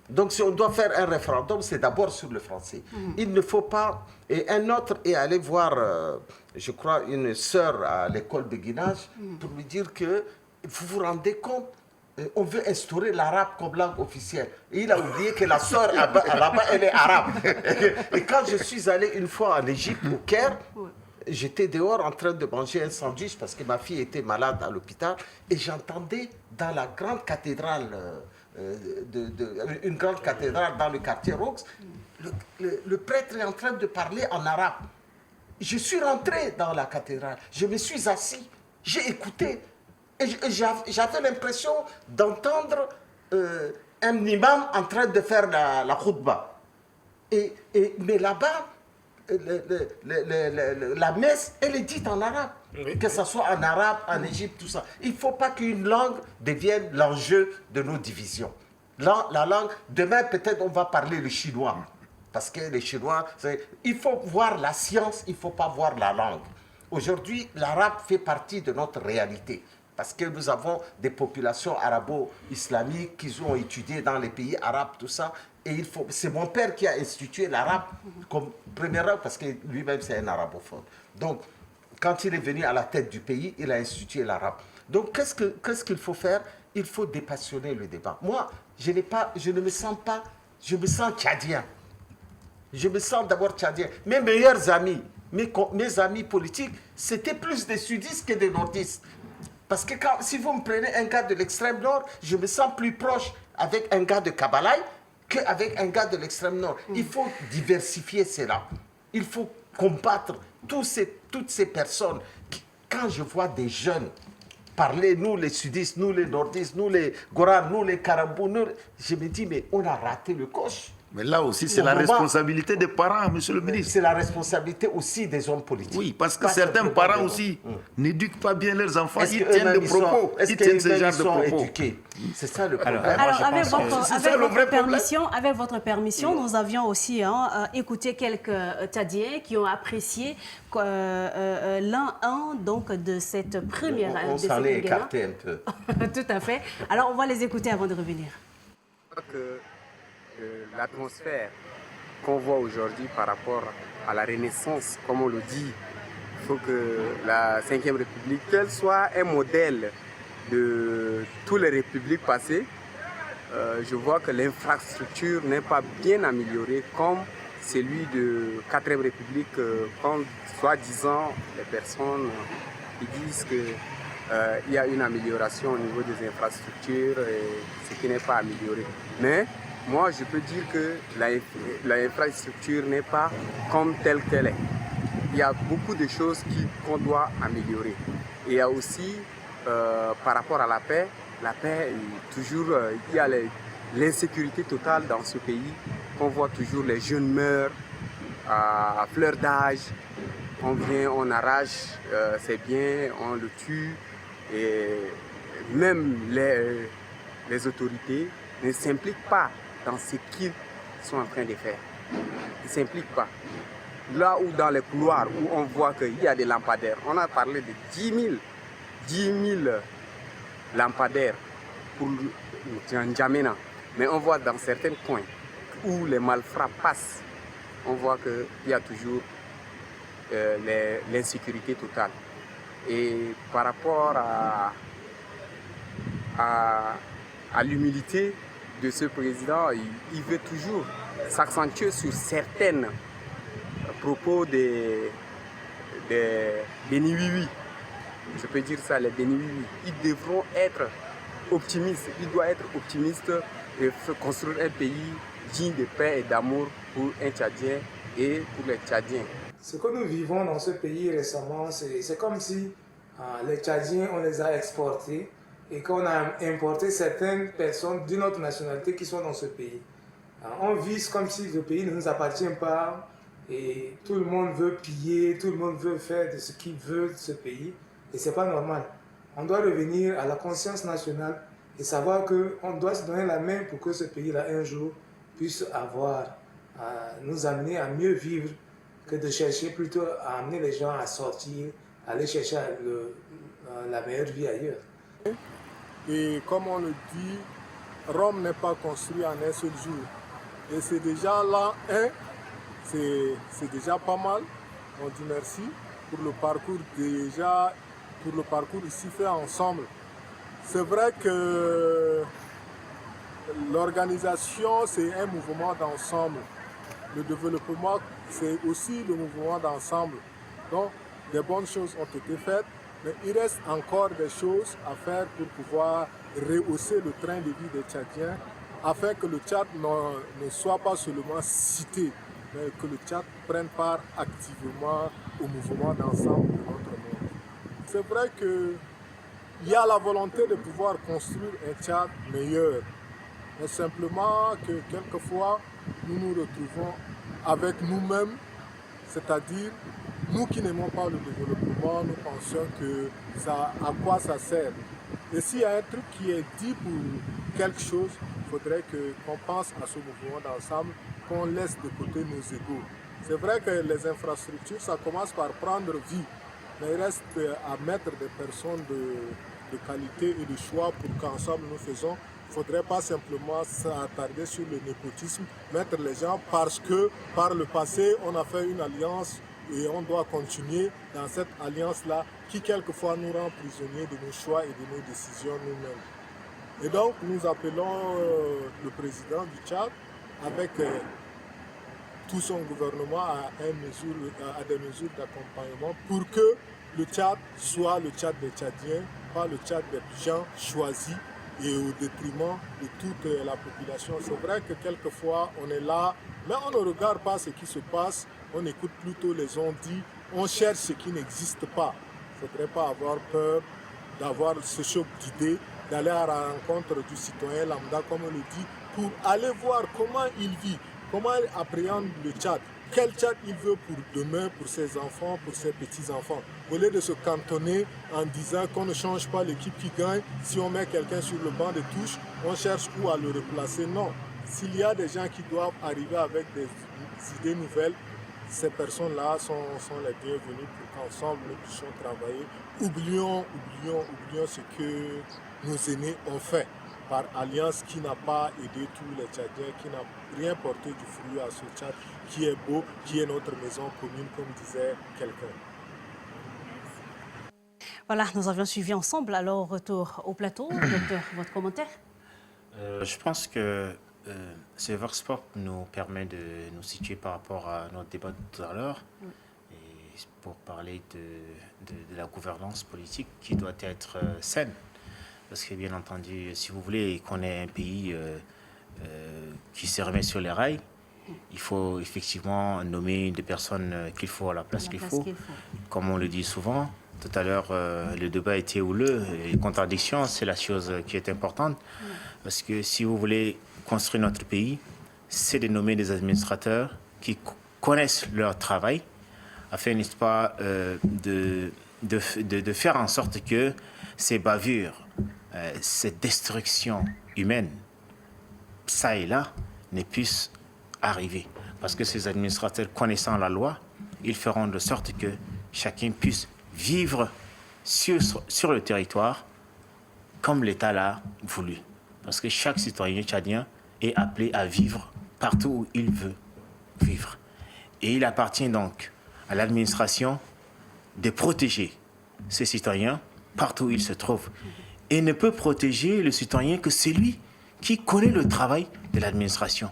E: Donc si on doit faire un référendum, c'est d'abord sur le français. Il ne faut pas... Et un autre est allé voir, je crois, une sœur à l'école de Guinage pour lui dire que, vous vous rendez compte, on veut instaurer l'arabe comme langue officielle. Et il a oublié que la sœur là-bas, elle est arabe. Et quand je suis allé une fois en Égypte, au Caire, j'étais dehors en train de manger un sandwich parce que ma fille était malade à l'hôpital et j'entendais dans la grande cathédrale, une grande cathédrale dans le quartier Rox, le prêtre est en train de parler en arabe. Je suis rentré dans la cathédrale, je me suis assis, j'ai écouté et j'avais l'impression d'entendre un imam en train de faire la khutbah. Mais là-bas, la messe, elle est dite en arabe. Oui. Que ce soit en arabe, en Égypte, tout ça. Il ne faut pas qu'une langue devienne l'enjeu de nos divisions. La langue, demain peut-être on va parler le chinois. Parce que les Chinois, il faut voir la science, il ne faut pas voir la langue. Aujourd'hui, l'arabe fait partie de notre réalité. Parce que nous avons des populations arabo-islamiques qui ont étudié dans les pays arabes, tout ça. Et c'est mon père qui a institué l'arabe comme première langue, parce que lui-même c'est un arabophone. Donc, quand il est venu à la tête du pays, il a institué l'arabe. Donc, qu'est-ce qu'il faut faire? Il faut dépassionner le débat. Moi, je ne me sens pas, je me sens tchadien. Je me sens d'abord tchadien. Mes meilleurs amis, mes amis politiques, c'était plus des sudistes que des nordistes. Parce que si vous me prenez un gars de l'extrême nord, je me sens plus proche avec un gars de Kabalaï qu'avec un gars de l'extrême nord. Il faut diversifier cela. Il faut combattre toutes ces personnes. Quand je vois des jeunes parler, nous les sudistes, nous les nordistes, nous les Goran, nous les Karambou, je me dis, mais on a raté le coche.
B: Mais là aussi, c'est la responsabilité des parents, monsieur le ministre.
E: C'est la responsabilité aussi des hommes politiques.
B: Oui, parce que certains parents aussi n'éduquent pas bien leurs enfants. Ils tiennent des propos.
E: Ils tiennent ce genre de propos. Éduqués. C'est ça le problème.
A: Alors, avec votre permission, nous avions aussi écouté quelques Tchadiens qui ont apprécié l'un de cette première...
E: On s'en est écarté un peu.
A: Tout à fait. Alors, on va les écouter avant de revenir.
F: L'atmosphère qu'on voit aujourd'hui par rapport à la Renaissance, comme on le dit, il faut que la Ve République, qu'elle soit un modèle de toutes les républiques passées. Je vois que l'infrastructure n'est pas bien améliorée comme celui de 4e République, quand soi-disant les personnes qui disent qu'il y a une amélioration au niveau des infrastructures, ce qui n'est pas amélioré. Mais moi, je peux dire que l'infrastructure n'est pas comme telle qu'elle est. Il y a beaucoup de choses qu'on doit améliorer. Et il y a aussi, par rapport à la paix, toujours, il y a l'insécurité totale dans ce pays. On voit toujours les jeunes meurent à fleur d'âge. On vient, on arrache ses biens, on le tue. Et même les autorités ne s'impliquent pas dans ce qu'ils sont en train de faire. Ils ne s'impliquent pas. Là où dans les couloirs, où on voit qu'il y a des lampadaires, on a parlé de 10 000 lampadaires pour N'Djamena. Mais on voit dans certains coins où les malfrats passent, on voit qu'il y a toujours l'insécurité totale. Et par rapport à l'humilité de ce président, il veut toujours s'accentuer sur certaines propos des Béni-Oui-Oui. Je peux dire ça, les Béni-Oui-Oui. Ils devront être optimistes. Il doit être optimiste et construire un pays digne de paix et d'amour pour un Tchadien et pour les Tchadiens.
G: Ce que nous vivons dans ce pays récemment, c'est comme si les Tchadiens, on les a exportés et qu'on a importé certaines personnes d'une autre nationalité qui sont dans ce pays. On vit comme si le pays ne nous appartient pas et tout le monde veut piller, tout le monde veut faire de ce qu'il veut de ce pays et ce n'est pas normal. On doit revenir à la conscience nationale et savoir qu'on doit se donner la main pour que ce pays-là un jour puisse nous amener à mieux vivre que de chercher plutôt à amener les gens à sortir, à aller chercher la meilleure vie ailleurs.
H: Et comme on le dit, Rome n'est pas construit en un seul jour. Et c'est déjà là, c'est déjà pas mal. On dit merci pour le parcours ici fait ensemble. C'est vrai que l'organisation, c'est un mouvement d'ensemble. Le développement, c'est aussi le mouvement d'ensemble. Donc, des bonnes choses ont été faites, mais il reste encore des choses à faire pour pouvoir rehausser le train de vie des Tchadiens, afin que le Tchad ne soit pas seulement cité, mais que le Tchad prenne part activement au mouvement d'ensemble de notre monde. C'est vrai qu'il y a la volonté de pouvoir construire un Tchad meilleur, mais simplement que quelquefois, nous nous retrouvons avec nous-mêmes, c'est-à-dire nous qui n'aimons pas le développement, nous pensons à quoi ça sert. Et s'il y a un truc qui est dit pour quelque chose, il faudrait qu'on pense à ce mouvement d'ensemble, qu'on laisse de côté nos égos. C'est vrai que les infrastructures, ça commence par prendre vie, mais il reste à mettre des personnes de qualité et de choix pour qu'ensemble nous faisons. Il ne faudrait pas simplement s'attarder sur le népotisme, mettre les gens parce que par le passé, on a fait une alliance et on doit continuer dans cette alliance-là qui quelquefois nous rend prisonniers de nos choix et de nos décisions nous-mêmes. Et donc nous appelons le président du Tchad avec tout son gouvernement à des mesures d'accompagnement pour que le Tchad soit le Tchad des Tchadiens, pas le Tchad des gens choisis et au détriment de toute la population. C'est vrai que quelquefois on est là, mais on ne regarde pas ce qui se passe, on écoute plutôt les on-dit, on cherche ce qui n'existe pas. Il ne faudrait pas avoir peur d'avoir ce choc d'idées, d'aller à la rencontre du citoyen lambda, comme on le dit, pour aller voir comment il vit, comment il appréhende le Tchad, quel Tchad il veut pour demain, pour ses enfants, pour ses petits-enfants. Au lieu de se cantonner en disant qu'on ne change pas l'équipe qui gagne, si on met quelqu'un sur le banc de touche, on cherche où à le replacer. Non, s'il y a des gens qui doivent arriver avec des idées nouvelles, ces personnes-là sont les bienvenues pour qu'ensemble nous puissions travailler. Oublions ce que nos aînés ont fait par alliance qui n'a pas aidé tous les Tchadiens, qui n'a rien porté du fruit à ce Tchad, qui est beau, qui est notre maison commune, comme disait quelqu'un.
A: Voilà, nous avions suivi ensemble. Alors, retour au plateau. Docteur, votre commentaire?
C: Je pense que ce Vox Pop nous permet de nous situer par rapport à notre débat de tout à l'heure, et pour parler de la gouvernance politique qui doit être saine. Parce que bien entendu, si vous voulez qu'on ait un pays qui se remet sur les rails, il faut effectivement nommer des personnes qu'il faut à la place qu'il faut. Comme on le dit souvent, tout à l'heure, le débat était houleux. Les contradictions, c'est la chose qui est importante. Parce que si vous voulez construire notre pays, c'est de nommer des administrateurs qui connaissent leur travail, afin, n'est-ce pas, de faire en sorte que ces bavures, cette destruction humaine, ça et là, ne puissent arriver. Parce que ces administrateurs, connaissant la loi, ils feront de sorte que chacun puisse vivre sur le territoire comme l'État l'a voulu. Parce que chaque citoyen tchadien est appelé à vivre partout où il veut vivre. Et il appartient donc à l'administration de protéger ses citoyens partout où ils se trouvent. Et ne peut protéger le citoyen que celui qui connaît le travail de l'administration.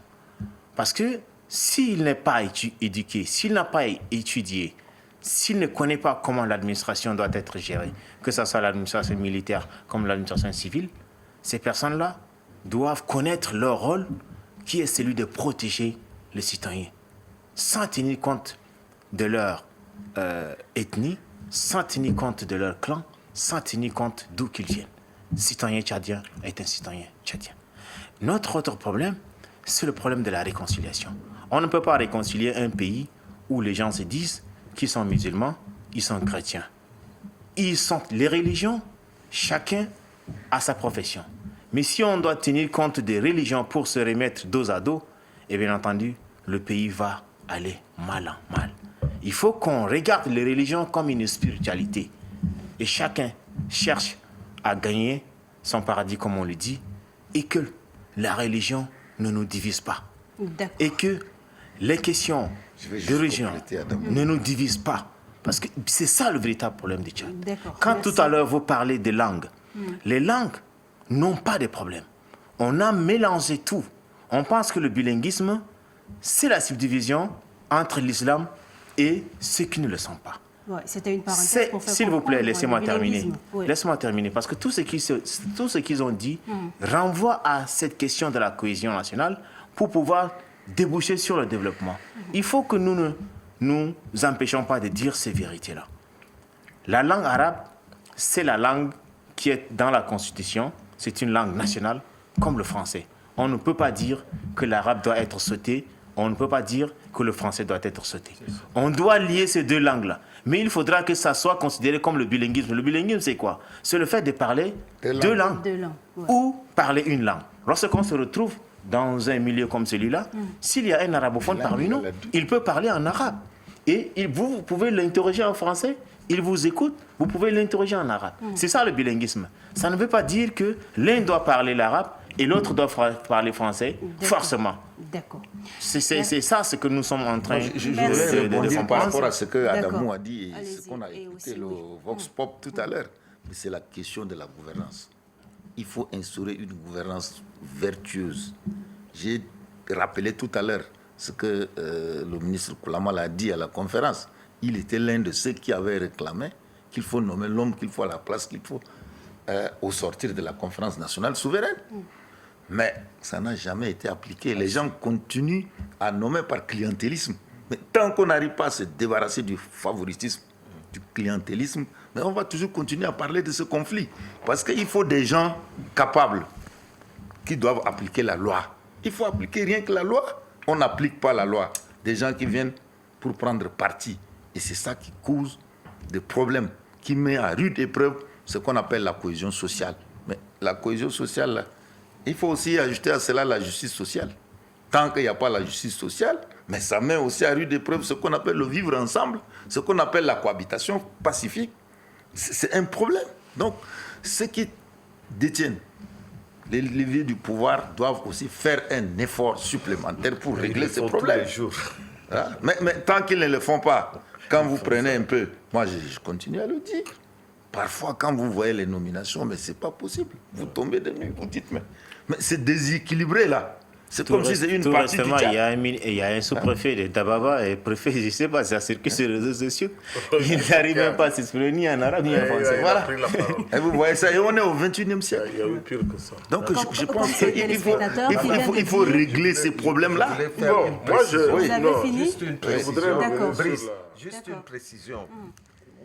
C: Parce que s'il n'est pas éduqué, s'il n'a pas étudié, s'il ne connaît pas comment l'administration doit être gérée, que ce soit l'administration militaire comme l'administration civile, ces personnes-là doivent connaître leur rôle qui est celui de protéger les citoyens, sans tenir compte de leur ethnie, sans tenir compte de leur clan, sans tenir compte d'où qu'ils viennent. Citoyen tchadien est un citoyen tchadien. Notre autre problème, c'est le problème de la réconciliation. On ne peut pas réconcilier un pays où les gens se disent qu'ils sont musulmans, ils sont chrétiens. Ils sont les religions, chacun a sa profession. Mais si on doit tenir compte des religions pour se remettre dos à dos, et bien entendu, le pays va aller mal en mal. Il faut qu'on regarde les religions comme une spiritualité. Et chacun cherche à gagner son paradis, comme on le dit, et que la religion ne nous divise pas. Et que les questions de religion ne nous divisent pas. Parce que c'est ça le véritable problème du Tchad. Quand tout à l'heure vous parlez des langues, les langues n'ont pas de problème. On a mélangé tout. On pense que le bilinguisme, c'est la subdivision entre l'islam et ceux qui ne le sont pas.
A: Ouais, c'était une parenthèse pour faire
C: s'il vous plaît, laissez-moi terminer.
A: Oui.
C: Laissez-moi terminer, parce que tout ce qu'ils ont dit renvoie à cette question de la cohésion nationale pour pouvoir déboucher sur le développement. Il faut que nous ne nous empêchons pas de dire ces vérités-là. La langue arabe, c'est la langue qui est dans la Constitution. C'est une langue nationale, comme le français. On ne peut pas dire que l'arabe doit être sauté. On ne peut pas dire que le français doit être sauté. On doit lier ces deux langues-là. Mais il faudra que ça soit considéré comme le bilinguisme. Le bilinguisme, c'est quoi? C'est le fait de parler deux langues. Ou parler une langue. Lorsqu'on se retrouve dans un milieu comme celui-là, s'il y a un arabophone parmi nous, il peut parler en arabe. Et vous pouvez l'interroger en français, il vous écoute, vous pouvez l'interroger en arabe. C'est ça le bilinguisme. Ça ne veut pas dire que l'un doit parler l'arabe et l'autre doit parler français, forcément.
A: D'accord.
C: C'est ça ce que nous sommes en train
B: de comprendre. Par rapport à ce que Adamou a dit et ce qu'on a
A: et
B: écouté
A: aussi,
B: le Vox Pop tout à l'heure, c'est la question de la gouvernance. Il faut instaurer une gouvernance vertueuse. J'ai rappelé tout à l'heure ce que le ministre Koulamal a dit à la conférence. Il était l'un de ceux qui avaient réclamé qu'il faut nommer l'homme qu'il faut à la place qu'il faut au sortir de la conférence nationale souveraine. Mais ça n'a jamais été appliqué. Les gens continuent à nommer par clientélisme. Mais tant qu'on n'arrive pas à se débarrasser du favoritisme, du clientélisme, mais on va toujours continuer à parler de ce conflit. Parce qu'il faut des gens capables qui doivent appliquer la loi. Il faut appliquer rien que la loi. On n'applique pas la loi. Des gens qui viennent pour prendre parti. Et c'est ça qui cause des problèmes, qui met à rude épreuve ce qu'on appelle la cohésion sociale. Mais la cohésion sociale, là, il faut aussi ajouter à cela la justice sociale. Tant qu'il n'y a pas la justice sociale, mais ça met aussi à rude épreuve ce qu'on appelle le vivre ensemble, ce qu'on appelle la cohabitation pacifique. C'est un problème. Donc, ceux qui détiennent les leviers du pouvoir doivent aussi faire un effort supplémentaire pour régler ces problèmes. Mais tant qu'ils ne le font pas, quand vous prenez un peu, moi je continue à le dire, parfois quand vous voyez les nominations, mais c'est pas possible. Vous tombez de nuit, vous dites, mais c'est déséquilibré là. C'est comme si c'est une partie du Tchad.
C: Il y a un sous-préfet de Dababa et préfet, je ne sais pas, ça circule sur les réseaux sociaux. Il n'arrive même pas à s'exprimer ni en arabe ni en français. Voilà. Et vous voyez ça, et on est au 21e siècle.
D: Il y a eu pire que ça.
C: Donc je pense qu'il faut régler ces problèmes-là.
D: Bon, moi je...
A: Vous avez fini?
E: Juste une précision.
A: D'accord.
E: Brice, juste une précision.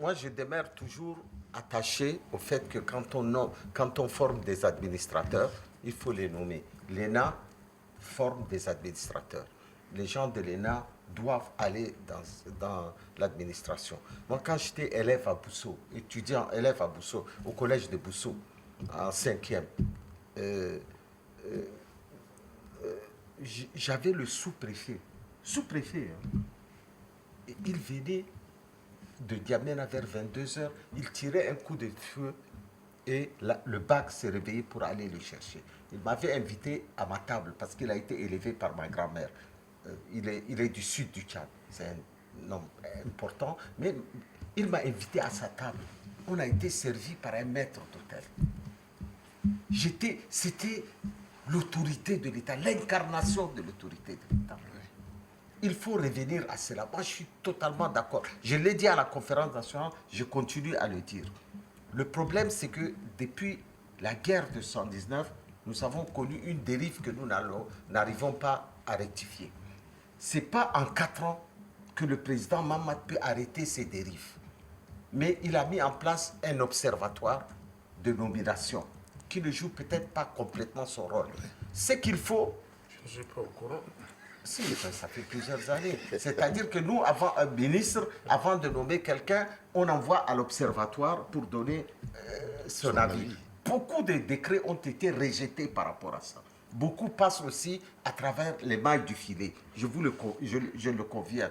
E: Moi, je demeure toujours attaché au fait que quand on forme des administrateurs, il faut les nommer. L'ENA forme des administrateurs. Les gens de l'ENA doivent aller dans l'administration. Moi, quand j'étais élève à Bousso, étudiant élève à Bousso, au collège de Bousso, en 5e, j'avais le sous-préfet. Sous-préfet, hein. Il venait de Diamena vers 22h, il tirait un coup de feu et le bac s'est réveillé pour aller le chercher. Il m'avait invité à ma table parce qu'il a été élevé par ma grand-mère. Il est du sud du Tchad, c'est homme important, mais il m'a invité à sa table. On a été servi par un maître d'hôtel. C'était l'autorité de l'État, l'incarnation de l'autorité de l'État. Il faut revenir à cela. Moi, je suis totalement d'accord. Je l'ai dit à la conférence nationale, je continue à le dire. Le problème, c'est que depuis la guerre de 1979, nous avons connu une dérive que nous n'arrivons pas à rectifier. Ce n'est pas en 4 ans que le président Mamad peut arrêter ces dérives. Mais il a mis en place un observatoire de nomination qui ne joue peut-être pas complètement son rôle. Ce qu'il faut...
D: Je ne suis pas au courant.
E: Si, ça fait plusieurs années. C'est-à-dire que nous, avant un ministre, avant de nommer quelqu'un, on envoie à l'observatoire pour donner son avis. Beaucoup de décrets ont été rejetés par rapport à ça. Beaucoup passent aussi à travers les mailles du filet. Je le conviens.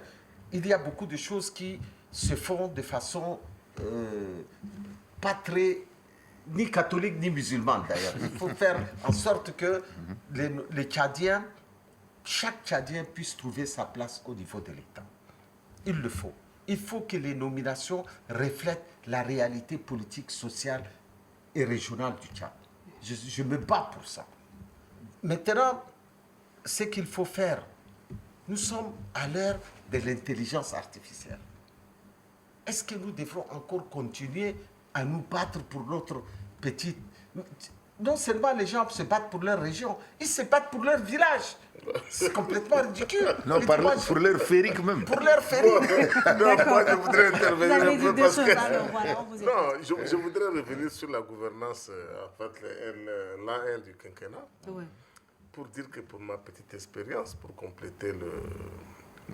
E: Il y a beaucoup de choses qui se font de façon pas très... ni catholique ni musulmane d'ailleurs. Il faut faire en sorte que les Tchadiens, chaque Tchadien puisse trouver sa place au niveau de l'État. Il le faut. Il faut que les nominations reflètent la réalité politique, sociale et régionale du Tchad. Je me bats pour ça. Maintenant, ce qu'il faut faire, nous sommes à l'ère de l'intelligence artificielle. Est-ce que nous devrons encore continuer à nous battre pour notre petite... Non seulement les gens se battent pour leur région, ils se battent pour leur village. C'est complètement ridicule.
B: Non, pour leur férique même.
E: Pour leur férique.
D: Non, moi je voudrais intervenir un peu parce que...
A: Non,
D: je voudrais revenir sur la gouvernance, en fait, l'A1 du quinquennat.
A: Ouais.
D: Pour dire que pour ma petite expérience, pour compléter le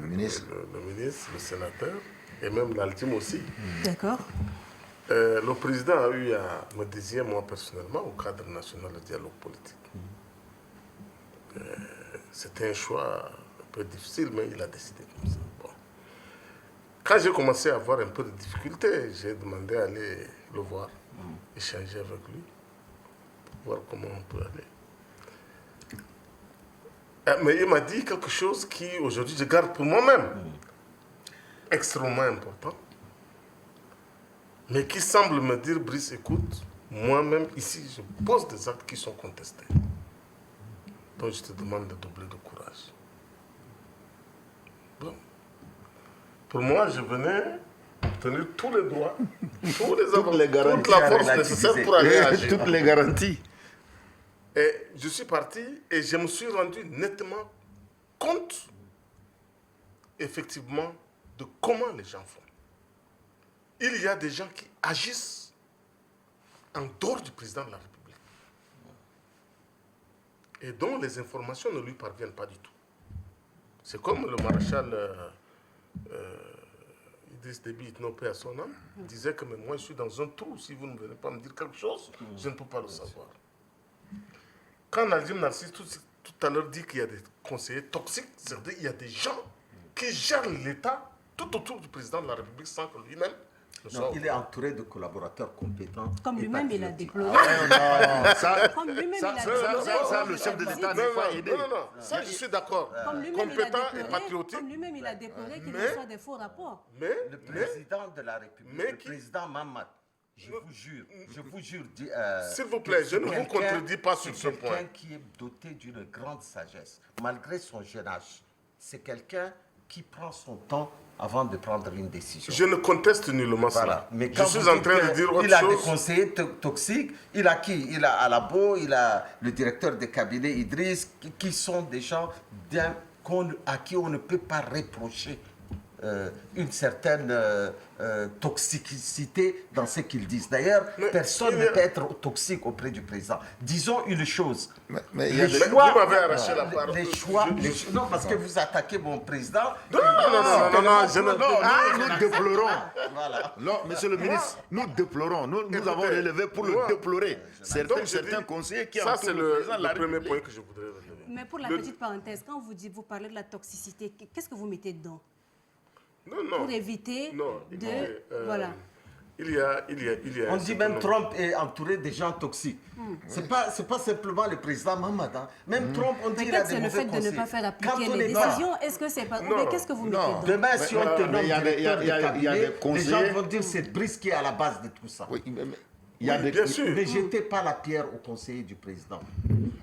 B: ministre,
D: le sénateur, et même l'Altime aussi.
A: D'accord.
D: Le président a eu à me désigner, moi personnellement, au cadre national de dialogue politique. C'était un choix un peu difficile, mais il a décidé comme ça. Bon. Quand j'ai commencé à avoir un peu de difficultés, j'ai demandé à aller le voir, échanger avec lui, pour voir comment on peut aller. Mais il m'a dit quelque chose qui, aujourd'hui, je garde pour moi-même, extrêmement important, mais qui semble me dire, Brice, écoute, moi-même, ici, je pose des actes qui sont contestés. Donc, je te demande de doubler de courage. Bon. Pour moi, je venais obtenir tous les droits, tous les avantages, toute la force nécessaire pour aller agir.
B: Toutes les garanties.
D: Et je suis parti et je me suis rendu nettement compte, effectivement, de comment les gens font. Il y a des gens qui agissent en dehors du président de la République et dont les informations ne lui parviennent pas du tout. C'est comme le maréchal Idriss Déby, paix à son âme, disait que mais moi je suis dans un trou, si vous ne venez pas me dire quelque chose, je ne peux pas le savoir. Quand Nadim Narcisse tout à l'heure dit qu'il y a des conseillers toxiques, c'est-à-dire qu'il y a des gens qui gèrent l'État tout autour du président de la République sans que lui-même ne soit...
E: Non, il est entouré de collaborateurs compétents.
A: Comme lui-même, il a déploré. Comme lui-même, il a déploré.
B: Ça, le chef de l'État n'est pas aidé.
D: Non, ça je suis d'accord. Compétent et patriotique.
A: Comme lui-même, il a déploré qu'il reçoit des faux rapports.
E: Le président de la République, le président Mamad, je vous jure,
D: s'il vous plaît, je ne vous contredis pas sur ce point.
E: C'est quelqu'un qui est doté d'une grande sagesse, malgré son jeune âge. C'est quelqu'un qui prend son temps avant de prendre une décision.
D: Je ne conteste nullement
E: Voilà.
D: cela.
E: Mais
D: je suis en train de dire autre chose.
E: Il a des conseillers toxiques. Il a qui? Il a Alabo, il a le directeur de cabinet Idriss, qui sont des gens à qui on ne peut pas reprocher une certaine toxicité dans ce qu'ils disent. D'ailleurs, personne ne peut être toxique auprès du président. Disons une chose.
B: Mais
D: vous m'avez arraché la parole.
E: Non, parce que vous attaquez mon président.
D: Non,
B: nous déplorons.
E: Voilà.
B: Non, monsieur le ministre, nous déplorons. Nous avons relevé pour le déplorer. Certains conseillers qui
D: ça, c'est le
B: la
D: premier point que je voudrais relever.
A: Mais pour la petite parenthèse, quand vous parlez de la toxicité, qu'est-ce que vous mettez dedans?
D: Non.
A: Pour éviter
D: non,
A: de... voilà.
D: Il y a
E: On
D: un
E: dit
D: certain
E: même
D: nombre-
E: Trump est entouré de gens toxiques. C'est pas simplement le président Mohamed. Hein. Même Trump, on dit qu'il a
A: Peut-être
E: des
A: c'est le
E: mauvais
A: fait de ne
E: conseils.
A: pas faire
E: Quand
A: appliquer
E: on
A: les
E: est dans-
A: décisions. Est-ce que c'est pas...
D: Non.
A: Mais qu'est-ce que vous mettez
B: Non.
A: dedans?
E: Demain, si on te nomme
B: il y a des-
E: directeur
B: il y a
E: de
B: des
E: cabinet, les
B: conseillers.
E: gens vont dire c'est Brice qui est à la base de tout ça.
B: Oui, mais il y a
D: Oui,
B: des...
D: bien sûr.
E: Ne jetez pas la pierre au conseiller du président.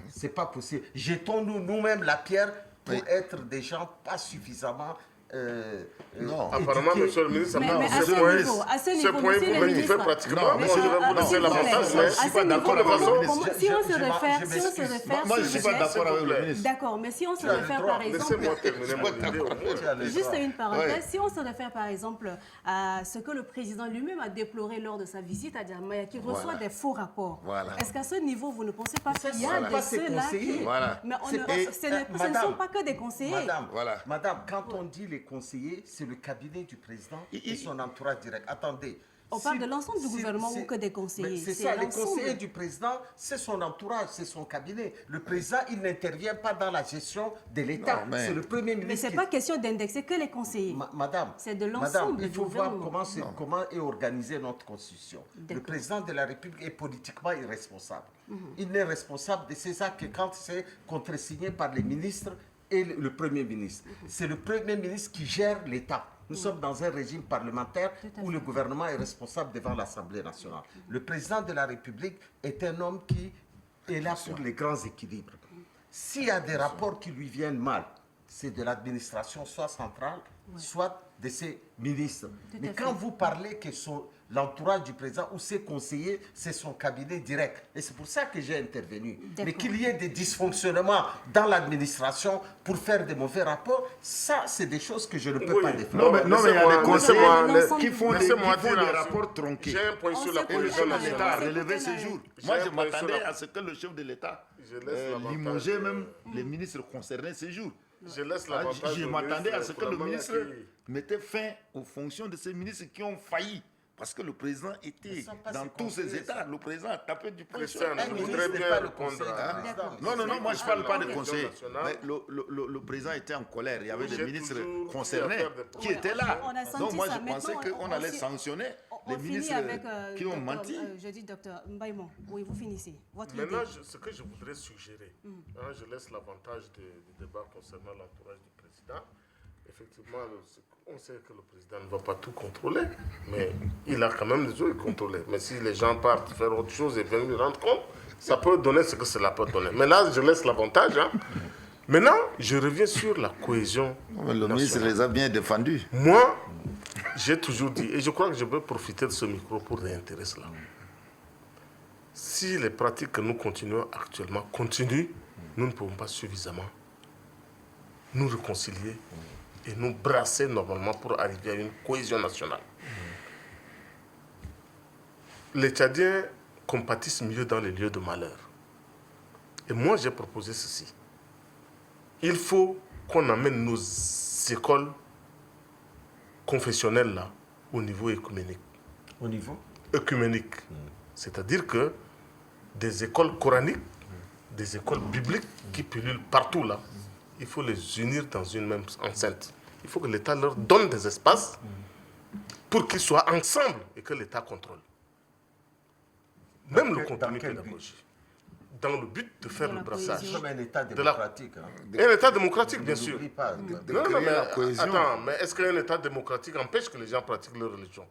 E: C'est pas possible. Jetons-nous nous-mêmes la pierre pour
B: Oui.
E: être des gens pas suffisamment.
B: Non.
D: Apparemment,
E: éduqués.
D: monsieur le ministre,
A: Mais
D: non,
A: à
D: ce
A: ce
D: point,
A: niveau, à ce
D: ce
A: niveau,
D: point,
A: monsieur
D: vous
A: le
D: m'étouffez
A: ministre.
D: pratiquement.
B: Non,
D: Moi, je vais vous laisser
A: s'il vous plaît,
D: l'avantage, mais
A: à ce
B: pas
A: niveau,
B: d'accord avec le
A: comment-
B: ministre.
A: si on se réfère,
E: je
A: si on se
E: m'excuse.
A: réfère,
B: Moi, je ne
A: s'il
B: suis
A: vous
B: pas
A: plaît.
B: d'accord avec le ministre.
A: D'accord, mais si on se
E: Tu as le
A: réfère
E: droit.
A: par exemple...
D: Laissez-moi terminer mon idée au moins.
A: Juste une parenthèse,
B: Ouais.
A: si on se réfère par exemple à ce que le président lui-même a déploré lors de sa visite à Djermaya, qui reçoit
B: Voilà.
A: des faux rapports,
B: Voilà.
A: est-ce qu'à ce niveau, vous ne pensez pas
E: Ça,
A: qu'il y a
E: c'est
A: de
E: pas ses
A: ceux-là
E: conseillers.
A: qui...
B: Voilà.
A: Mais on
E: C'est
A: ne-
E: pas-
A: ce ne sont pas que des conseillers.
E: Madame, quand on dit les conseillers, c'est le cabinet du président et son entourage direct. Attendez.
A: On parle de l'ensemble du gouvernement ou que des conseillers?
E: Mais c'est
A: C'est
E: ça, les
A: l'ensemble.
E: conseillers du président, c'est son entourage, c'est son cabinet. Le président, il n'intervient pas dans la gestion de l'État.
B: Non, mais-
E: C'est le Premier ministre.
A: Mais ce n'est
E: qui-
A: pas question d'indexer que les conseillers.
E: Madame,
A: C'est de
E: Madame,
A: l'ensemble
E: il
A: du
E: faut voir
A: gouvernement.
E: comment est organisée notre constitution. Le
A: D'accord.
E: président de la République est politiquement irresponsable. Il n'est responsable de ses actes que quand c'est contresigné par les ministres et le Premier ministre. C'est le Premier ministre qui gère l'État. Nous sommes dans un régime parlementaire
A: à
E: où
A: fait.
E: le gouvernement est responsable devant l'Assemblée nationale. Le président de la République est un homme qui est là pour les grands équilibres. S'il y a des rapports qui lui viennent mal, c'est de l'administration soit centrale, soit de ses ministres.
A: Tout
E: Mais
A: à
E: quand
A: fait.
E: vous parlez que l'entourage du président ou ses conseillers, c'est son cabinet direct. Et c'est pour ça que j'ai intervenu.
A: D'accord.
E: Mais qu'il y ait des dysfonctionnements dans l'administration pour faire des mauvais rapports, ça, c'est des choses que je ne peux
D: Oui.
E: pas défendre.
B: Non, mais il y a des
D: Laissez-moi-
B: conseillers qui font des,
D: laissez-moi
B: qui font
D: dire
B: des
D: un-
B: rapports tronqués.
D: J'ai un point sur la
A: sait
D: cohésion
A: pas,
B: L'État a
D: nationale.
B: relevé
A: Écoutez,
B: ce jour.
D: j'ai
B: Moi,
D: un
B: je
D: point sur
B: m'attendais
D: la-
B: à ce que le chef de l'État
D: Je laisse l'avantage,
B: limongeait même les ministres concernés ce jour.
D: Je laisse
B: Ah,
D: l'avantage
B: je
D: au
B: m'attendais à
D: ministre
B: ce que le
D: Foulamani
B: ministre
D: qui-
B: mettait fin aux fonctions de ces ministres qui ont failli. Parce que le président était
E: Ils sont pas
B: dans
E: ses
B: tous ses
E: conseillers,
B: états. Le président a tapé du poing sur
D: Christian,
B: la
D: je
E: Un
D: voudrais
E: ministre n'est
D: bien
E: pas le
D: répondre
E: conseiller
D: à...
E: du président.
B: Non, moi je ne parle pas de
D: la
B: conseillers.
D: nationale.
B: Mais le président était en colère. Il y avait des
D: J'ai
B: ministres
D: toujours
B: concernés
D: eu à faire des
B: qui étaient là.
A: On a senti
B: Donc moi
A: ça.
B: je pensais
A: Maintenant,
B: qu'on
A: on
B: allait
A: fi-
B: sanctionner
A: On
B: les
A: finit
B: ministres
A: avec,
B: qui ont
A: docteur,
B: menti.
A: je dis docteur Mbaïmon. Oui, vous finissez. Votre idée.
D: Maintenant, ce que je voudrais suggérer, je laisse l'avantage du débat concernant l'entourage du président. Effectivement, on sait que le président ne va pas tout contrôler, mais il a quand même des choses à contrôler. Mais si les gens partent faire autre chose et viennent lui rendre compte, ça peut donner ce que cela peut donner. Mais là, je laisse l'avantage. Maintenant, je reviens sur la cohésion
B: Le ministre
D: nationale.
B: les a bien défendus.
D: Moi, j'ai toujours dit, et je crois que je peux profiter de ce micro pour réitérer cela. Si les pratiques que nous continuons actuellement continuent, nous ne pouvons pas suffisamment nous réconcilier et nous brasser normalement pour arriver à une cohésion nationale. Les Tchadiens compatissent mieux dans les lieux de malheur. Et moi, j'ai proposé ceci. Il faut qu'on amène nos écoles confessionnelles là au niveau écuménique.
E: Au niveau
D: Œcuménique. C'est-à-dire que des écoles coraniques, des écoles bibliques qui pullulent partout là, il faut les unir dans une même enceinte. Il faut que l'État leur donne des espaces pour qu'ils soient ensemble et que l'État contrôle. Même le contenu
E: quel
D: pédagogique. Dans le but de faire
A: De
D: le
A: la
D: brassage.
A: cohésion.
E: Comme un État
D: De la-
E: démocratique.
D: Un État démocratique, bien sûr.
E: N'oublie pas.
D: Non,
B: créer
D: mais
B: la cohésion.
D: attends, mais est-ce qu'un État démocratique empêche que les gens pratiquent leur religion?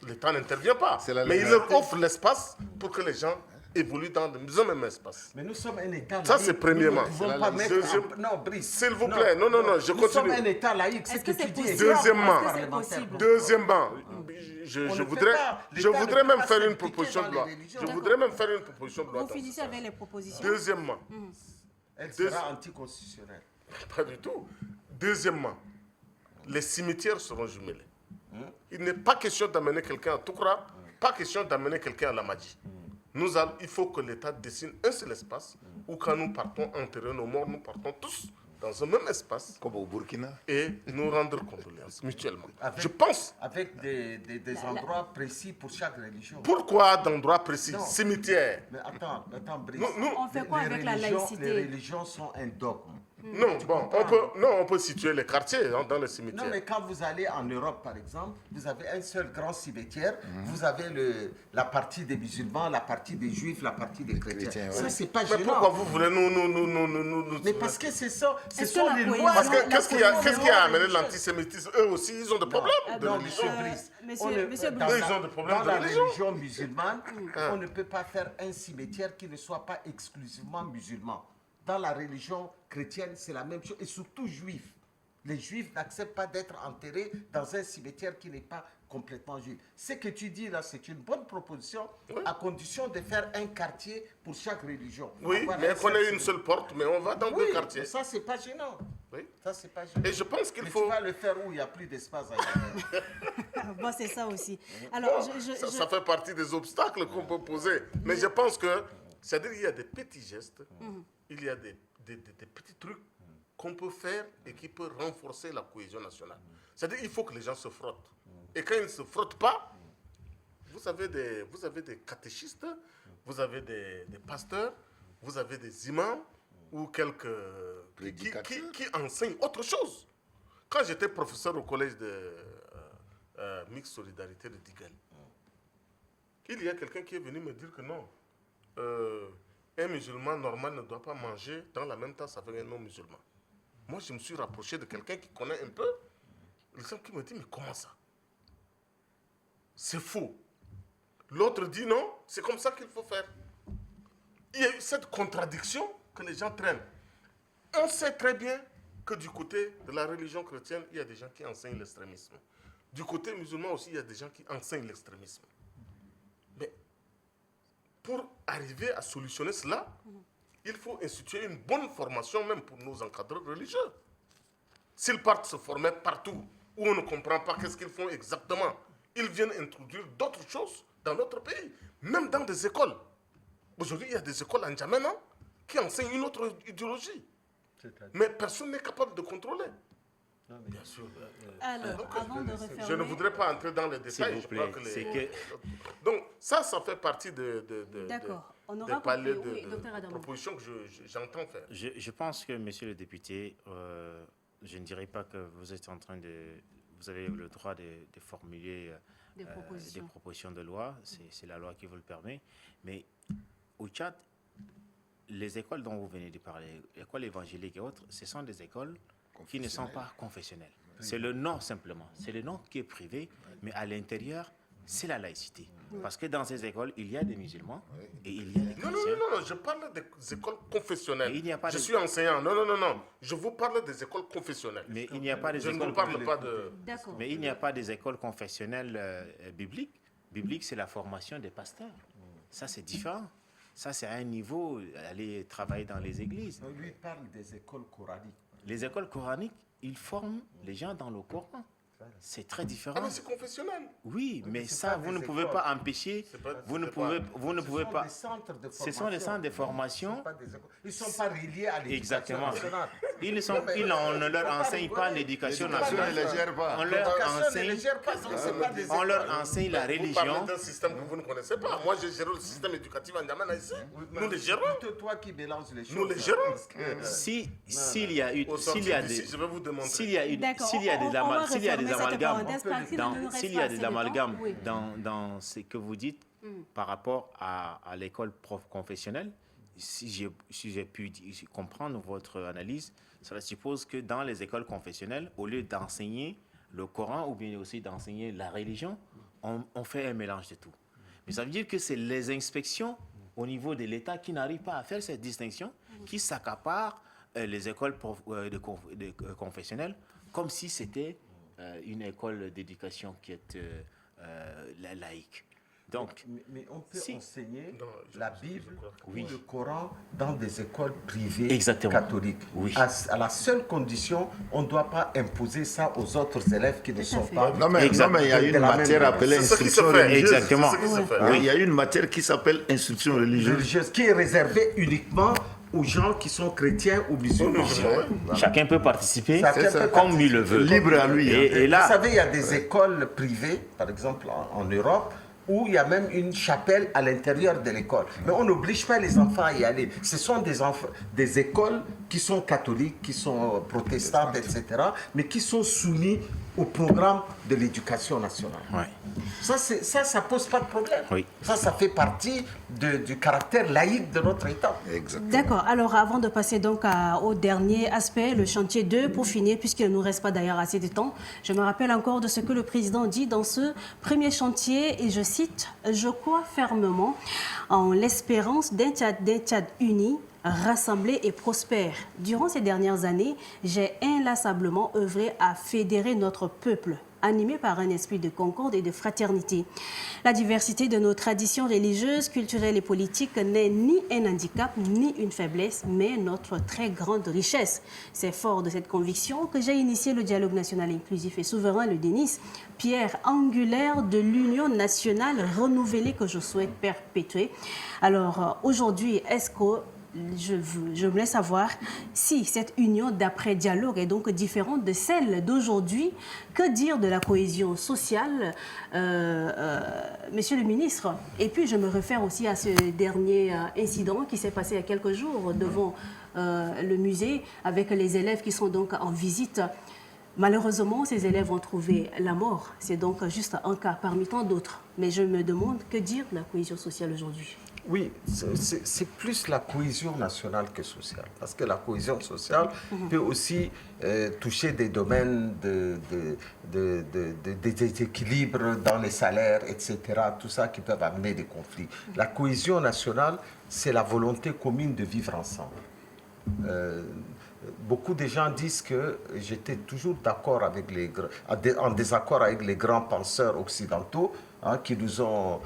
D: L'État n'intervient pas.
B: C'est la
D: Mais il
B: légalité.
D: leur offre l'espace pour que les gens évoluent dans le même espace.
E: Mais nous sommes un État laïque.
D: Ça, c'est premièrement.
E: Nous ne pouvons
B: C'est
E: pas
B: la
E: mettre...
D: deuxième-
E: Non, Brice.
D: S'il vous plaît, non, je
E: Nous sommes
D: continue.
E: un État laïque.
A: Est-ce
E: Ce
A: que
E: que
A: c'est
E: tu dis
A: possible?
E: est
D: Deuxièmement.
A: Est-ce que c'est possible?
D: Deuxièmement, je
E: On ne fait
D: voudrais,
E: pas.
D: je
E: L'État ne
D: voudrais
E: peut
D: même
E: pas
D: faire une
E: s'impliquer
D: proposition
E: dans
D: de loi.
E: les religions.
D: Je
A: D'accord.
D: voudrais même faire une proposition de loi.
A: Vous
D: dans ce
A: finissez
D: sens.
A: avec les propositions.
D: Deuxièmement,
E: Elle sera anticonstitutionnelle.
D: pas du tout. Deuxièmement, les cimetières seront jumelés. Il n'est pas question d'amener quelqu'un à Toukra, pas question d'amener quelqu'un à Lamadji. Il faut que l'État dessine un seul espace où quand nous partons enterrer nos morts, nous partons tous dans un même espace
B: Comme au Burkina.
D: et nous rendre condoléances mutuellement.
E: Avec-
D: Je pense.
E: Avec des endroits précis pour chaque religion.
D: Pourquoi d'endroits précis?
E: Non.
D: Cimetière.
E: Mais attends, Brice.
D: Nous,
A: On fait quoi avec la laïcité?
E: Les religions sont un dogme.
D: Non, bon, on peut situer les quartiers dans les cimetières.
E: Non, mais quand vous allez en Europe, par exemple, vous avez un seul grand cimetière. Vous avez la partie des musulmans, la partie des juifs, la partie des chrétiens. Ça, c'est pas gênant.
D: Mais pourquoi vous voulez nous...
E: Mais parce que c'est ça, ce
A: Est-ce
E: sont
A: que
E: les
A: la
E: lois.
D: Parce que qu'est-ce qui a amené
E: religieuse.
D: l'antisémitisme? Eux aussi, ils ont des problèmes de
E: Non,
D: religion.
A: Monsieur
E: dans
A: Brice.
D: Ils ont des problèmes
E: dans
D: de
E: la
D: religion.
E: religion musulmane, on ne peut pas faire un cimetière qui ne soit pas exclusivement musulman. Dans la religion chrétienne, c'est la même chose, et surtout juif. Les juifs n'acceptent pas d'être enterrés dans un cimetière qui n'est pas complètement juif. Ce que tu dis là, c'est une bonne proposition, à condition de faire un quartier pour chaque religion.
D: Oui,
E: Avoir
D: mais
E: un
D: qu'on
E: seul
D: ait une seule porte, mais on va dans deux quartiers.
E: mais ça, c'est pas gênant.
D: Oui.
E: Ça, c'est pas gênant.
D: Et je pense qu'il
E: Mais
D: faut...
E: tu vas le faire où il n'y a plus d'espace à
A: Bon, c'est ça aussi. Alors,
D: Ça fait partie des obstacles qu'on peut poser. Mais je pense que, c'est-à-dire qu'il y a des petits gestes, il y a des petits trucs qu'on peut faire et qui peuvent renforcer la cohésion nationale. C'est-à-dire qu'il faut que les gens se frottent. Et quand ils ne se frottent pas, vous avez des catéchistes, vous avez des pasteurs, vous avez des imams ou quelques qui enseignent autre chose. Quand j'étais professeur au collège de Mixte Solidarité de Digel, il y a quelqu'un qui est venu me dire que non, un musulman normal ne doit pas manger dans la même tasse avec un non-musulman. Moi, je me suis rapproché de quelqu'un qui connaît un peu. Le seul qui me dit, mais comment ça? C'est faux. L'autre dit non, c'est comme ça qu'il faut faire. Il y a eu cette contradiction que les gens traînent. On sait très bien que du côté de la religion chrétienne, il y a des gens qui enseignent l'extrémisme. Du côté musulman aussi, il y a des gens qui enseignent l'extrémisme. Mais pour arriver à solutionner cela, il faut instituer une bonne formation même pour nos encadreurs religieux. S'ils partent se former partout où on ne comprend pas qu'est-ce qu'ils font exactement, ils viennent introduire d'autres choses dans notre pays, même dans des écoles. Aujourd'hui, il y a des écoles en Djamena qui enseignent une autre idéologie. Mais personne n'est capable de controler. Bien sûr.
A: Alors, avant de refermer...
D: Je ne voudrais pas entrer dans les détails.
C: S'il vous plaît,
D: Donc, ça fait partie des palais de propositions que j'entends faire.
C: Je pense que, monsieur le député, je ne dirais pas que vous êtes en train de... Vous avez le droit de formuler des propositions de loi, c'est la loi qui vous le permet. Mais au Tchad, les écoles dont vous venez de parler, l'école évangélique et autres, ce sont des écoles qui ne sont pas confessionnelles. C'est le nom simplement, c'est le nom qui est privé, mais à l'intérieur, c'est la laïcité. Parce que dans ces écoles, il y a des musulmans et il y a des chrétiens.
D: Non, je parle des écoles confessionnelles.
C: Mais il n'y a pas
D: je suis enseignant. Non. Je vous parle des écoles confessionnelles.
C: Mais il n'y a pas des
D: je
C: écoles...
D: ne vous parle pas de...
A: D'accord.
C: Mais il n'y a pas des écoles confessionnelles bibliques. Biblique, c'est la formation des pasteurs. Ça, c'est différent. Ça, c'est à un niveau, aller travailler dans les églises.
E: Lui, il parle des écoles coraniques.
C: Les écoles coraniques, ils forment les gens dans le Coran. C'est très différent.
D: Ah, mais c'est confessionnel.
C: Oui, mais ça, vous ne pouvez pas empêcher. Vous ne pouvez pas. Ce sont des centres de formation.
E: Ils ne sont pas reliés à l'éducation
C: Exactement.
E: nationale.
C: On ne leur enseigne pas l'éducation nationale. On leur enseigne la religion.
D: Vous parlez d'un système que vous ne connaissez pas. Moi, j'ai géré le système éducatif en Djamena ici. Nous les gérons.
E: C'est toi qui mélanges les choses.
D: Nous les gérons.
C: S'il y a des amalgames dans ce que vous dites par rapport à l'école confessionnelle, si j'ai pu comprendre votre analyse, cela suppose que dans les écoles confessionnelles, au lieu d'enseigner le Coran ou bien aussi d'enseigner la religion, on fait un mélange de tout. Mais ça veut dire que c'est les inspections au niveau de l'État qui n'arrivent pas à faire cette distinction, qui s'accaparent les écoles confessionnelles comme si c'était une école d'éducation qui est laïque. Donc,
E: mais on peut enseigner la Bible ou
C: Oui.
E: le Coran dans des écoles privées
C: Exactement.
E: catholiques.
C: Oui.
E: À la seule condition, on ne doit pas imposer ça aux autres élèves qui ne sont pas...
B: Non, mais il y a une matière appelée
D: C'est ce qui se
B: instruction
D: fait.
B: religieuse.
C: Exactement.
D: C'est ce qui se fait.
B: Oui, il y a une matière qui s'appelle instruction religieuse.
E: religieuse qui est réservée uniquement aux gens qui sont chrétiens ou musulmans.
C: chacun peut participer
E: Chacun peut
C: comme il le veut.
B: Libre à lui.
C: Et
E: Vous
C: là,
E: savez, il y a des écoles privées, par exemple en Europe, où il y a même une chapelle à l'intérieur de l'école. Mais on n'oblige pas les enfants à y aller. Ce sont des écoles qui sont catholiques, qui sont protestantes, etc., mais qui sont soumis au programme de l'éducation nationale.
C: Ouais.
E: Ça pose pas de problème.
C: Oui.
E: Ça fait partie du caractère laïque de notre État.
B: Exactement.
A: D'accord. Alors, avant de passer donc au dernier aspect, le chantier 2, pour finir, puisqu'il ne nous reste pas d'ailleurs assez de temps, je me rappelle encore de ce que le président dit dans ce premier chantier, et je cite, « Je crois fermement en l'espérance d'un Tchad uni, rassemblé et prospère. Durant ces dernières années, j'ai inlassablement œuvré à fédérer notre peuple, animé par un esprit de concorde et de fraternité. La diversité de nos traditions religieuses, culturelles et politiques n'est ni un handicap ni une faiblesse, mais notre très grande richesse. C'est fort de cette conviction que j'ai initié le dialogue national inclusif et souverain, le DENIS, pierre angulaire de l'union nationale renouvelée que je souhaite perpétuer. Alors aujourd'hui, est-ce que je voulais savoir si cette union d'après-dialogue est donc différente de celle d'aujourd'hui. Que dire de la cohésion sociale, Monsieur le ministre? Et puis, je me réfère aussi à ce dernier incident qui s'est passé il y a quelques jours devant le musée avec les élèves qui sont donc en visite. Malheureusement, ces élèves ont trouvé la mort. C'est donc juste un cas parmi tant d'autres. Mais je me demande, que dire de la cohésion sociale aujourd'hui?
E: Oui, c'est plus la cohésion nationale que sociale. Parce que la cohésion sociale peut aussi toucher des domaines de déséquilibre dans les salaires, etc. Tout ça qui peuvent amener des conflits. La cohésion nationale, c'est la volonté commune de vivre ensemble. Beaucoup de gens disent que j'étais toujours d'accord avec en désaccord avec les grands penseurs occidentaux, qui nous ont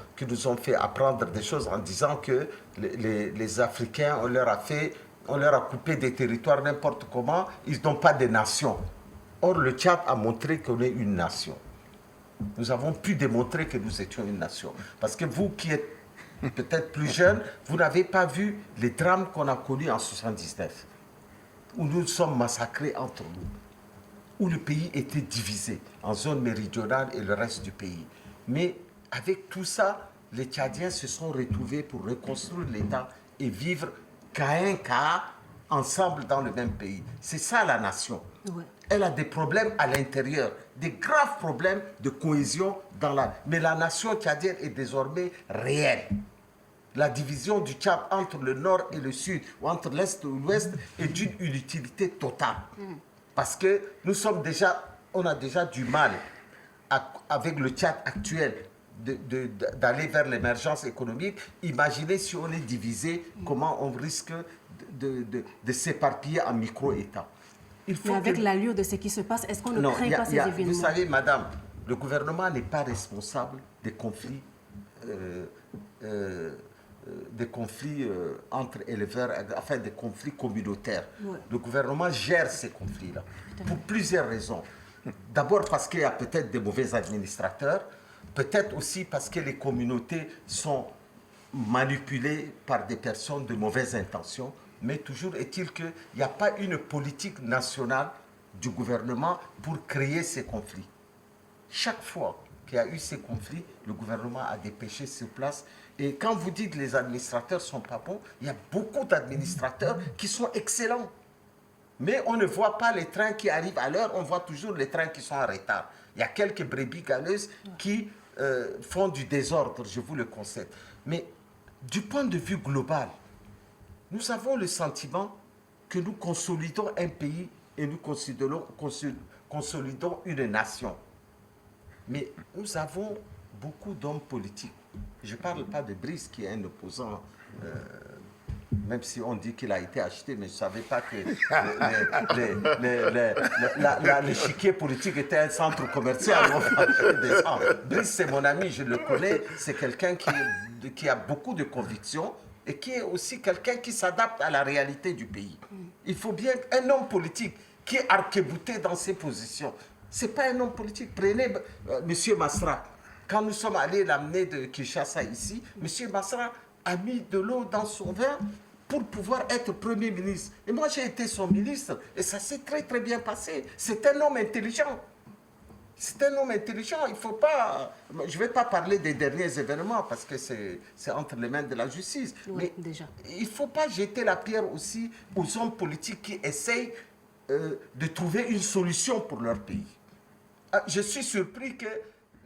E: fait apprendre des choses en disant que les Africains, on leur a coupé des territoires n'importe comment, ils n'ont pas de nation. Or, le Tchad a montré qu'on est une nation. Nous avons pu démontrer que nous étions une nation. Parce que vous qui êtes peut-être plus jeunes, vous n'avez pas vu les drames qu'on a connus en 1979, où nous sommes massacrés entre nous, où le pays était divisé en zone méridionale et le reste du pays. Mais avec tout ça, les Tchadiens se sont retrouvés pour reconstruire l'État et vivre cas ensemble dans le même pays. C'est ça la nation. Ouais. Elle a des problèmes à l'intérieur, des graves problèmes de cohésion mais la nation tchadienne est désormais réelle. La division du Tchad entre le nord et le sud, ou entre l'est et l'ouest, est d'une inutilité totale. Parce que on a déjà du mal avec le Tchad actuel d'aller vers l'émergence économique. Imaginez si on est divisé, comment on risque de s'éparpiller en micro-États.
A: Mais avec l'allure de ce qui se passe, est-ce qu'on ne craint pas ces événements?
E: Vous savez, madame, le gouvernement n'est pas responsable des conflits entre éleveurs, enfin des conflits communautaires. Ouais. Le gouvernement gère ces conflits-là pour plusieurs raisons. D'abord parce qu'il y a peut-être des mauvais administrateurs, peut-être aussi parce que les communautés sont manipulées par des personnes de mauvaises intentions, mais toujours est-il qu'il n'y a pas une politique nationale du gouvernement pour créer ces conflits. Chaque fois qu'il y a eu ces conflits, le gouvernement a dépêché sur place. Et quand vous dites que les administrateurs ne sont pas bons, il y a beaucoup d'administrateurs qui sont excellents. Mais on ne voit pas les trains qui arrivent à l'heure, on voit toujours les trains qui sont en retard. Il y a quelques brebis galeuses qui font du désordre, je vous le concède. Mais du point de vue global, nous avons le sentiment que nous consolidons un pays et nous consolidons une nation. Mais nous avons beaucoup d'hommes politiques. Je ne parle pas de Brice qui est un opposant, même si on dit qu'il a été acheté, mais je ne savais pas que l'échiquier politique était un centre commercial. Brice, c'est mon ami, je le connais, c'est quelqu'un qui a beaucoup de convictions et qui est aussi quelqu'un qui s'adapte à la réalité du pays. Il faut bien un homme politique qui est arc-bouté dans ses positions. Ce n'est pas un homme politique. Prenez M. Masra. Quand nous sommes allés l'amener de Kinshasa ici, M. Masra a mis de l'eau dans son vin pour pouvoir être Premier ministre. Et moi, j'ai été son ministre et ça s'est très, très bien passé. C'est un homme intelligent. C'est un homme intelligent. Il faut pas... Je ne vais pas parler des derniers événements parce que c'est entre les mains de la justice.
A: Oui,
E: mais
A: déjà.
E: il ne faut pas jeter la pierre aussi aux hommes politiques qui essayent de trouver une solution pour leur pays. Je suis surpris que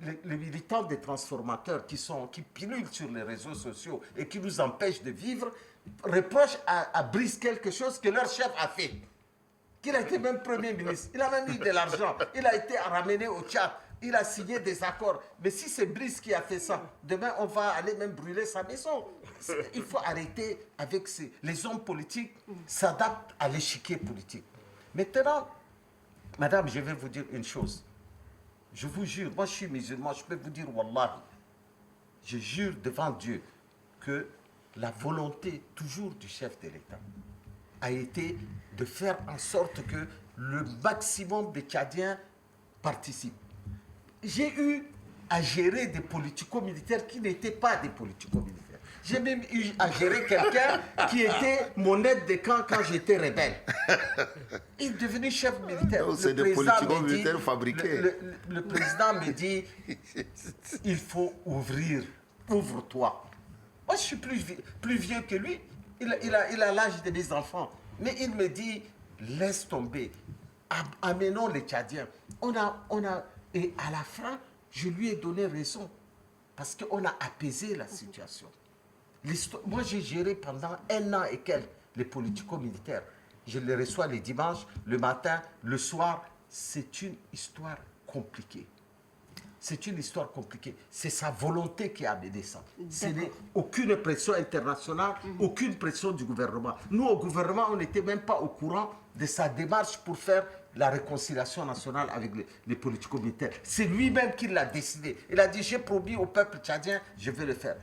E: les militants des transformateurs qui pilulent sur les réseaux sociaux et qui nous empêchent de vivre reprochent à Brice quelque chose que leur chef a fait. Qu'il a été même Premier ministre. Il a même eu de l'argent. Il a été ramené au Tchad. Il a signé des accords. Mais si c'est Brice qui a fait ça, demain on va aller même brûler sa maison. Il faut arrêter avec les hommes politiques s'adaptent à l'échiquier politique. Maintenant, madame, je vais vous dire une chose. Je vous jure, moi je suis musulman, je peux vous dire, Wallahi, je jure devant Dieu que la volonté toujours du chef de l'État a été de faire en sorte que le maximum de Tchadiens participent. J'ai eu à gérer des politico-militaires qui n'étaient pas des politico-militaires. J'ai même eu à gérer quelqu'un qui était mon aide de camp quand j'étais rebelle. Il est devenu chef militaire.
B: C'est des politico-militaires fabriqués.
E: Le président me dit, il faut ouvrir, ouvre-toi. Moi, je suis plus vieux que lui. Il a l'âge de mes enfants. Mais il me dit, laisse tomber. Amenons les Tchadiens. Et à la fin, je lui ai donné raison. Parce qu'on a apaisé la situation. Moi, j'ai géré pendant 1 an et quelques les politico-militaires. Je les reçois les dimanches, le matin, le soir. C'est une histoire compliquée. C'est une histoire compliquée. C'est sa volonté qui a amené ça. Ce n'est aucune pression internationale, aucune pression du gouvernement. Nous, au gouvernement, on n'était même pas au courant de sa démarche pour faire la réconciliation nationale avec les politico-militaires. C'est lui-même qui l'a décidé. Il a dit, j'ai promis au peuple tchadien, je vais le faire.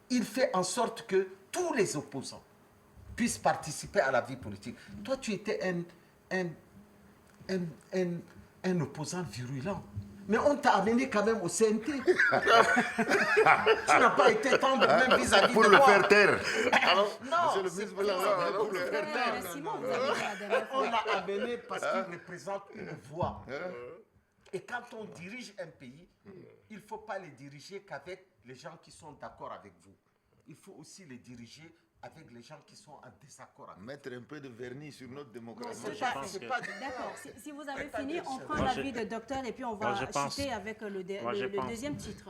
E: Il fait en sorte que tous les opposants puissent participer à la vie politique. Toi, tu étais un opposant virulent. Mais on t'a amené quand même au CNT. Tu n'as pas été tendre même vis-à-vis de moi.
B: Pour le faire taire.
E: Non,
B: Monsieur le ministre,
E: pour le faire taire. On l'a amené parce qu'il représente une voix. Et quand on dirige un pays, il ne faut pas les diriger qu'avec les gens qui sont d'accord avec vous. Il faut aussi les diriger avec les gens qui sont en désaccord avec vous.
B: Mettre un peu de vernis sur notre démocratie.
A: D'accord. Si vous avez fini, on prend l'avis de docteur et puis on va chuter avec le deuxième titre.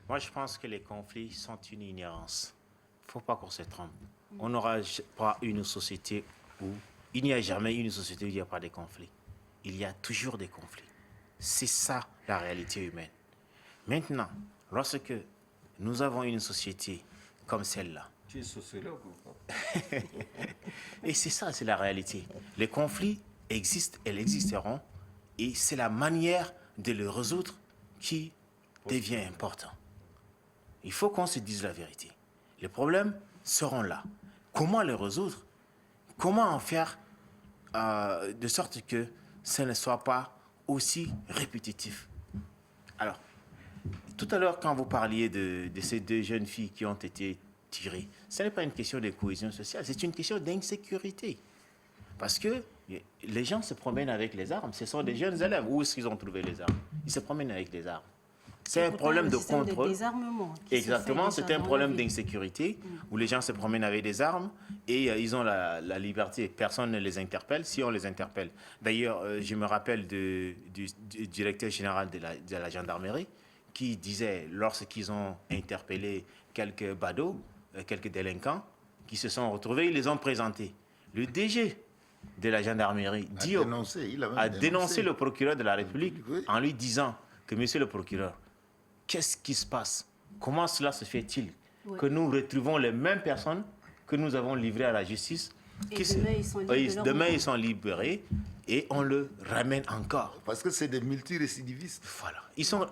C: Moi, je pense que les conflits sont une ignorance. Il ne faut pas qu'on se trompe. On n'aura pas une société où... Il n'y a jamais une société où il n'y a pas de conflits. Il y a toujours des conflits. C'est ça, la réalité humaine. Maintenant, lorsque nous avons une société comme celle-là,
E: tu es sociologue ou pas?
C: Et c'est ça, c'est la réalité. Les conflits existent, elles existeront, et c'est la manière de les résoudre qui devient important. Il faut qu'on se dise la vérité. Les problèmes seront là. Comment les résoudre? Comment en faire de sorte que ce ne soit pas aussi répétitif? Alors, tout à l'heure, quand vous parliez de ces 2 jeunes filles qui ont été tirées, ce n'est pas une question de cohésion sociale, c'est une question d'insécurité. Parce que les gens se promènent avec les armes. Ce sont des jeunes élèves. Où est-ce qu'ils ont trouvé les armes? Ils se promènent avec les armes. C'est un problème de contrôle. Exactement, c'est un problème d'insécurité où les gens se promènent avec des armes et ils ont la liberté. Personne ne les interpelle si on les interpelle. D'ailleurs, je me rappelle du directeur général de la gendarmerie qui disait, lorsqu'ils ont interpellé quelques badauds, quelques délinquants qui se sont retrouvés, ils les ont présentés. Le DG de la gendarmerie a dénoncé le procureur de la République en lui disant que, monsieur le procureur, qu'est-ce qui se passe? Comment cela se fait-il que nous retrouvons les mêmes personnes que nous avons livrées à la justice? Demain, ils sont libérés et on le ramène encore.
B: Parce que c'est des multirécidivistes.
C: Voilà.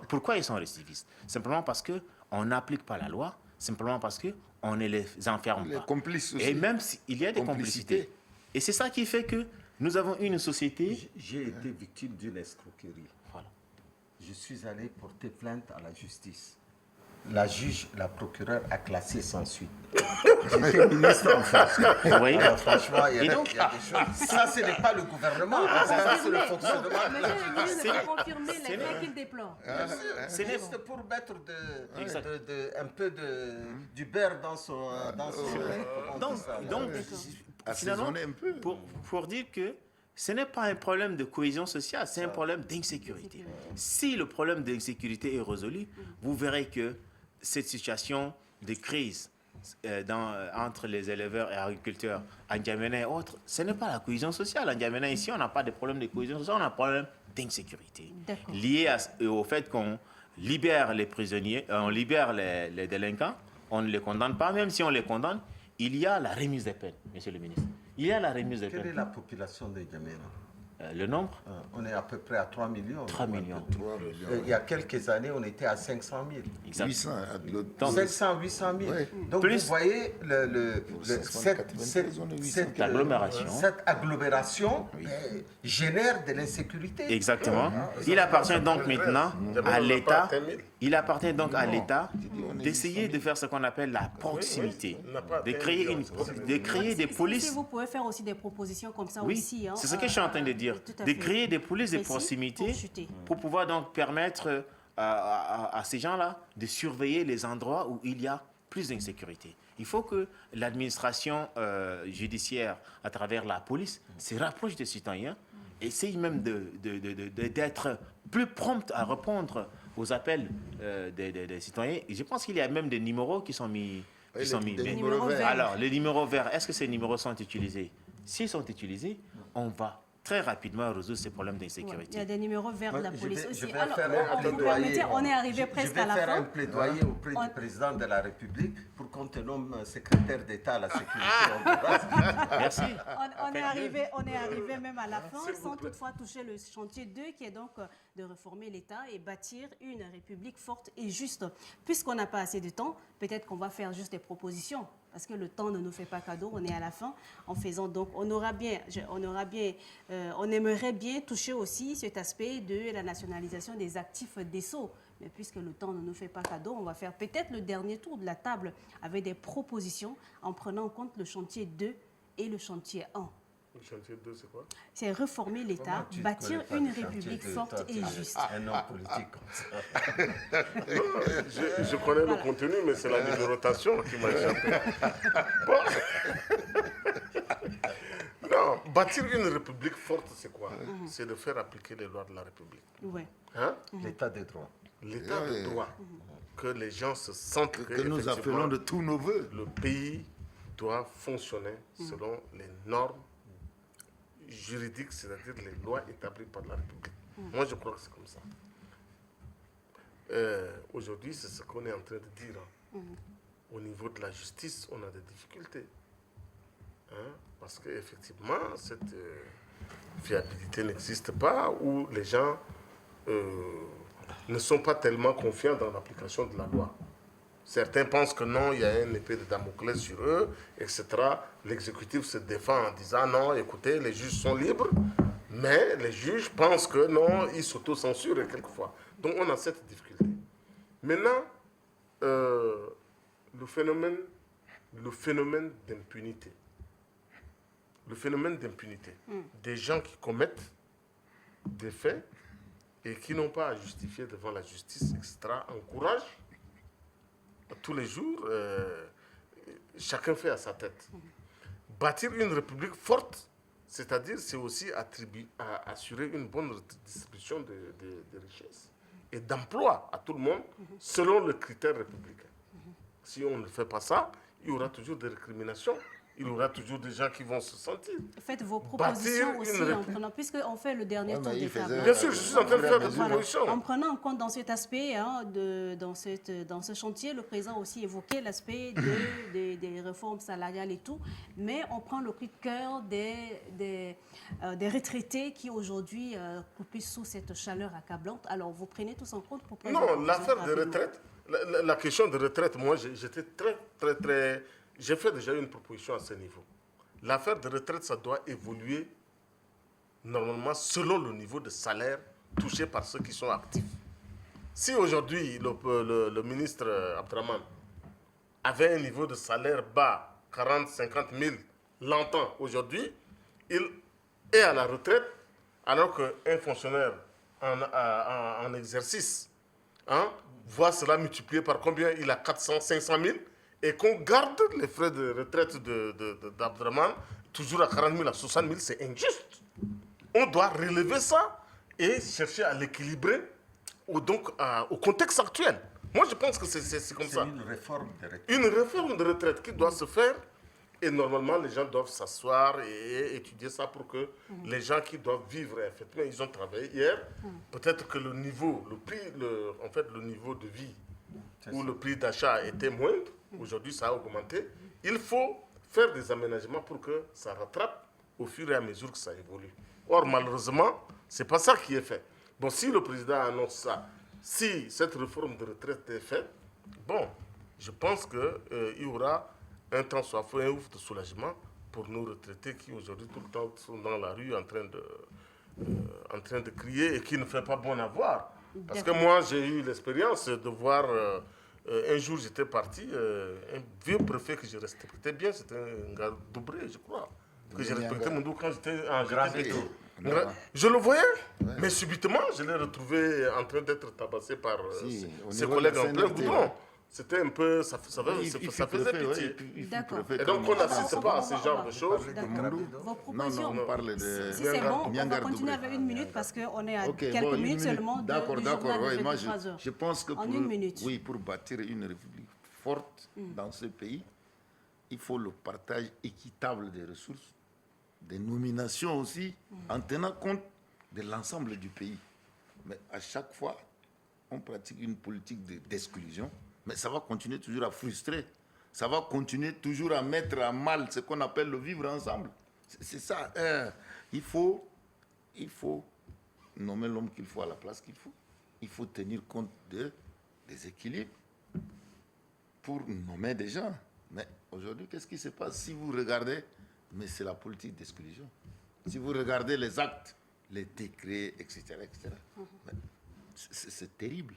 C: Pourquoi ils sont récidivistes? Simplement parce qu'on n'applique pas la loi, simplement parce qu'on ne les enferme pas.
B: Complices aussi.
C: Et même s'il y a des complicités. Et c'est ça qui fait que nous avons une société...
E: J'ai été victime d'une escroquerie. Voilà. Je suis allé porter plainte à la justice. la juge, la procureure a classé sans suite. J'étais ministre en France.
C: Oui.
E: Alors, franchement, il y a
C: Et
E: des
C: donc,
E: choses. Ça, ce n'est pas le gouvernement. Ça, c'est le fonctionnement.
A: Monsieur le ministre a confirmé les faits qu'il déplore.
E: C'est juste pour mettre un peu du beurre dans son...
C: Donc, finalement,
B: Assaisonner un peu.
C: pour dire que ce n'est pas un problème de cohésion sociale, c'est un problème d'insécurité. Si le problème d'insécurité est résolu, vous verrez que cette situation de crise entre les éleveurs et agriculteurs à N'Djamena et autres, ce n'est pas la cohésion sociale. À N'Djamena, ici, on n'a pas de problème de cohésion sociale, on a un problème d'insécurité lié au fait qu'on libère les prisonniers, on libère les délinquants, on ne les condamne pas, même si on les condamne, il y a la remise des peines, monsieur le ministre. Il y a la remise des peines.
E: Quelle est la population de N'Djamena?
C: Le nombre?
E: On est à peu près à 3 millions.
C: 3 millions.
E: Il y a quelques années, on était à 500 000.
C: Exact.
B: 800.
E: 500, 800 000.
B: Oui.
E: Donc
C: Plus-
E: vous voyez cette agglomération génère de l'insécurité.
C: Exactement. Il appartient donc maintenant à l'État. Il appartient donc à l'État d'essayer de faire ce qu'on appelle la proximité, de créer des polices.
A: Si vous pouvez faire aussi des propositions comme ça
C: Oui,
A: aussi.
C: c'est ce que je suis en train de dire,
A: tout à
C: de
A: fait.
C: créer des polices de
A: Précis
C: proximité
A: pour chuter.
C: pour pouvoir donc permettre à ces gens-là de surveiller les endroits où il y a plus d'insécurité. Il faut que l'administration judiciaire, à travers la police, se rapproche des citoyens, essaye même d'être plus prompte à répondre aux appels des citoyens. Et je pense qu'il y a même des numéros qui sont mis.
B: Des numéros verts.
C: Alors, les numéros verts, est-ce que ces numéros sont utilisés? S'ils sont utilisés, on va très rapidement résoudre ces problèmes
A: Ouais,
C: d'insécurité.
A: il y a des numéros verts de la
E: Je
A: police
E: vais
A: aussi.
E: faire
A: Alors,
E: un
A: vous permettez,
E: plaidoyer.
A: on est arrivé presque à la
E: Je vais faire un
A: fin.
E: plaidoyer auprès du président de la République pour qu'on te nomme secrétaire d'État à la sécurité hongroise.
C: Merci.
A: On est arrivé même à la fin, sans toutefois toucher le chantier 2, qui est donc de réformer l'État et bâtir une République forte et juste. Puisqu'on n'a pas assez de temps, peut-être qu'on va faire juste des propositions, parce que le temps ne nous fait pas cadeau, on est à la fin. En faisant donc, on aimerait bien toucher aussi cet aspect de la nationalisation des actifs des Sceaux. Mais puisque le temps ne nous fait pas cadeau, on va faire peut-être le dernier tour de la table avec des propositions en prenant en compte le chantier 2 et le chantier 1.
D: Le chantier 2, c'est quoi?
A: C'est réformer l'État,
E: Tu
A: bâtir
E: connais pas
A: une
E: le chantier
A: République
E: de
A: forte
E: toi,
A: et
E: tu es
A: juste.
E: Un homme politique comme ça.
D: Je connais le contenu, mais c'est la numérotation qui m'a échappé. Bon. Non, bâtir une République forte, c'est quoi? C'est de faire appliquer les lois de la République.
A: Ouais.
D: Hein?
E: L'état de droit.
D: L'état de droit. Que les gens se sentent
B: Que nous appelons de tous nos voeux.
D: le pays doit fonctionner selon les normes juridiques, c'est-à-dire les lois établies par la République. Moi, je crois que c'est comme ça. Aujourd'hui, c'est ce qu'on est en train de dire. Hein. Au niveau de la justice, on a des difficultés. Hein, parce qu'effectivement, cette fiabilité n'existe pas, ou les gens ne sont pas tellement confiants dans l'application de la loi. Certains pensent que non, il y a une épée de Damoclès sur eux, etc. L'exécutif se défend en disant non, écoutez, les juges sont libres, mais les juges pensent que non, ils s'autocensurent quelquefois. Donc on a cette difficulté. Maintenant, le phénomène d'impunité. Le phénomène d'impunité. Des gens qui commettent des faits et qui n'ont pas à justifier devant la justice, etc., encourage tous les jours, chacun fait à sa tête. Bâtir une république forte, c'est-à-dire, c'est aussi assurer une bonne distribution de richesses et d'emploi à tout le monde selon le critère républicain. Si on ne fait pas ça, il y aura toujours des récriminations. Il y aura toujours des gens qui vont se sentir.
A: Faites vos propositions aussi, en prenant, puisqu'on fait le dernier tour des tables.
D: Bien sûr, je suis en train de faire des propositions.
A: En prenant en compte dans cet aspect, dans ce chantier, le président aussi évoquait l'aspect des réformes salariales et tout, mais on prend le cri de cœur des retraités qui aujourd'hui coupent sous cette chaleur accablante. Alors, vous prenez tous en compte pour prendre...
D: Non, l'affaire de retraite, la question de retraite, moi, j'étais très... J'ai fait déjà une proposition à ce niveau. L'affaire de retraite, ça doit évoluer normalement selon le niveau de salaire touché par ceux qui sont actifs. Si aujourd'hui le ministre Abdraman avait un niveau de salaire bas, 40, 50 000, l'entend aujourd'hui, il est à la retraite, alors qu'un fonctionnaire en exercice voit cela multiplié par combien? Il a 400, 500 000, et qu'on garde les frais de retraite d'Abdraman toujours à 40 000, à 60 000, c'est injuste. On doit relever ça et chercher à l'équilibrer au contexte actuel. Moi, je pense que c'est comme ça.
E: C'est une réforme de retraite.
D: Une réforme de retraite qui doit se faire. Et normalement, les gens doivent s'asseoir et étudier ça pour que les gens qui doivent vivre, effectivement, ils ont travaillé hier. Peut-être que le niveau, le niveau de vie ou le prix d'achat était moindre. Aujourd'hui, ça a augmenté. Il faut faire des aménagements pour que ça rattrape au fur et à mesure que ça évolue. Or, malheureusement, ce n'est pas ça qui est fait. Bon, si le président annonce ça, si cette réforme de retraite est faite, bon, je pense qu'il y aura un temps soit fait, un ouf de soulagement pour nos retraités qui aujourd'hui tout le temps sont dans la rue en train de crier et qui ne fait pas bon à voir. Parce que moi, j'ai eu l'expérience de voir, un jour j'étais parti, un vieux préfet que je respectais bien, c'était un gars Doubré, je crois, que j'ai respecté mon dos quand j'étais en Grand Béto. Je le voyais, mais subitement, je l'ai retrouvé en train d'être tabassé par ses collègues en plein goudron. C'était un peu, ça faisait pitié.
A: D'accord.
D: Et donc on n'assiste pas à ce genre de choses.
A: Vos propositions,
B: on parle de...
A: si c'est bon, on va
B: Miangar
A: continuer
B: Doubré.
A: avec une minute parce qu'on est à
B: Ok,
A: quelques
B: bon,
A: minutes seulement
B: D'accord,
A: du
B: d'accord.
A: journal de
B: Ouais, moi,
A: 23 heures.
B: je pense que
A: En une minute.
B: oui, pour bâtir une république forte dans ce pays, il faut le partage équitable des ressources, des nominations aussi, en tenant compte de l'ensemble du pays. Mais à chaque fois, on pratique une politique d'exclusion, mais ça va continuer toujours à frustrer. Ça va continuer toujours à mettre à mal ce qu'on appelle le vivre ensemble. C'est ça. Il faut nommer l'homme qu'il faut à la place qu'il faut. Il faut tenir compte des équilibres pour nommer des gens. Mais aujourd'hui, qu'est-ce qui se passe? Si vous regardez, mais c'est la politique d'exclusion. Si vous regardez les actes, les décrets, etc., c'est terrible.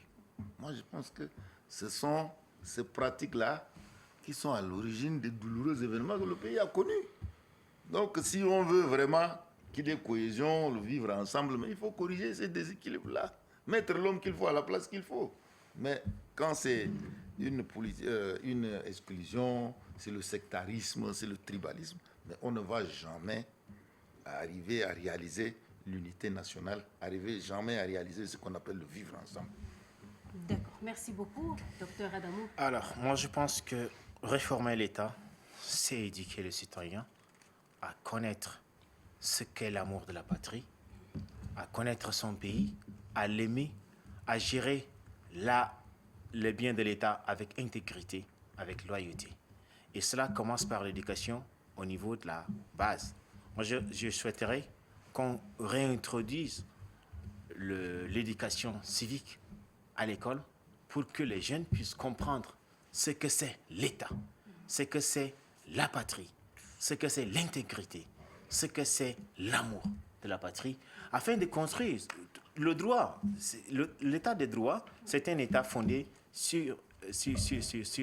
B: Moi, je pense que ce sont ces pratiques-là qui sont à l'origine des douloureux événements que le pays a connus. Donc, si on veut vraiment qu'il y ait cohésion, le vivre ensemble, mais il faut corriger ces déséquilibres-là, mettre l'homme qu'il faut à la place qu'il faut. Mais quand c'est une exclusion, c'est le sectarisme, c'est le tribalisme, mais on ne va jamais arriver à réaliser l'unité nationale, arriver jamais à réaliser ce qu'on appelle le vivre ensemble.
A: D'accord. Merci beaucoup, docteur Adamou.
C: Alors, moi, je pense que réformer l'État, c'est éduquer le citoyen à connaître ce qu'est l'amour de la patrie, à connaître son pays, à l'aimer, à gérer les biens de l'État avec intégrité, avec loyauté. Et cela commence par l'éducation au niveau de la base. Moi, je souhaiterais qu'on réintroduise l'éducation civique à l'école pour que les jeunes puissent comprendre ce que c'est l'État, ce que c'est la patrie, ce que c'est l'intégrité, ce que c'est l'amour de la patrie, afin de construire le droit. L'État de droit, c'est un État fondé sur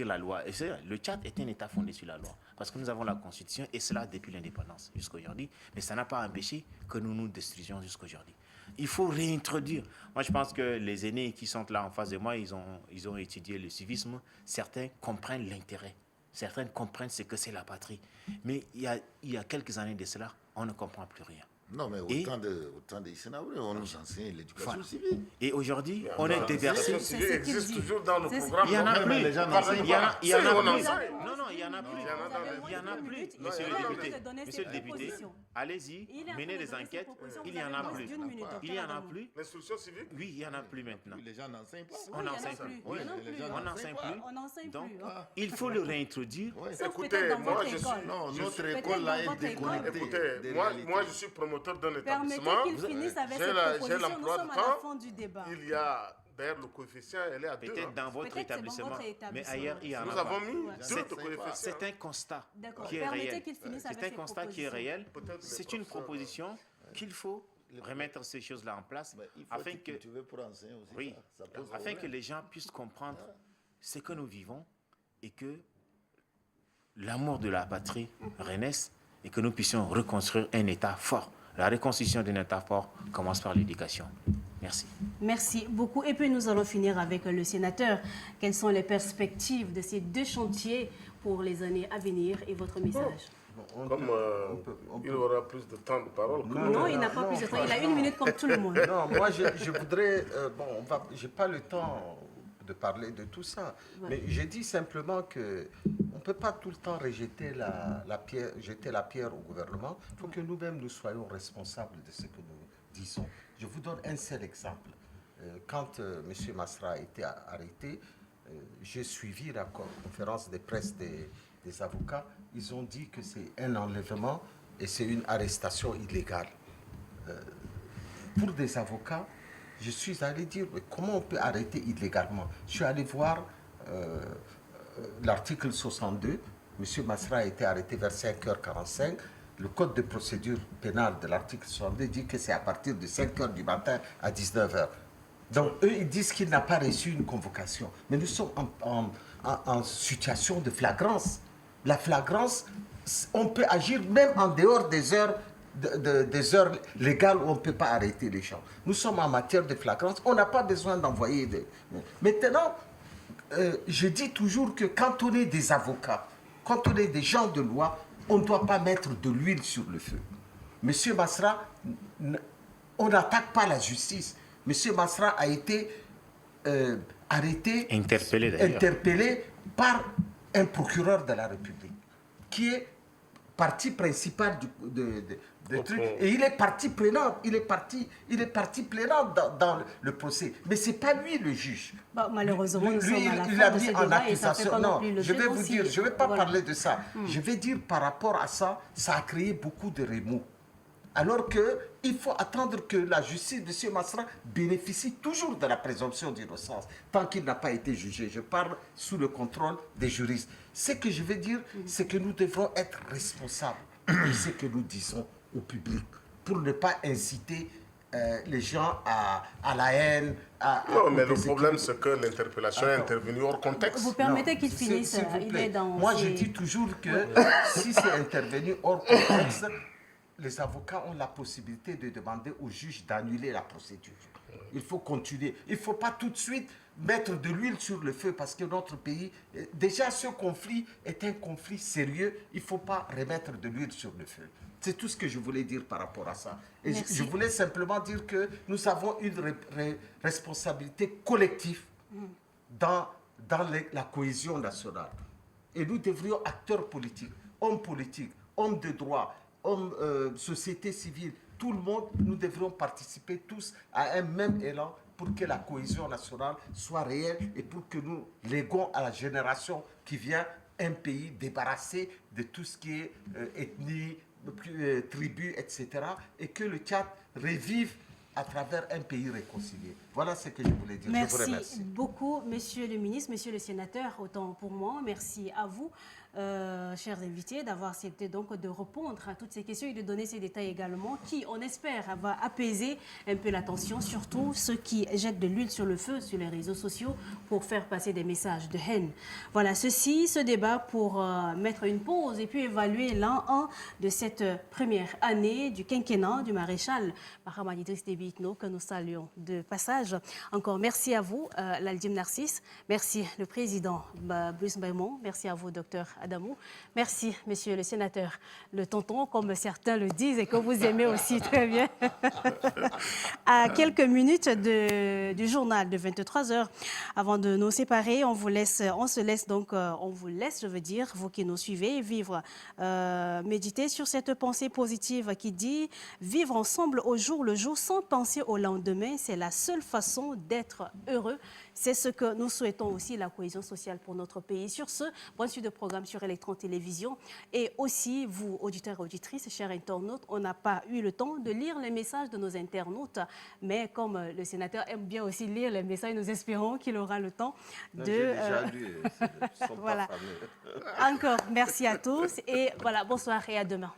C: la loi. Et le Tchad est un État fondé sur la loi. Parce que nous avons la Constitution, et cela depuis l'indépendance jusqu'à aujourd'hui. Mais ça n'a pas empêché que nous nous détruisions jusqu'à aujourd'hui. Il faut réintroduire. Moi, je pense que les aînés qui sont là en face de moi, ils ont étudié le civisme. Certains comprennent l'intérêt. Certains comprennent ce que c'est la patrie. Mais il y a quelques années de cela, on ne comprend plus rien.
B: Non, mais autant de Issenaoui, on nous enseigne l'éducation civile.
C: Et aujourd'hui, on est déversé.
D: L'éducation civile existe toujours dans nos programmes.
C: Il y en a plus.
B: Les gens n'enseignent pas.
C: Il y en a
D: on
C: plus.
D: enseigne.
C: Non, il y en a plus. Il y en a plus. Monsieur le député, allez-y, menez des enquêtes. Il y en a plus. Il y en a plus.
D: L'instruction civique?
C: Oui, il y en a plus maintenant.
B: Les gens n'enseignent pas.
C: On n'enseigne plus.
A: Oui,
C: On n'enseigne plus.
A: On n'enseigne
C: Donc,
A: plus.
C: il faut le réintroduire.
D: Écoutez, moi je suis...
B: Non, notre école là est déconnectée.
D: Écoutez, moi je suis promoteur d'un établissement.
A: Permettez qu'il finisse avec cette proposition. Nous sommes à la fin du débat.
D: Il y a, d'ailleurs, le coefficient, elle est à 2.
C: Peut-être dans votre établissement, mais ailleurs, il y en a
D: Nous
C: pas.
D: avons mis 2 de coefficient.
C: C'est un constat
A: D'accord.
C: qui est
A: Permettez
C: réel.
A: qu'il finisse avec
C: C'est un
A: cette
C: constat qui est
A: proposition.
C: réel. C'est une proposition qu'il faut remettre ces choses-là en place
B: Mais il faut
C: afin
B: être
C: que,
B: cultivé pour enseigner aussi.
C: oui,
B: ça pose
C: afin que
B: problème.
C: les gens puissent comprendre ce que nous vivons et que l'amour de la patrie renaisse et que nous puissions reconstruire un État fort. La reconstruction d'un État fort commence par l'éducation. Merci.
A: Merci beaucoup. Et puis nous allons finir avec le sénateur. Quelles sont les perspectives de ces deux chantiers pour les années à venir et votre message?
D: Comme il aura plus de temps de parole.
A: Non, il n'a pas plus de temps. Il a 1 minute comme tout le monde.
E: Non, moi je voudrais... je n'ai pas le temps de parler de tout ça.
A: Ouais.
E: Mais je dis simplement que on ne peut pas tout le temps rejeter jeter la pierre au gouvernement. Il faut que nous-mêmes nous soyons responsables de ce que nous disons. Je vous donne un seul exemple. Quand M. Masra a été arrêté, j'ai suivi la conférence de presse des avocats. Ils ont dit que c'est un enlèvement et c'est une arrestation illégale. Pour des avocats, je suis allé dire, mais comment on peut arrêter illégalement? Je suis allé voir l'article 62. M. Masra a été arrêté vers 5h45. Le code de procédure pénale de l'article 62 dit que c'est à partir de 5h du matin à 19h. Donc, eux, ils disent qu'il n'a pas reçu une convocation. Mais nous sommes en situation de flagrance. La flagrance, on peut agir même en dehors des heures légales où on ne peut pas arrêter les gens. Nous sommes en matière de flagrance, on n'a pas besoin d'envoyer des... Maintenant, je dis toujours que quand on est des avocats, quand on est des gens de loi, on ne doit pas mettre de l'huile sur le feu. Monsieur Masra, on n'attaque pas la justice. Monsieur Masra a été arrêté, interpellé par un procureur de la République, qui est partie principale du truc. Et il est partie prenante, il est partie prenante dans le procès. Mais ce n'est pas lui le juge.
A: Bah, malheureusement, nous sommes à la
E: il a
A: fin de
E: mis
A: ce
E: en
A: débat et ça fait
E: accusation.
A: pas
E: Non,
A: non plus le
E: je vais
A: jeu
E: vous
A: aussi.
E: dire, je ne vais pas
A: Voilà.
E: parler de ça. Je vais dire par rapport à ça, ça a créé beaucoup de remous. Alors qu'il faut attendre que la justice de M. Masra bénéficie toujours de la présomption d'innocence, tant qu'il n'a pas été jugé. Je parle sous le contrôle des juristes. Ce que je veux dire, c'est que nous devrons être responsables de ce que nous disons au public, pour ne pas inciter les gens à la haine.
D: Non, mais le problème, c'est que l'interpellation est intervenue hors contexte.
A: Vous permettez qu'il finisse.
E: S'il vous
A: Il
E: plaît.
A: est dans
E: Moi, je
A: ses-
E: dis toujours que si c'est intervenu hors contexte, les avocats ont la possibilité de demander au juge d'annuler la procédure. Il faut continuer. Il ne faut pas tout de suite mettre de l'huile sur le feu parce que notre pays, déjà ce conflit est un conflit sérieux. Il ne faut pas remettre de l'huile sur le feu. C'est tout ce que je voulais dire par rapport à ça. Et
A: Merci.
E: je voulais simplement dire que nous avons une responsabilité collective dans la cohésion nationale. Et nous devrions, acteurs politiques, hommes de droit, société civile, tout le monde, nous devrions participer tous à un même élan pour que la cohésion nationale soit réelle et pour que nous léguons à la génération qui vient un pays débarrassé de tout ce qui est ethnie, tribus, etc. et que le Tchad revive à travers un pays réconcilié. Voilà ce que je voulais dire. Je vous
A: Merci
E: remercie.
A: beaucoup, monsieur le ministre, monsieur le sénateur, autant pour moi. Merci à vous, chers invités, d'avoir accepté donc de répondre à toutes ces questions et de donner ces détails également qui, on espère, va apaiser un peu la tension, surtout ceux qui jettent de l'huile sur le feu sur les réseaux sociaux pour faire passer des messages de haine. Voilà, ce débat pour mettre une pause et puis évaluer l'an 1 de cette première année du quinquennat du maréchal Mahamad Idriss Déby Itno, que nous saluons de passage. Encore merci à vous, l'Aldim Narcisse. Merci, le président Bruce Baymont. Merci à vous, docteur Adamou. Merci, monsieur le sénateur, le tonton, comme certains le disent et que vous aimez aussi très bien. À quelques minutes du journal de 23 heures, avant de nous séparer, on vous laisse, je veux dire, vous qui nous suivez, vivre, méditer sur cette pensée positive qui dit vivre ensemble au jour le jour sans penser au lendemain, c'est la seule façon d'être heureux. C'est ce que nous souhaitons aussi, la cohésion sociale pour notre pays. Sur ce, bonne suite de programme sur Electron Télévision. Et aussi, vous, auditeurs et auditrices, chers internautes, on n'a pas eu le temps de lire les messages de nos internautes. Mais comme le sénateur aime bien aussi lire les messages, nous espérons qu'il aura le temps de...
E: J'ai déjà lu, ils sont
A: Voilà.
E: pas fameux.
A: Encore merci à tous. Et voilà, bonsoir et à demain.